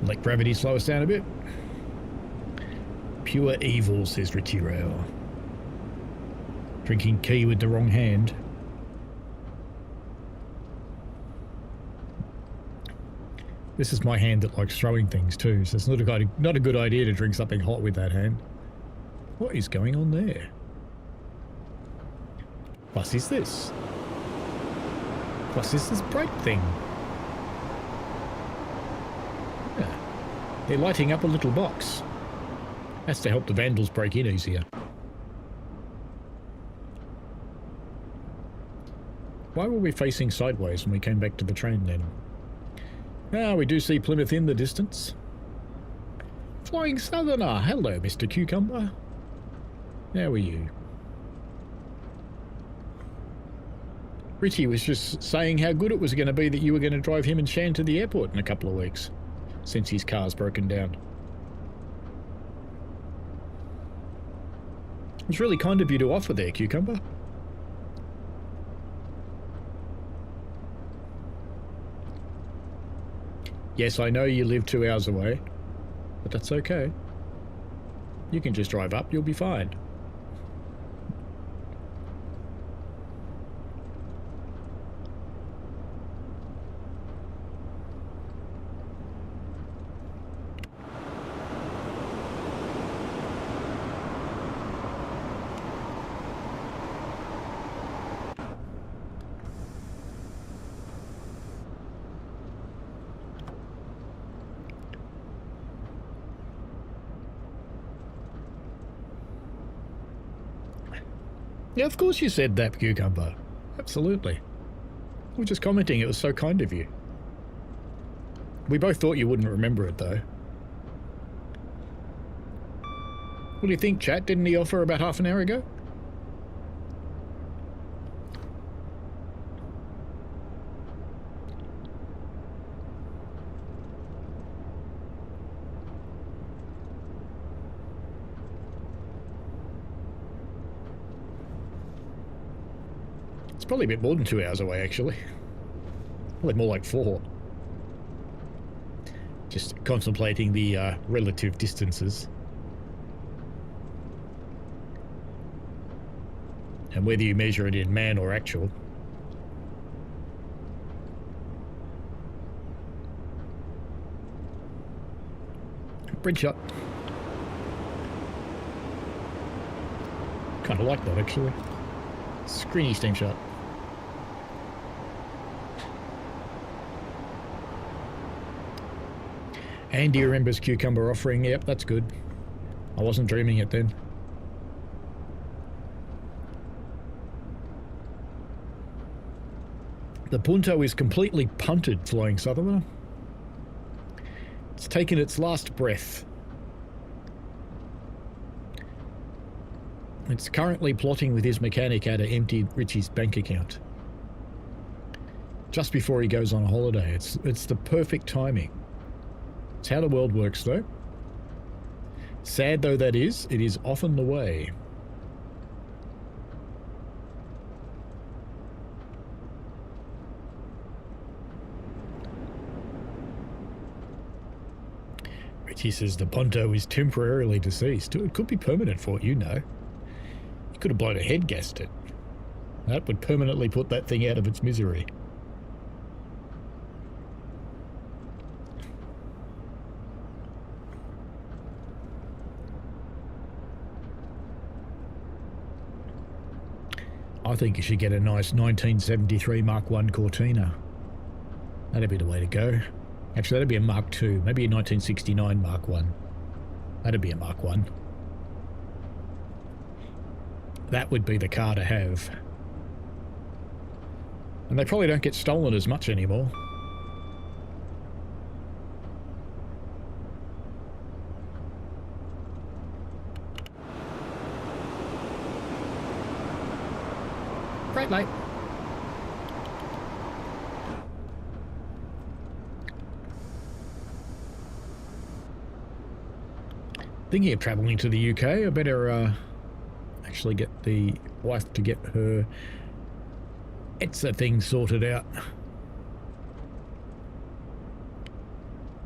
Let gravity slow us down a bit. Pure evil, says Riviera. Drinking tea with the wrong hand. This is my hand that likes throwing things too, so it's not a good idea to drink something hot with that hand. What is going on there? What is this? What is this bright thing? Yeah. They're lighting up a little box. That's to help the vandals break in easier. Why were we facing sideways when we came back to the train then? Ah, we do see Plymouth in the distance. Flying Southerner! Hello, Mr. Cucumber. How are you? Richie was just saying how good it was going to be that you were going to drive him and Shan to the airport in a couple of weeks, since his car's broken down. It was really kind of you to offer there, Cucumber. Yes, I know you live 2 hours away, but that's okay. You can just drive up, you'll be fine. Yeah, of course you said that, Cucumber. Absolutely. We were just commenting, it was so kind of you. We both thought you wouldn't remember it, though. What do you think, chat? Didn't he offer about half an hour ago? It's probably a bit more than 2 hours away, actually. Probably more like 4. Just contemplating the relative distances. And whether you measure it in man or actual. Bridge shot. Kind of like that, actually. Screeny steam shot. Andy remembers Cucumber offering. Yep, that's good. I wasn't dreaming it then. The Punto is completely punted, Flying Southerner. It's taken its last breath. It's currently plotting with his mechanic how to empty Richie's bank account. Just before he goes on a holiday. It's the perfect timing. It's how the world works, though. Sad though that is, it is often the way. Richie says the Ponto is temporarily deceased. It could be permanent for you know. You could have blown a head gassed it. That would permanently put that thing out of its misery. I think you should get a nice 1973 Mark I Cortina. That'd be the way to go. Actually, that'd be a Mark II. Maybe a 1969 Mark I. That'd be a Mark I. That would be the car to have. And they probably don't get stolen as much anymore. Great, mate. Thinking of travelling to the UK, I better actually get the wife to get her ETSA thing sorted out.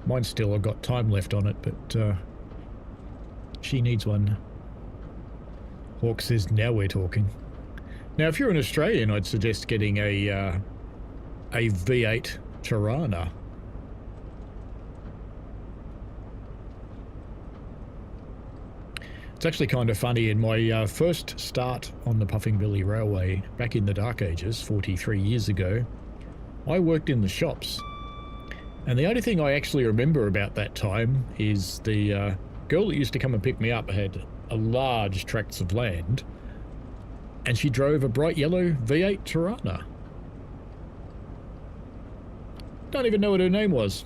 Mine's still, I've got time left on it, but she needs one. Hawk says, now we're talking. Now, if you're an Australian, I'd suggest getting a V8 Tirana. It's actually kind of funny. In my first start on the Puffing Billy Railway back in the dark ages, 43 years ago, I worked in the shops. And the only thing I actually remember about that time is the girl that used to come and pick me up had a large tracts of land, and she drove a bright yellow V8 Tirana. Don't even know what her name was.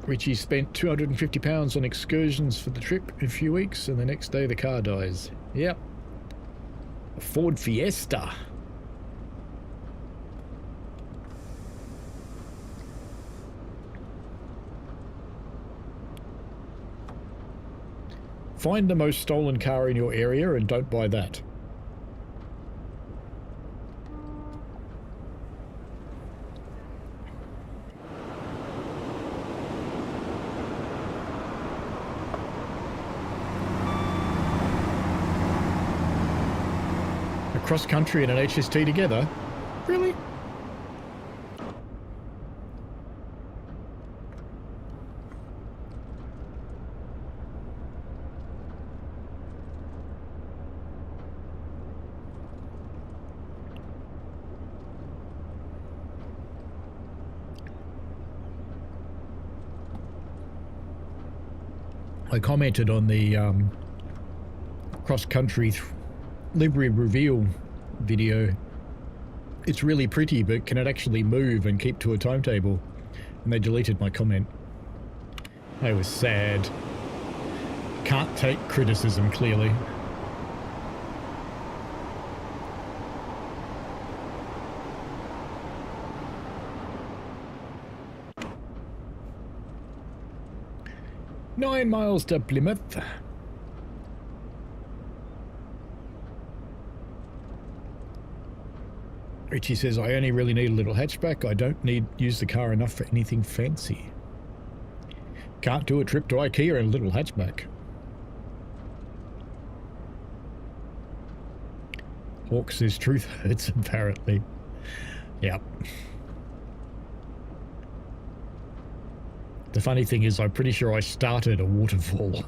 Richie spent £250 on excursions for the trip in a few weeks, and the next day the car dies. Yep. A Ford Fiesta. Find the most stolen car in your area and don't buy that. Cross country and an HST together? Really? I commented on the cross-country livery reveal video. It's really pretty, but can it actually move and keep to a timetable? And they deleted my comment. I was sad. Can't take criticism, clearly. "9 miles to Plymouth." Richie says, "I only really need a little hatchback. I don't use the car enough for anything fancy. Can't do a trip to IKEA in a little hatchback." Hawk says, "Truth hurts," apparently. Yep. The funny thing is, I'm pretty sure I started a waterfall.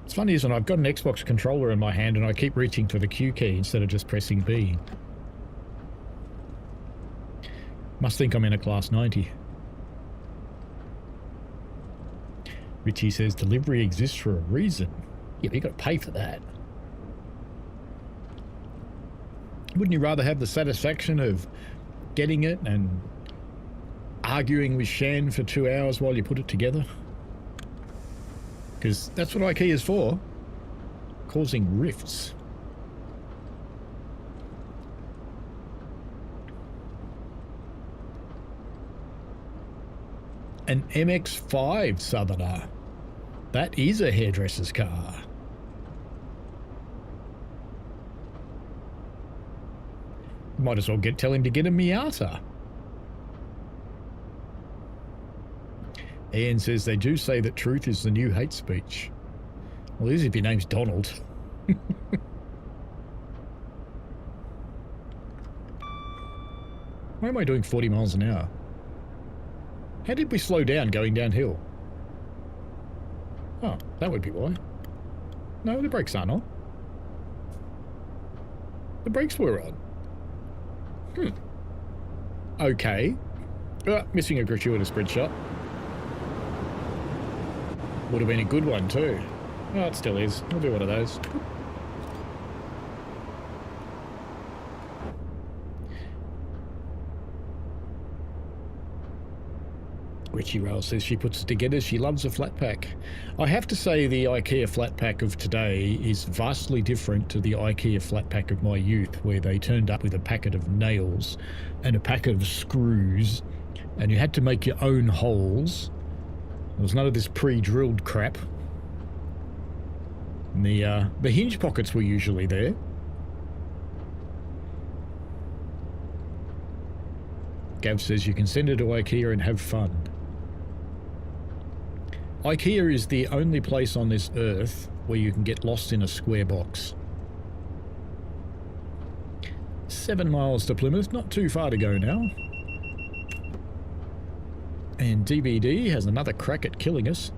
It's funny, isn't it? I've got an Xbox controller in my hand and I keep reaching for the Q key instead of just pressing B. Must think I'm in a class 90. Richie says, "Delivery exists for a reason." Yeah, but you got to pay for that. Wouldn't you rather have the satisfaction of getting it and arguing with Shan for 2 hours while you put it together? Because that's what IKEA is for. Causing rifts. An MX-5 Southerner. That is a hairdresser's car. Might as well tell him to get a Miata. Ian says, "They do say that truth is the new hate speech." Well, it is if your name's Donald. Why am I doing 40 miles an hour? How did we slow down going downhill? Oh, that would be why. No, the brakes aren't on. The brakes were on. Okay. Missing a gratuitous spread shot. Would have been a good one too. Oh, it still is. I'll do one of those. Richie Rail says she puts it together. She loves a flat pack. I have to say the IKEA flat pack of today is vastly different to the IKEA flat pack of my youth, where they turned up with a packet of nails and a packet of screws, and you had to make your own holes. There was none of this pre-drilled crap. And the hinge pockets were usually there. Gav says you can send it to IKEA and have fun. IKEA is the only place on this earth where you can get lost in a square box. 7 miles to Plymouth, not too far to go now. And DVD has another crack at killing us.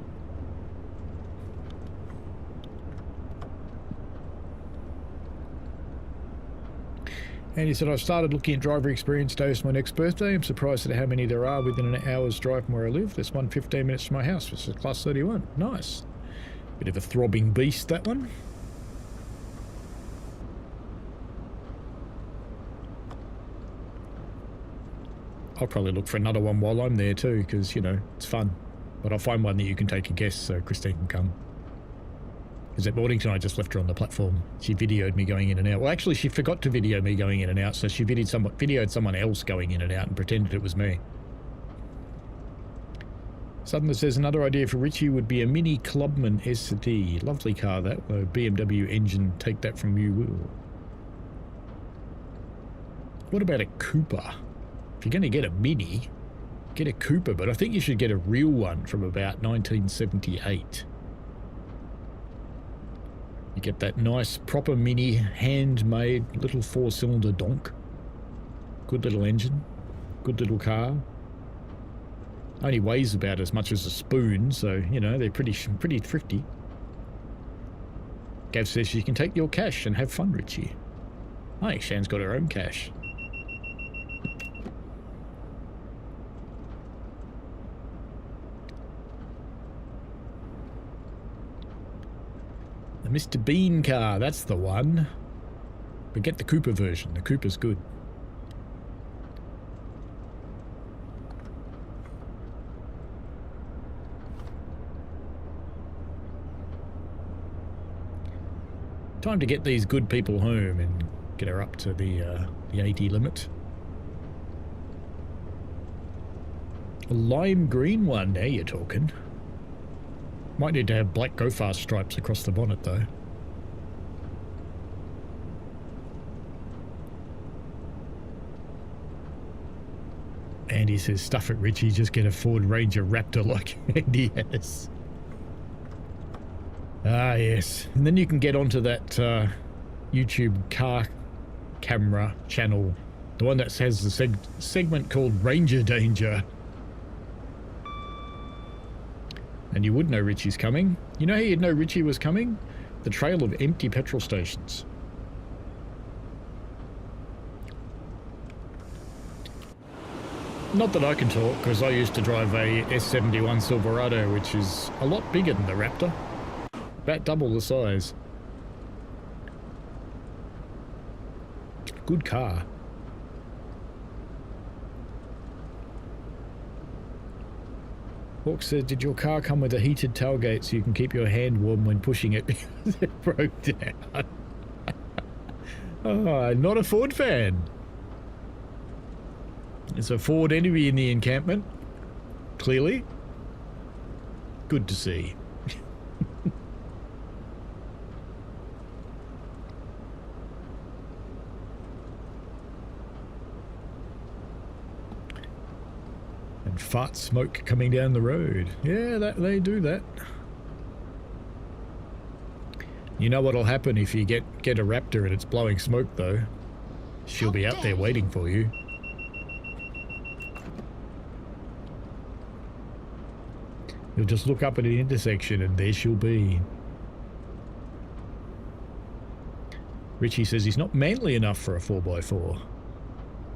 And he said, "I've started looking at driver experience days for my next birthday. I'm surprised at how many there are within an hour's drive from where I live. There's one 15 minutes from my house, which is class 31. Nice. Bit of a throbbing beast, that one. I'll probably look for another one while I'm there too, because, you know, it's fun. But I'll find one that you can take a guest so Christine can come. Because at Mornington, I just left her on the platform. She videoed me going in and out. Well, actually, she forgot to video me going in and out, so she videoed someone else going in and out and pretended it was me. Southerner says another idea for Richie would be a Mini Clubman ST. Lovely car, that. BMW engine, take that from you will. What about a Cooper? If you're going to get a Mini, get a Cooper, but I think you should get a real one from about 1978. You get that nice, proper Mini, handmade little 4-cylinder donk. Good little engine. Good little car. Only weighs about as much as a spoon, so, you know, they're pretty thrifty. Gav says you can take your cash and have fun, Richie. I think Shan's got her own cash. The Mr. Bean car, that's the one. But get the Cooper version. The Cooper's good. Time to get these good people home and get her up to the 80 limit. A lime green one, now you're talking. Might need to have black Go Fast stripes across the bonnet though. Andy says, stuff it Richie, just get a Ford Ranger Raptor like Andy has. Ah yes, and then you can get onto that YouTube car camera channel, the one that has the segment called Ranger Danger. And you would know Richie's coming. You know how you'd know Richie was coming? The trail of empty petrol stations. Not that I can talk, because I used to drive a S71 Silverado, which is a lot bigger than the Raptor. About double the size. Good car. Hawk says, did your car come with a heated tailgate so you can keep your hand warm when pushing it because it broke down? Oh, not a Ford fan. There's a Ford enemy in the encampment. Clearly. Good to see. And fart smoke coming down the road. Yeah, they do that. You know what'll happen if you get a Raptor and it's blowing smoke though? She'll be out there waiting for you. You'll just look up at an intersection and there she'll be. Richie says he's not manly enough for a 4x4.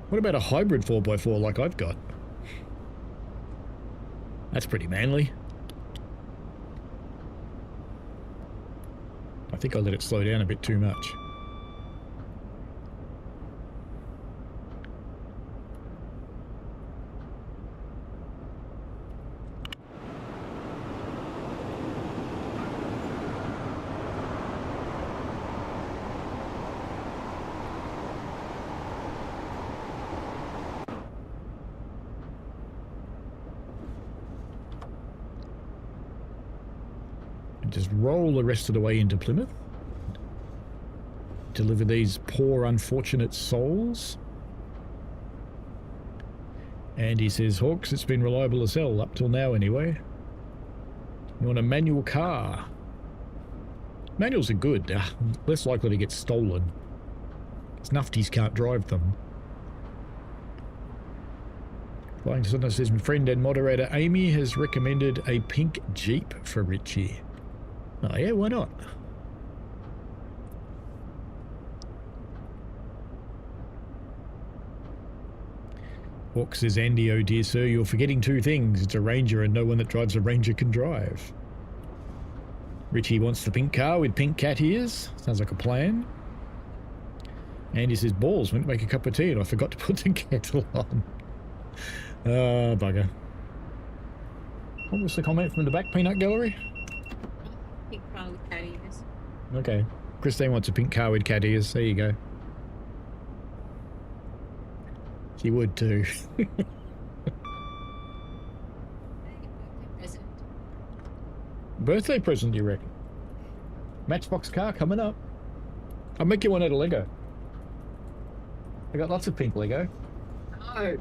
What about a hybrid 4x4 like I've got? That's pretty manly. I think I let it slow down a bit too much. Just roll the rest of the way into Plymouth. Deliver these poor unfortunate souls. And he says, Hawks, it's been reliable as hell, up till now anyway. You want a manual car? Manuals are good, less likely to get stolen. Snufties can't drive them. Flying Thunder says, my friend and moderator Amy has recommended a pink Jeep for Richie. Oh yeah, why not? Hawk says, Andy, oh dear sir, you're forgetting two things. It's a Ranger and no one that drives a Ranger can drive. Richie wants the pink car with pink cat ears. Sounds like a plan. Andy says, balls, went to make a cup of tea and I forgot to put the kettle on. Oh, bugger. What was the comment from the back peanut gallery? Pink car with cat ears. Okay. Christine wants a pink car with cat ears. There you go. She would too. Present. Birthday present, you reckon? Matchbox car coming up. I'll make you one out of Lego. I got lots of pink Lego. Oh.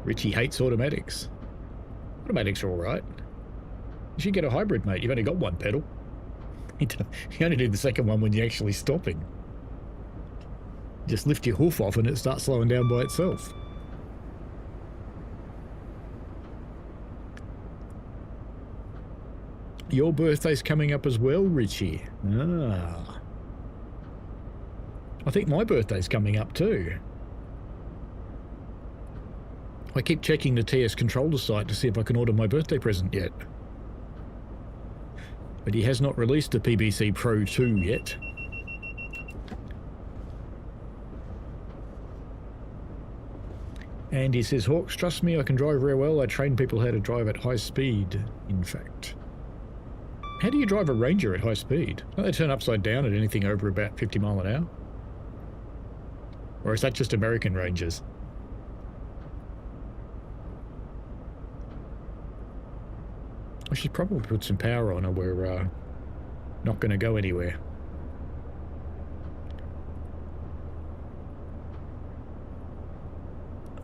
Richie hates automatics. Automatics are alright. You should get a hybrid, mate. You've only got one pedal. You only do the second one when you're actually stopping. Just lift your hoof off and it starts slowing down by itself. Your birthday's coming up as well, Richie. Ah. I think my birthday's coming up too. I keep checking the TS controller site to see if I can order my birthday present yet. But he has not released the PBC Pro 2 yet. And he says, Hawks, trust me, I can drive very well. I train people how to drive at high speed, in fact. How do you drive a Ranger at high speed? Don't they turn upside down at anything over about 50 mile an hour? Or is that just American Rangers? I should probably put some power on, or we're not going to go anywhere.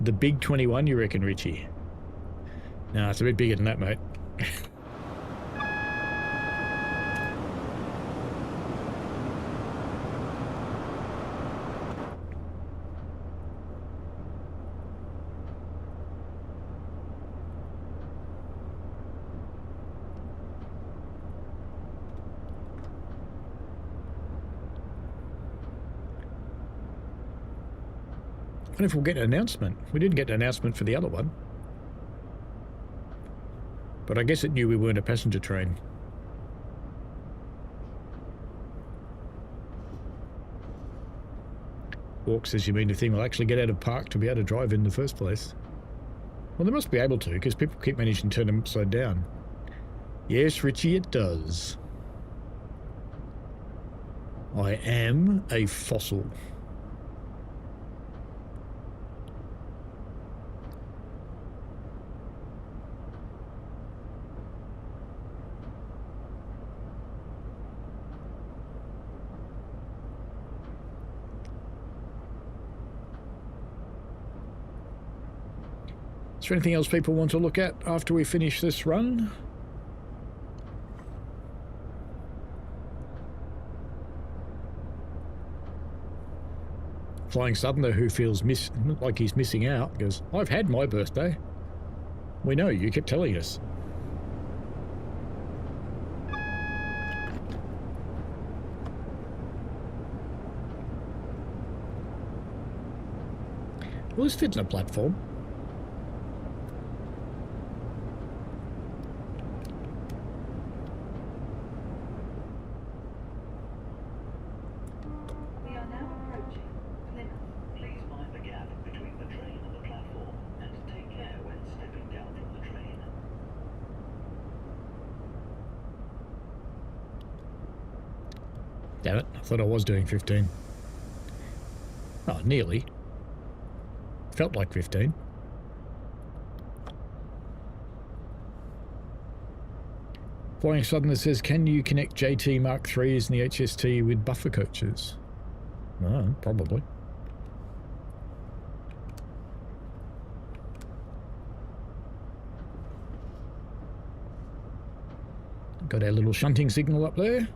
The big 21, you reckon, Richie? No, it's a bit bigger than that, mate. I wonder if we'll get an announcement. We didn't get an announcement for the other one. But I guess it knew we weren't a passenger train. Walk says, you mean the thing will actually get out of park to be able to drive in the first place? Well, they must be able to, because people keep managing to turn them upside down. Yes, Richie, it does. I am a fossil. Is there anything else people want to look at after we finish this run? Flying Southerner, who feels like he's missing out, goes, I've had my birthday. We know, you kept telling us. Well, this fits in a platform. Damn it, I thought I was doing 15. Oh, nearly. Felt like 15. Flying Southerner says, can you connect JT Mark IIIs and the HST with buffer coaches? No, probably. Got our little shunting signal up there.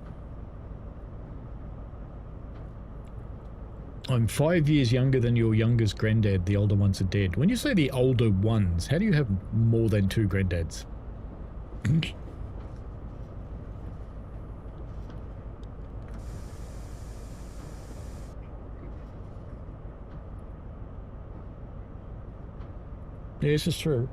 I'm 5 years younger than your youngest granddad. The older ones are dead. When you say the older ones, how do you have more than two granddads? Yeah, this is true.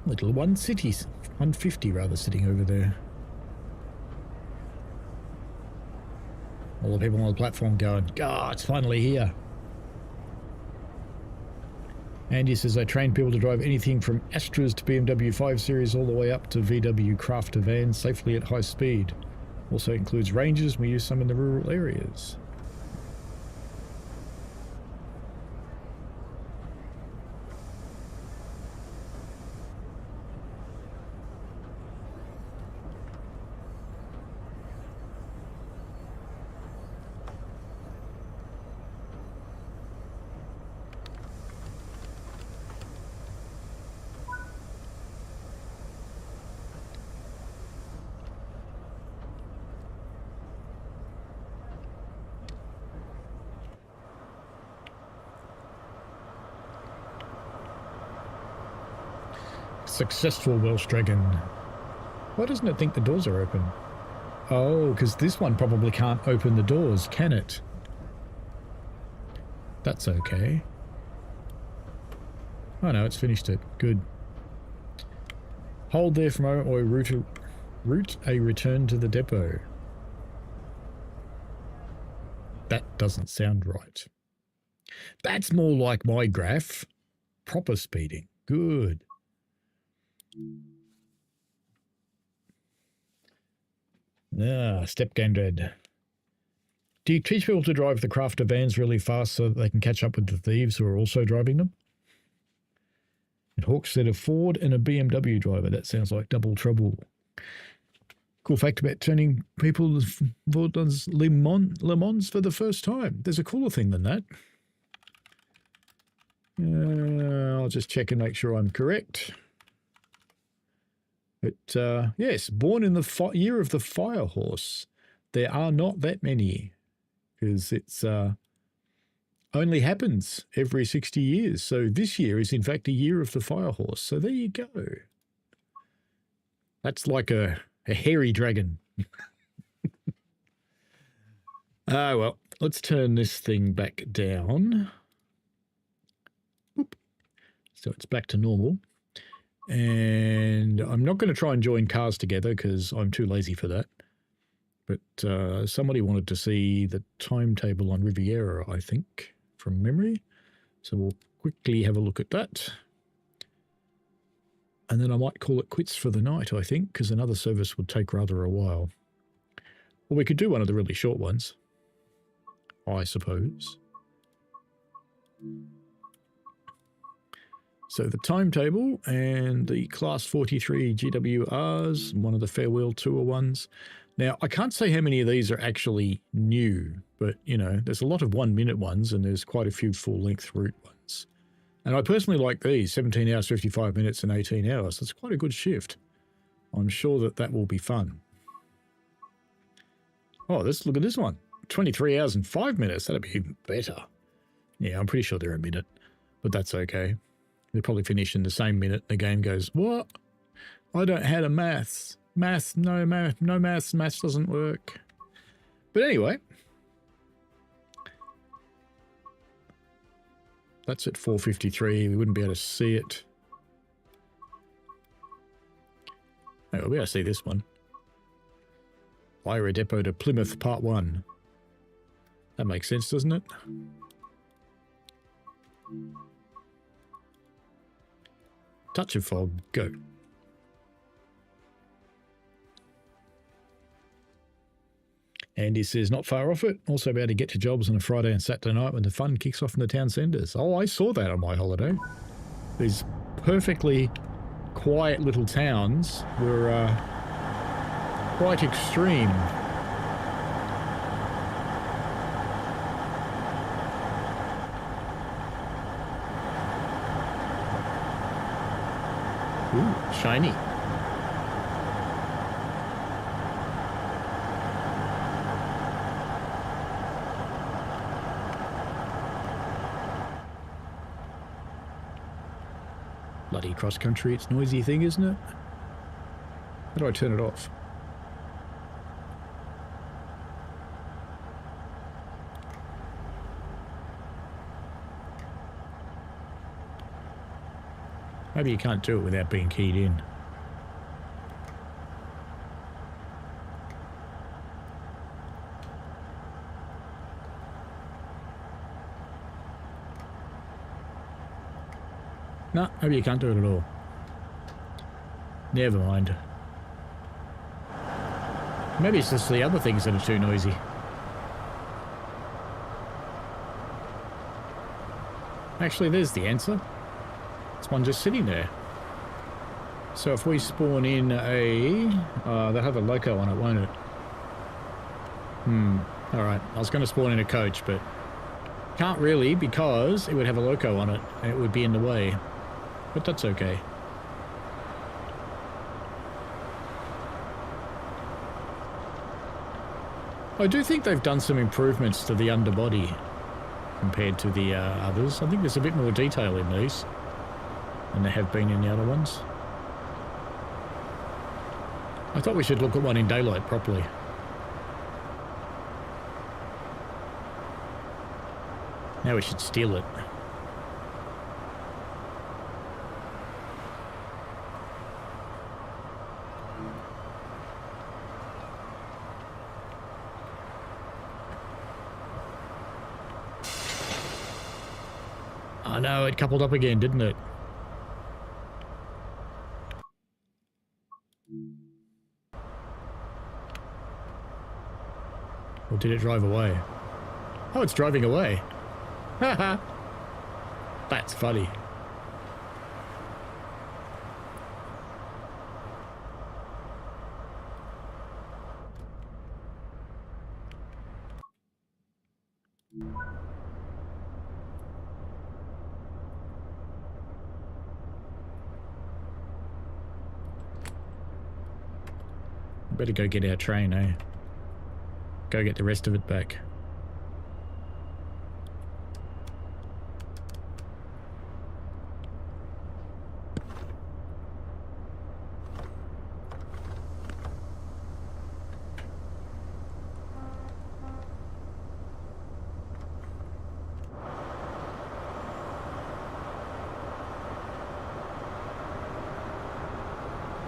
Little 150 rather, sitting over there. All the people on the platform going, God, it's finally here. Andy says, I train people to drive anything from Astras to BMW 5 Series all the way up to VW Crafter vans safely at high speed. Also includes Rangers. We use some in the rural areas. Successful Welsh Dragon. Why doesn't it think the doors are open? Oh, because this one probably can't open the doors, can it? That's okay. Oh no, it's finished it. Good. Hold there for a moment or route a return to the depot. That doesn't sound right. That's more like my graph. Proper speeding. Good. Step game dread. Do you teach people to drive the crafter vans really fast so that they can catch up with the thieves who are also driving them? And Hawk said a Ford and a BMW driver. That sounds like double trouble. Cool fact about turning people Ford's Le Mans for the first time. There's a cooler thing than that. I'll just check and make sure I'm correct. But yes, born in the year of the fire horse. There are not that many because it's only happens every 60 years. So this year is in fact a year of the fire horse. So there you go. That's like a hairy dragon. Well, let's turn this thing back down. Boop. So it's back to normal. And I'm not going to try and join cars together because I'm too lazy for that. But somebody wanted to see the timetable on Riviera, I think, from memory. So we'll quickly have a look at that. And then I might call it quits for the night, I think, because another service would take rather a while. Or we could do one of the really short ones, I suppose. So the timetable and the Class 43 GWRs, one of the Farewell Tour ones. Now, I can't say how many of these are actually new, but, you know, there's a lot of 1 minute ones and there's quite a few full-length route ones. And I personally like these, 17 hours, 55 minutes and 18 hours. That's quite a good shift. I'm sure that that will be fun. Oh, look at this one. 23 hours and 5 minutes. That'd be even better. Yeah, I'm pretty sure they're a minute, but that's okay. They'll probably finish in the same minute. The game goes, what? I don't have a maths. No maths. Maths doesn't work. But anyway. That's at 4:53. We wouldn't be able to see it. Oh, we'll be able to see this one. Livery Depot to Plymouth Part 1. That makes sense, doesn't it? Touch of fog, go. Andy says, not far off it. Also be able to get to jobs on a Friday and Saturday night when the fun kicks off in the town centres. Oh, I saw that on my holiday. These perfectly quiet little towns were quite extreme. Ooh, shiny. Bloody cross country, it's a noisy thing, isn't it? How do I turn it off? Maybe you can't do it without being keyed in. No, maybe you can't do it at all. Never mind. Maybe it's just the other things that are too noisy. Actually, there's the answer. It's one just sitting there. So if we spawn in a... they'll have a loco on it, won't it? Alright, I was going to spawn in a coach, but can't really because it would have a loco on it and it would be in the way. But that's okay. I do think they've done some improvements to the underbody compared to the others. I think there's a bit more detail in these than there have been in the other ones. I thought we should look at one in daylight properly. Now we should steal it. I know, it coupled up again, didn't it? Or did it drive away? Oh, it's driving away. Haha. That's funny. Better go get our train, eh? Go get the rest of it back.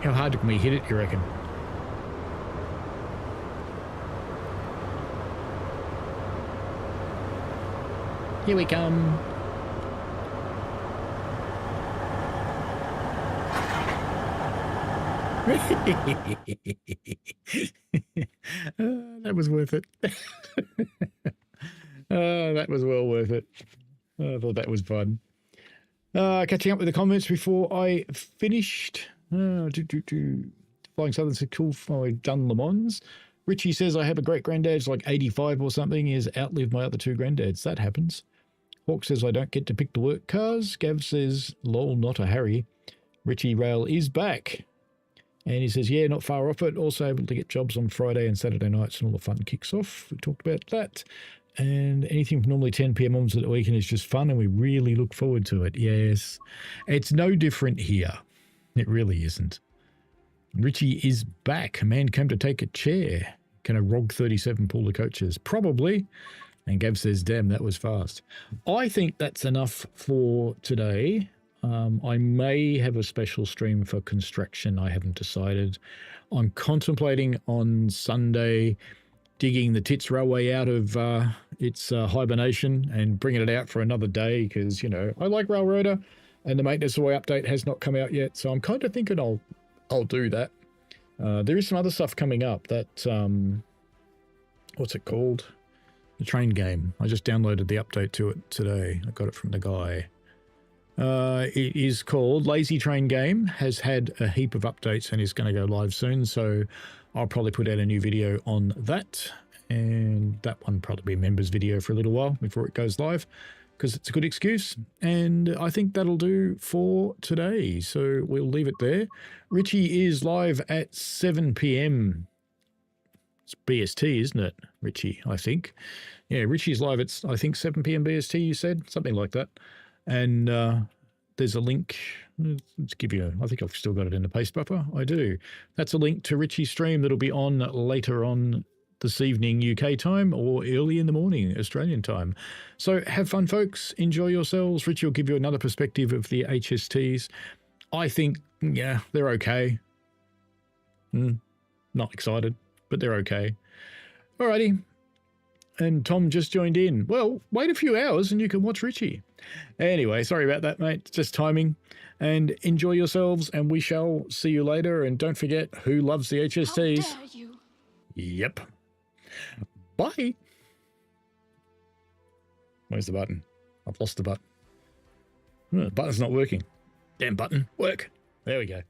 How hard can we hit it, you reckon? Here we come. That was worth it. That was well worth it. I thought that was fun. Catching up with the comments before I finished. Flying Southern said, cool, I've done Le Mans. Richie says, I have a great granddad, like 85 or something. He has outlived my other two granddads. That happens. Hawk says, I don't get to pick the work cars. Gav says, lol, not a Harry. Richie Rail is back. And he says, yeah, not far off it. Also able to get jobs on Friday and Saturday nights and all the fun kicks off. We talked about that. And anything from normally 10 p.m. onwards at the weekend is just fun, and we really look forward to it. Yes. It's no different here. It really isn't. Richie is back. A man came to take a chair. Can a ROG 37 pull the coaches? Probably. And Gav says, damn, that was fast. I think that's enough for today. I may have a special stream for construction. I haven't decided. I'm contemplating on Sunday digging the Tits Railway out of its hibernation and bringing it out for another day because, you know, I like Railroader and the Maintenance Away update has not come out yet. So I'm kind of thinking I'll do that. There is some other stuff coming up that, what's it called? The train game. I just downloaded the update to it today. I got it from the guy. It is called Lazy Train Game, has had a heap of updates and is going to go live soon. So I'll probably put out a new video on that. And that one probably be a members video for a little while before it goes live because it's a good excuse. And I think that'll do for today. So we'll leave it there. Richie is live at 7 p.m. It's BST, isn't it, Richie? I think. Yeah, Richie's live at, I think, 7 p.m. BST, you said? Something like that. And there's a link. Let's give you, I think I've still got it in the paste buffer. I do. That's a link to Richie's stream that'll be on later on this evening UK time or early in the morning Australian time. So have fun, folks. Enjoy yourselves. Richie will give you another perspective of the HSTs. I think, yeah, they're okay. Not excited, but they're okay. Alrighty. And Tom just joined in. Well, wait a few hours and you can watch Richie. Anyway, sorry about that, mate. It's just timing. And enjoy yourselves, and we shall see you later. And don't forget, who loves the HSTs? How dare you? Yep. Bye. Where's the button? I've lost the button. The button's not working. Damn button. Work. There we go.